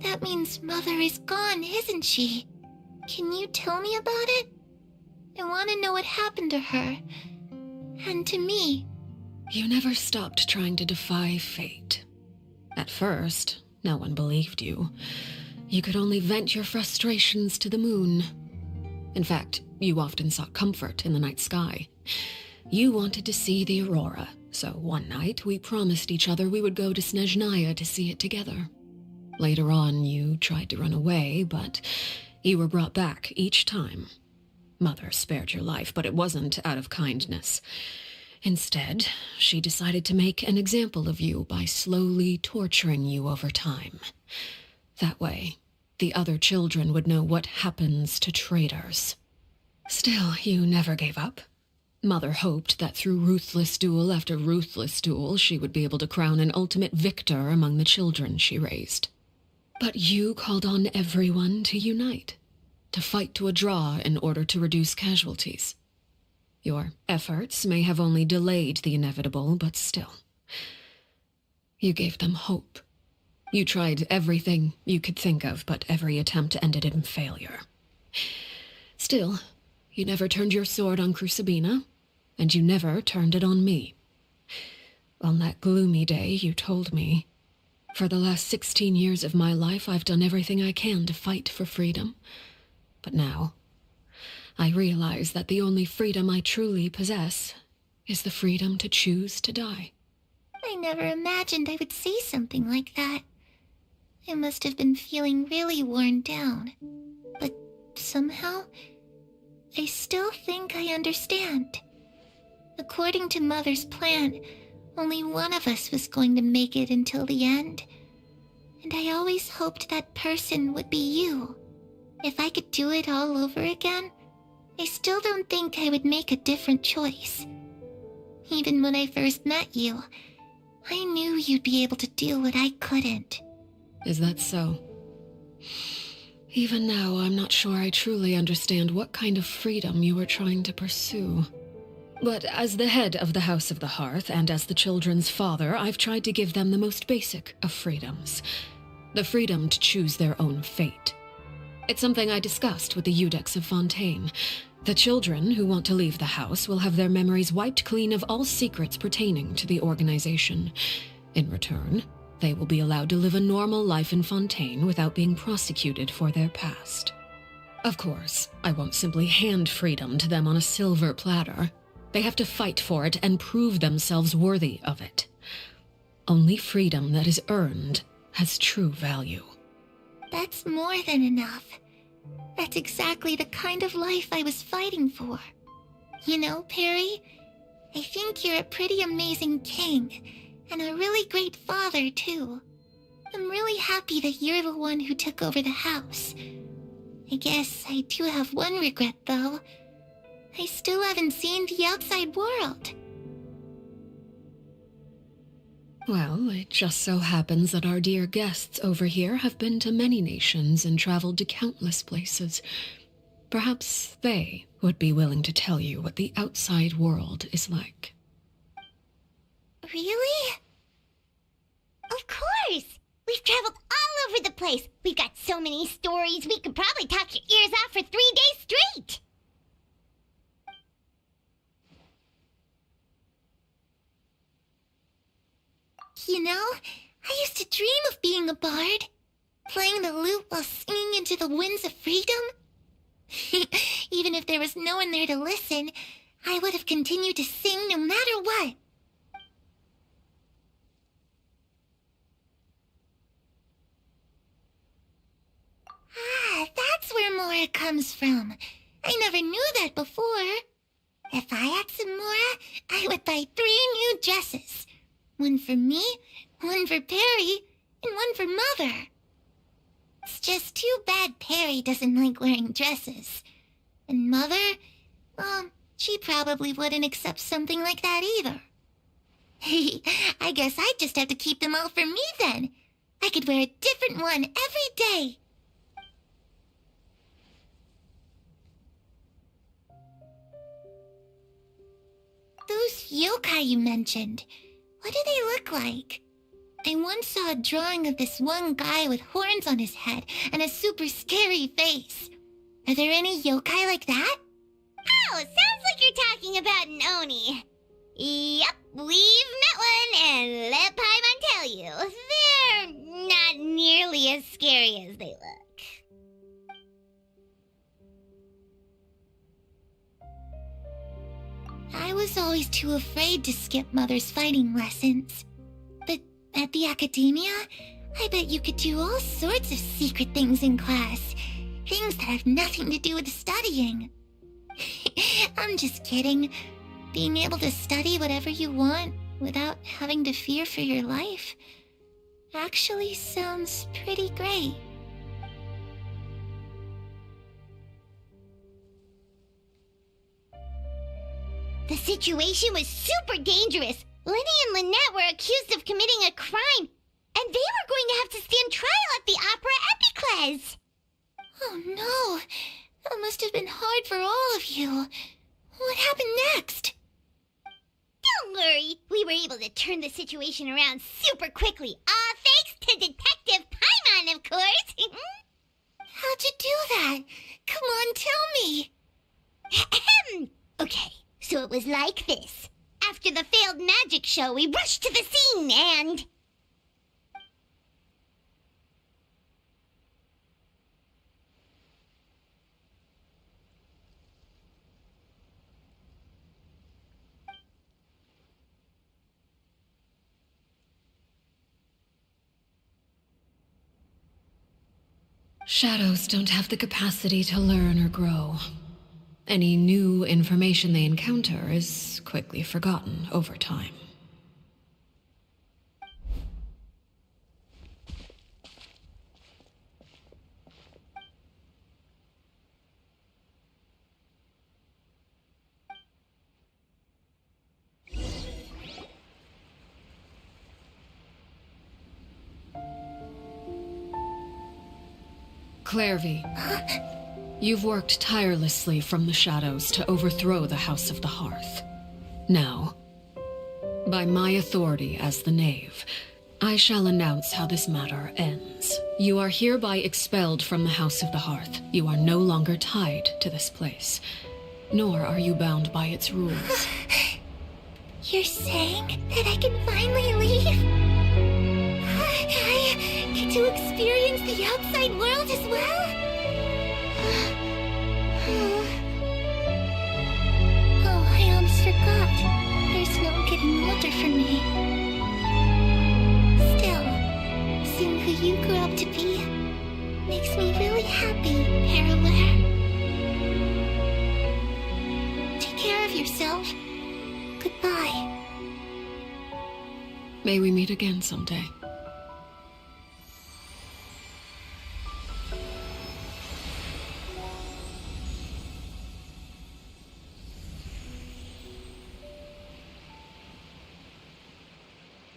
that means Mother is gone, isn't she? Can you tell me about it? I want to know what happened to her. And to me. You never stopped trying to defy fate. At first, no one believed you. You could only vent your frustrations to the moon. In fact, you often sought comfort in the night sky. You wanted to see the aurora, so one night we promised each other we would go to Snezhnaya to see it together. Later on, you tried to run away, but you were brought back each time. Mother spared your life, but it wasn't out of kindness. Instead, she decided to make an example of you by slowly torturing you over time. That way, the other children would know what happens to traitors. Still, you never gave up. Mother hoped that through ruthless duel after ruthless duel, she would be able to crown an ultimate victor among the children she raised. But you called on everyone to unite, to fight to a draw in order to reduce casualties. Your efforts may have only delayed the inevitable, but still. You gave them hope. You tried everything you could think of, but every attempt ended in failure. Still, you never turned your sword on Crucibina, and you never turned it on me. On that gloomy day, you told me, "For the last 16 years of my life, I've done everything I can to fight for freedom. But now, I realize that the only freedom I truly possess is the freedom to choose to die." I never imagined I would say something like that. I must have been feeling really worn down. But somehow, I still think I understand. According to Mother's plan, only one of us was going to make it until the end. And I always hoped that person would be you. If I could do it all over again, I still don't think I would make a different choice. Even when I first met you, I knew you'd be able to do what I couldn't. Is that so? Even now, I'm not sure I truly understand what kind of freedom you were trying to pursue. But as the head of the House of the Hearth, and as the children's father, I've tried to give them the most basic of freedoms. The freedom to choose their own fate. It's something I discussed with the Iudex of Fontaine, The children who want to leave the house will have their memories wiped clean of all secrets pertaining to the organization. In return, they will be allowed to live a normal life in Fontaine without being prosecuted for their past. Of course, I won't simply hand freedom to them on a silver platter. They have to fight for it and prove themselves worthy of it. Only freedom that is earned has true value. That's more than enough. That's exactly the kind of life I was fighting for. You know, Perry, I think you're a pretty amazing king, and a really great father, too. I'm really happy that you're the one who took over the house. I guess I do have one regret, though. I still haven't seen the outside world. Well, it just so happens that our dear guests over here have been to many nations and traveled to countless places. Perhaps they would be willing to tell you what the outside world is like. Really? Of course! We've traveled all over the place. We've got so many stories, we could probably talk your ears off for 3 days straight. You know, I used to dream of being a bard, playing the lute while singing into the winds of freedom. Even if there was no one there to listen, I would have continued to sing no matter what. Ah, that's where Mora comes from. I never knew that before. If I had some Mora, I would buy 3 new dresses. One for me, one for Perry, and one for Mother. It's just too bad Perry doesn't like wearing dresses. And Mother, well, she probably wouldn't accept something like that either. I guess I'd just have to keep them all for me then. I could wear a different one every day. Those yokai you mentioned, what do they look like? I once saw a drawing of this one guy with horns on his head and a super scary face. Are there any yokai like that? Oh, sounds like you're talking about an Oni. Yep, we've met one, and let Paimon tell you, they're not nearly as scary as they look. I was always too afraid to skip Mother's fighting lessons. But at the academia, I bet you could do all sorts of secret things in class. Things that have nothing to do with studying. I'm just kidding. Being able to study whatever you want without having to fear for your life actually sounds pretty great. The situation was super dangerous. Lenny and Lynette were accused of committing a crime, and they were going to have to stand trial at the Opera Epicles. Oh no, that must have been hard for all of you. What happened next? Don't worry, we were able to turn the situation around super quickly. All thanks to Detective Paimon, of course. How'd you do that? Come on, tell me. Okay, so it was like this. After the failed magic show, we rushed to the scene and... Shadows don't have the capacity to learn or grow. Any new information they encounter is quickly forgotten over time. Clairvy, you've worked tirelessly from the shadows to overthrow the House of the Hearth. Now, by my authority as the Knave, I shall announce how this matter ends. You are hereby expelled from the House of the Hearth. You are no longer tied to this place. nor are you bound by its rules. You're saying that I can finally leave? I get to experience the outside world as well? Oh, I almost forgot. There's no getting older for me. Still, seeing who you grew up to be makes me really happy, Parallel. Take care of yourself. Goodbye. May we meet again someday.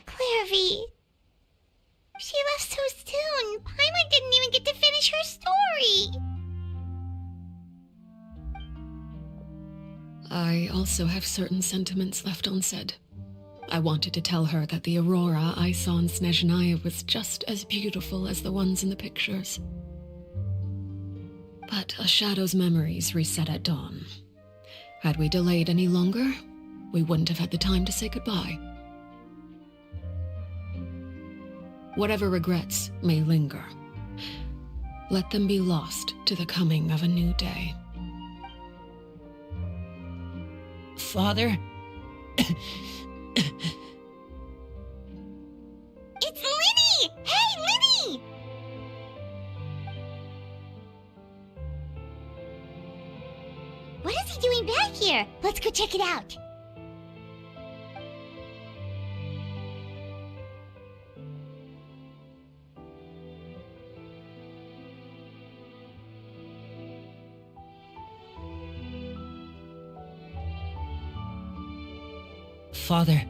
Clairvy. She left so soon. Paimon didn't even get to finish her story. I also have certain sentiments left unsaid. I wanted to tell her that the aurora I saw in Snezhnaya was just as beautiful as the ones in the pictures. But a shadow's memories reset at dawn. Had we delayed any longer, we wouldn't have had the time to say goodbye. Whatever regrets may linger, let them be lost to the coming of a new day. Father? It's Linny! Hey, Linny! What is he doing back here? Let's go check it out. Father,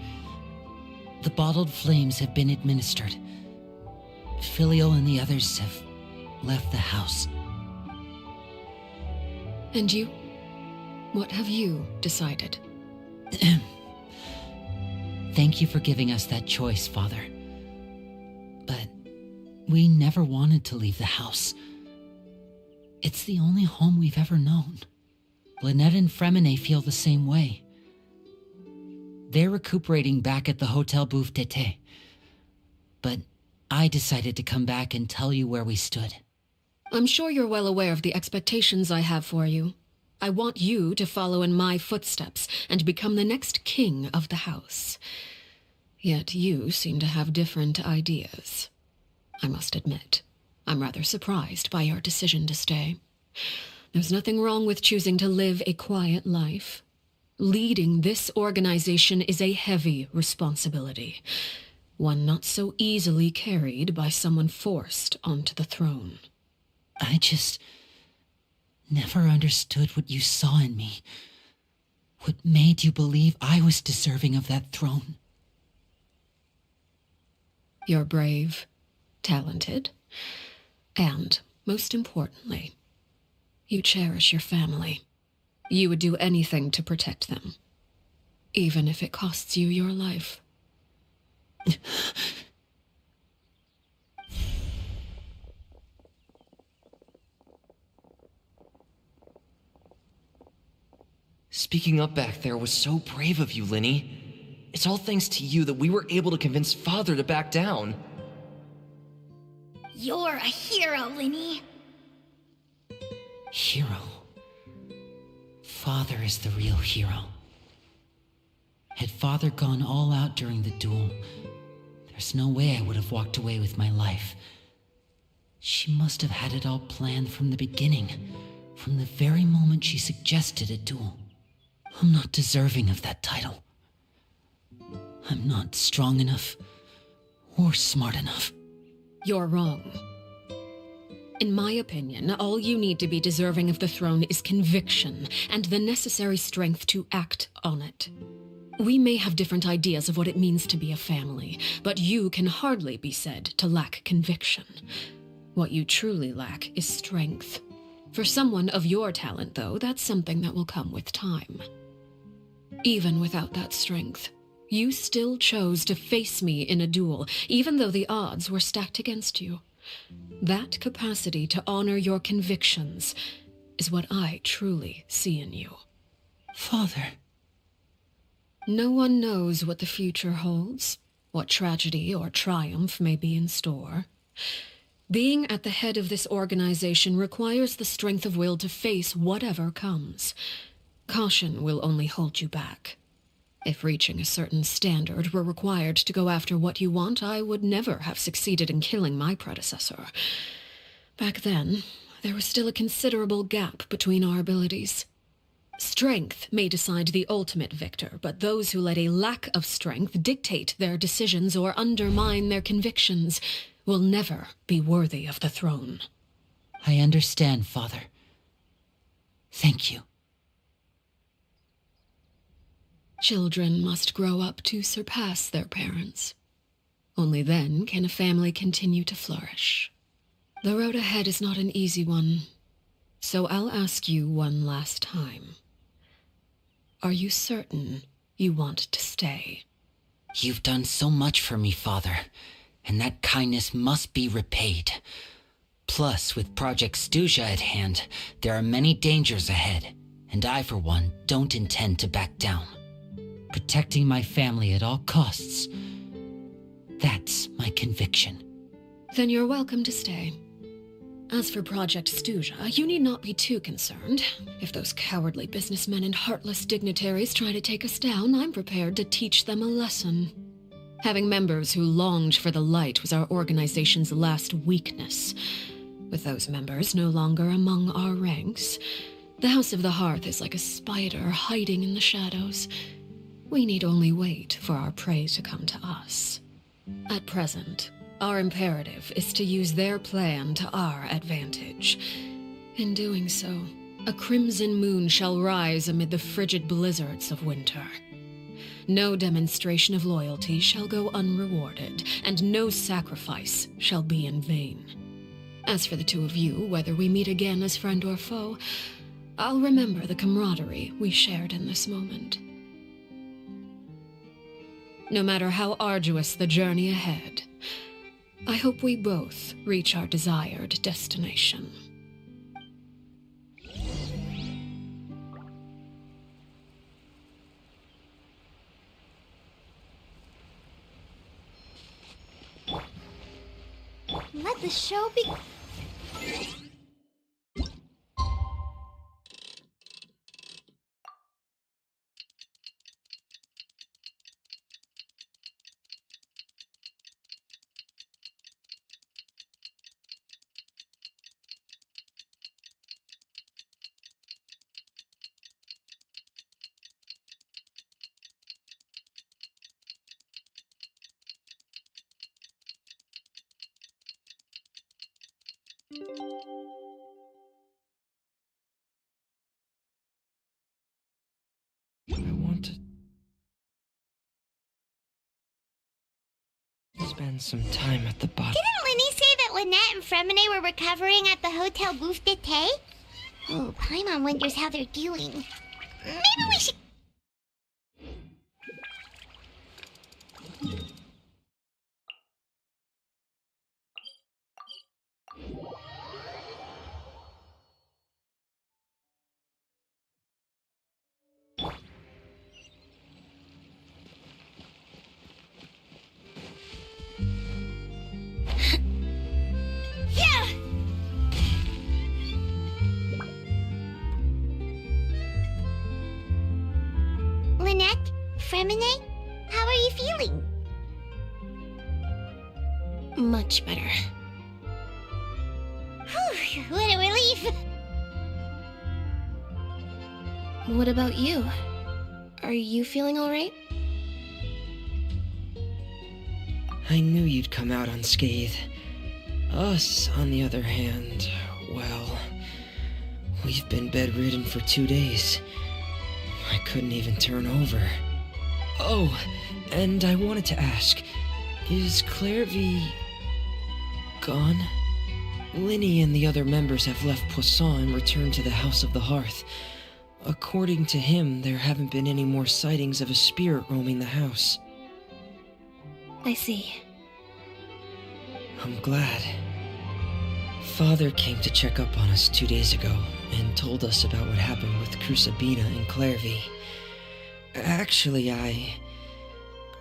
the bottled flames have been administered. Filio and the others have left the house. And you? What have you decided? Thank you for giving us that choice, Father. But we never wanted to leave the house. It's the only home we've ever known. Lynette and Fremine feel the same way. They're recuperating back at the Hotel Bouffe d'été. But I decided to come back and tell you where we stood. I'm sure you're well aware of the expectations I have for you. I want you to follow in my footsteps and become the next king of the house. Yet you seem to have different ideas. I must admit, I'm rather surprised by your decision to stay. There's nothing wrong with choosing to live a quiet life. Leading this organization is a heavy responsibility, one not so easily carried by someone forced onto the throne. I just never understood what you saw in me. What made you believe I was deserving of that throne? You're brave, talented, and, most importantly, you cherish your family. You would do anything to protect them, even if it costs you your life. Speaking up back there was so brave of you, Linny. It's all thanks to you that we were able to convince Father to back down. You're a hero, Linny. Hero? Father is the real hero. Had Father gone all out during the duel, there's no way I would have walked away with my life. She must have had it all planned from the beginning, from the very moment she suggested a duel. I'm not deserving of that title. I'm not strong enough or smart enough. You're wrong. In my opinion, all you need to be deserving of the throne is conviction and the necessary strength to act on it. We may have different ideas of what it means to be a family, but you can hardly be said to lack conviction. What you truly lack is strength. For someone of your talent, though, that's something that will come with time. Even without that strength, you still chose to face me in a duel, even though the odds were stacked against you. That capacity to honor your convictions is what I truly see in you. Father. No one knows what the future holds, what tragedy or triumph may be in store. Being at the head of this organization requires the strength of will to face whatever comes. Caution will only hold you back. If reaching a certain standard were required to go after what you want, I would never have succeeded in killing my predecessor. Back then, there was still a considerable gap between our abilities. Strength may decide the ultimate victor, but those who let a lack of strength dictate their decisions or undermine their convictions will never be worthy of the throne. I understand, Father. Thank you. Children must grow up to surpass their parents. Only then can a family continue to flourish. The road ahead is not an easy one, so I'll ask you one last time. Are you certain you want to stay? You've done so much for me, Father, and that kindness must be repaid. Plus, with Project Stuja at hand, there are many dangers ahead, and I, for one, don't intend to back down. Protecting my family at all costs. That's my conviction. Then you're welcome to stay. As for Project Stuja, you need not be too concerned. If those cowardly businessmen and heartless dignitaries try to take us down, I'm prepared to teach them a lesson. Having members who longed for the light was our organization's last weakness. With those members no longer among our ranks, the House of the Hearth is like a spider hiding in the shadows. We need only wait for our prey to come to us. At present, our imperative is to use their plan to our advantage. In doing so, a crimson moon shall rise amid the frigid blizzards of winter. No demonstration of loyalty shall go unrewarded, and no sacrifice shall be in vain. As for the two of you, whether we meet again as friend or foe, I'll remember the camaraderie we shared in this moment. No matter how arduous the journey ahead, I hope we both reach our desired destination. Let the show be... I want to spend some time at the bottom. Didn't Linny say that Lynette and Fremine were recovering at the Hotel Bouffe d'été? Oh, Paimon wonders how they're doing. Maybe we should... Lynette? Fremine? How are you feeling? Much better. Whew, what a relief! What about you? Are you feeling alright? I knew you'd come out unscathed. Us, on the other hand, well, we've been bedridden for 2 days. I couldn't even turn over. Oh, and I wanted to ask, is Claire V... gone? Linny and the other members have left Poisson and returned to the House of the Hearth. According to him, there haven't been any more sightings of a spirit roaming the house. I see. I'm glad. Father came to check up on us 2 days ago, and told us about what happened with Crusabina and Clairvy. Actually,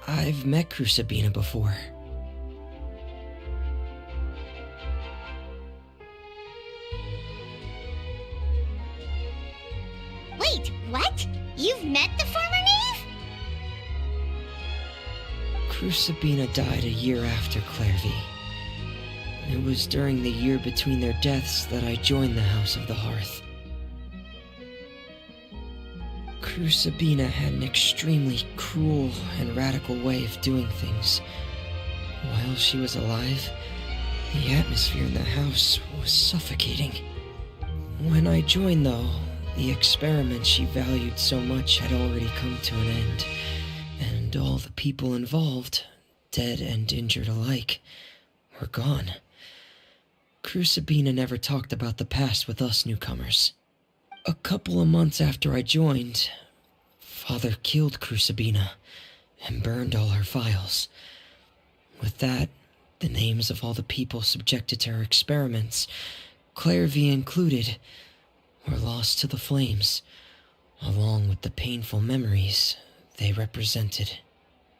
I've met Crusabina before. Wait, what? You've met the former knave? Crusabina died a year after Clairvy. It was during the year between their deaths that I joined the House of the Hearth. Crusabina had an extremely cruel and radical way of doing things. While she was alive, the atmosphere in the house was suffocating. When I joined, though, the experiment she valued so much had already come to an end, and all the people involved, dead and injured alike, were gone. Crusabina never talked about the past with us newcomers. A couple of months after I joined, Father killed Crusabina and burned all her files. With that, the names of all the people subjected to her experiments, Clairvy included, were lost to the flames, along with the painful memories they represented.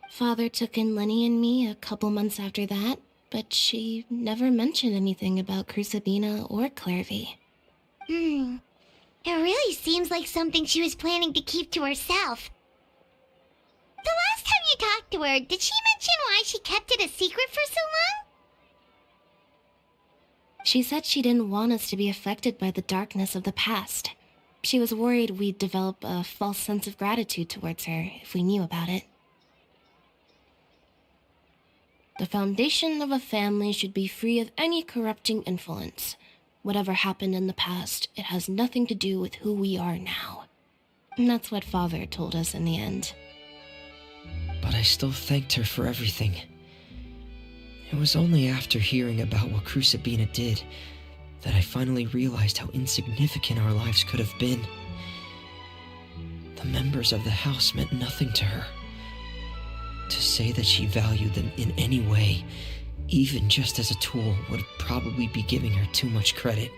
Father took in Lenny and me a couple months after that, but she never mentioned anything about Crusabina or Clairvy. It really seems like something she was planning to keep to herself. The last time you talked to her, did she mention why she kept it a secret for so long? She said she didn't want us to be affected by the darkness of the past. She was worried we'd develop a false sense of gratitude towards her if we knew about it. The foundation of a family should be free of any corrupting influence. Whatever happened in the past, it has nothing to do with who we are now. And that's what Father told us in the end. But I still thanked her for everything. It was only after hearing about what Crusabina did that I finally realized how insignificant our lives could have been. The members of the house meant nothing to her. To say that she valued them in any way, even just as a tool, would probably be giving her too much credit.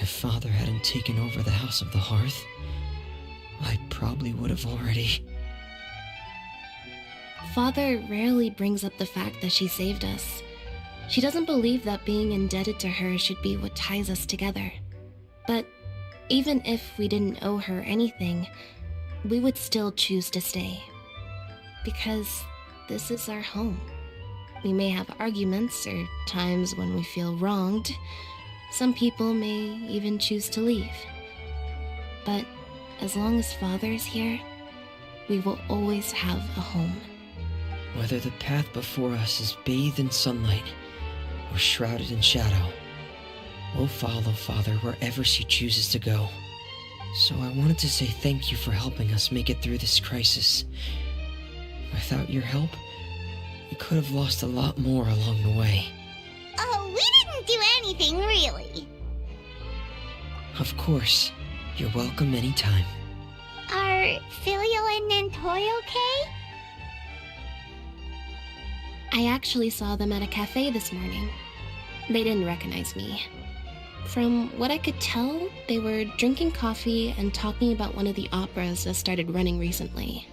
If Father hadn't taken over the House of the Hearth, I probably would have already... Father rarely brings up the fact that she saved us. She doesn't believe that being indebted to her should be what ties us together. But even if we didn't owe her anything, we would still choose to stay. Because this is our home. We may have arguments or times when we feel wronged. Some people may even choose to leave. But as long as Father's here, we will always have a home. Whether the path before us is bathed in sunlight or shrouded in shadow, we'll follow Father wherever she chooses to go. So I wanted to say thank you for helping us make it through this crisis. Without your help, we could have lost a lot more along the way. Oh, we didn't do anything, really. Of course. You're welcome anytime. Are Filial and Nantoy okay? I actually saw them at a cafe this morning. They didn't recognize me. From what I could tell, they were drinking coffee and talking about one of the operas that started running recently.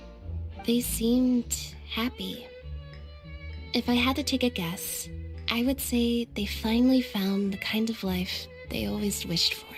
They seemed happy. If I had to take a guess, I would say they finally found the kind of life they always wished for.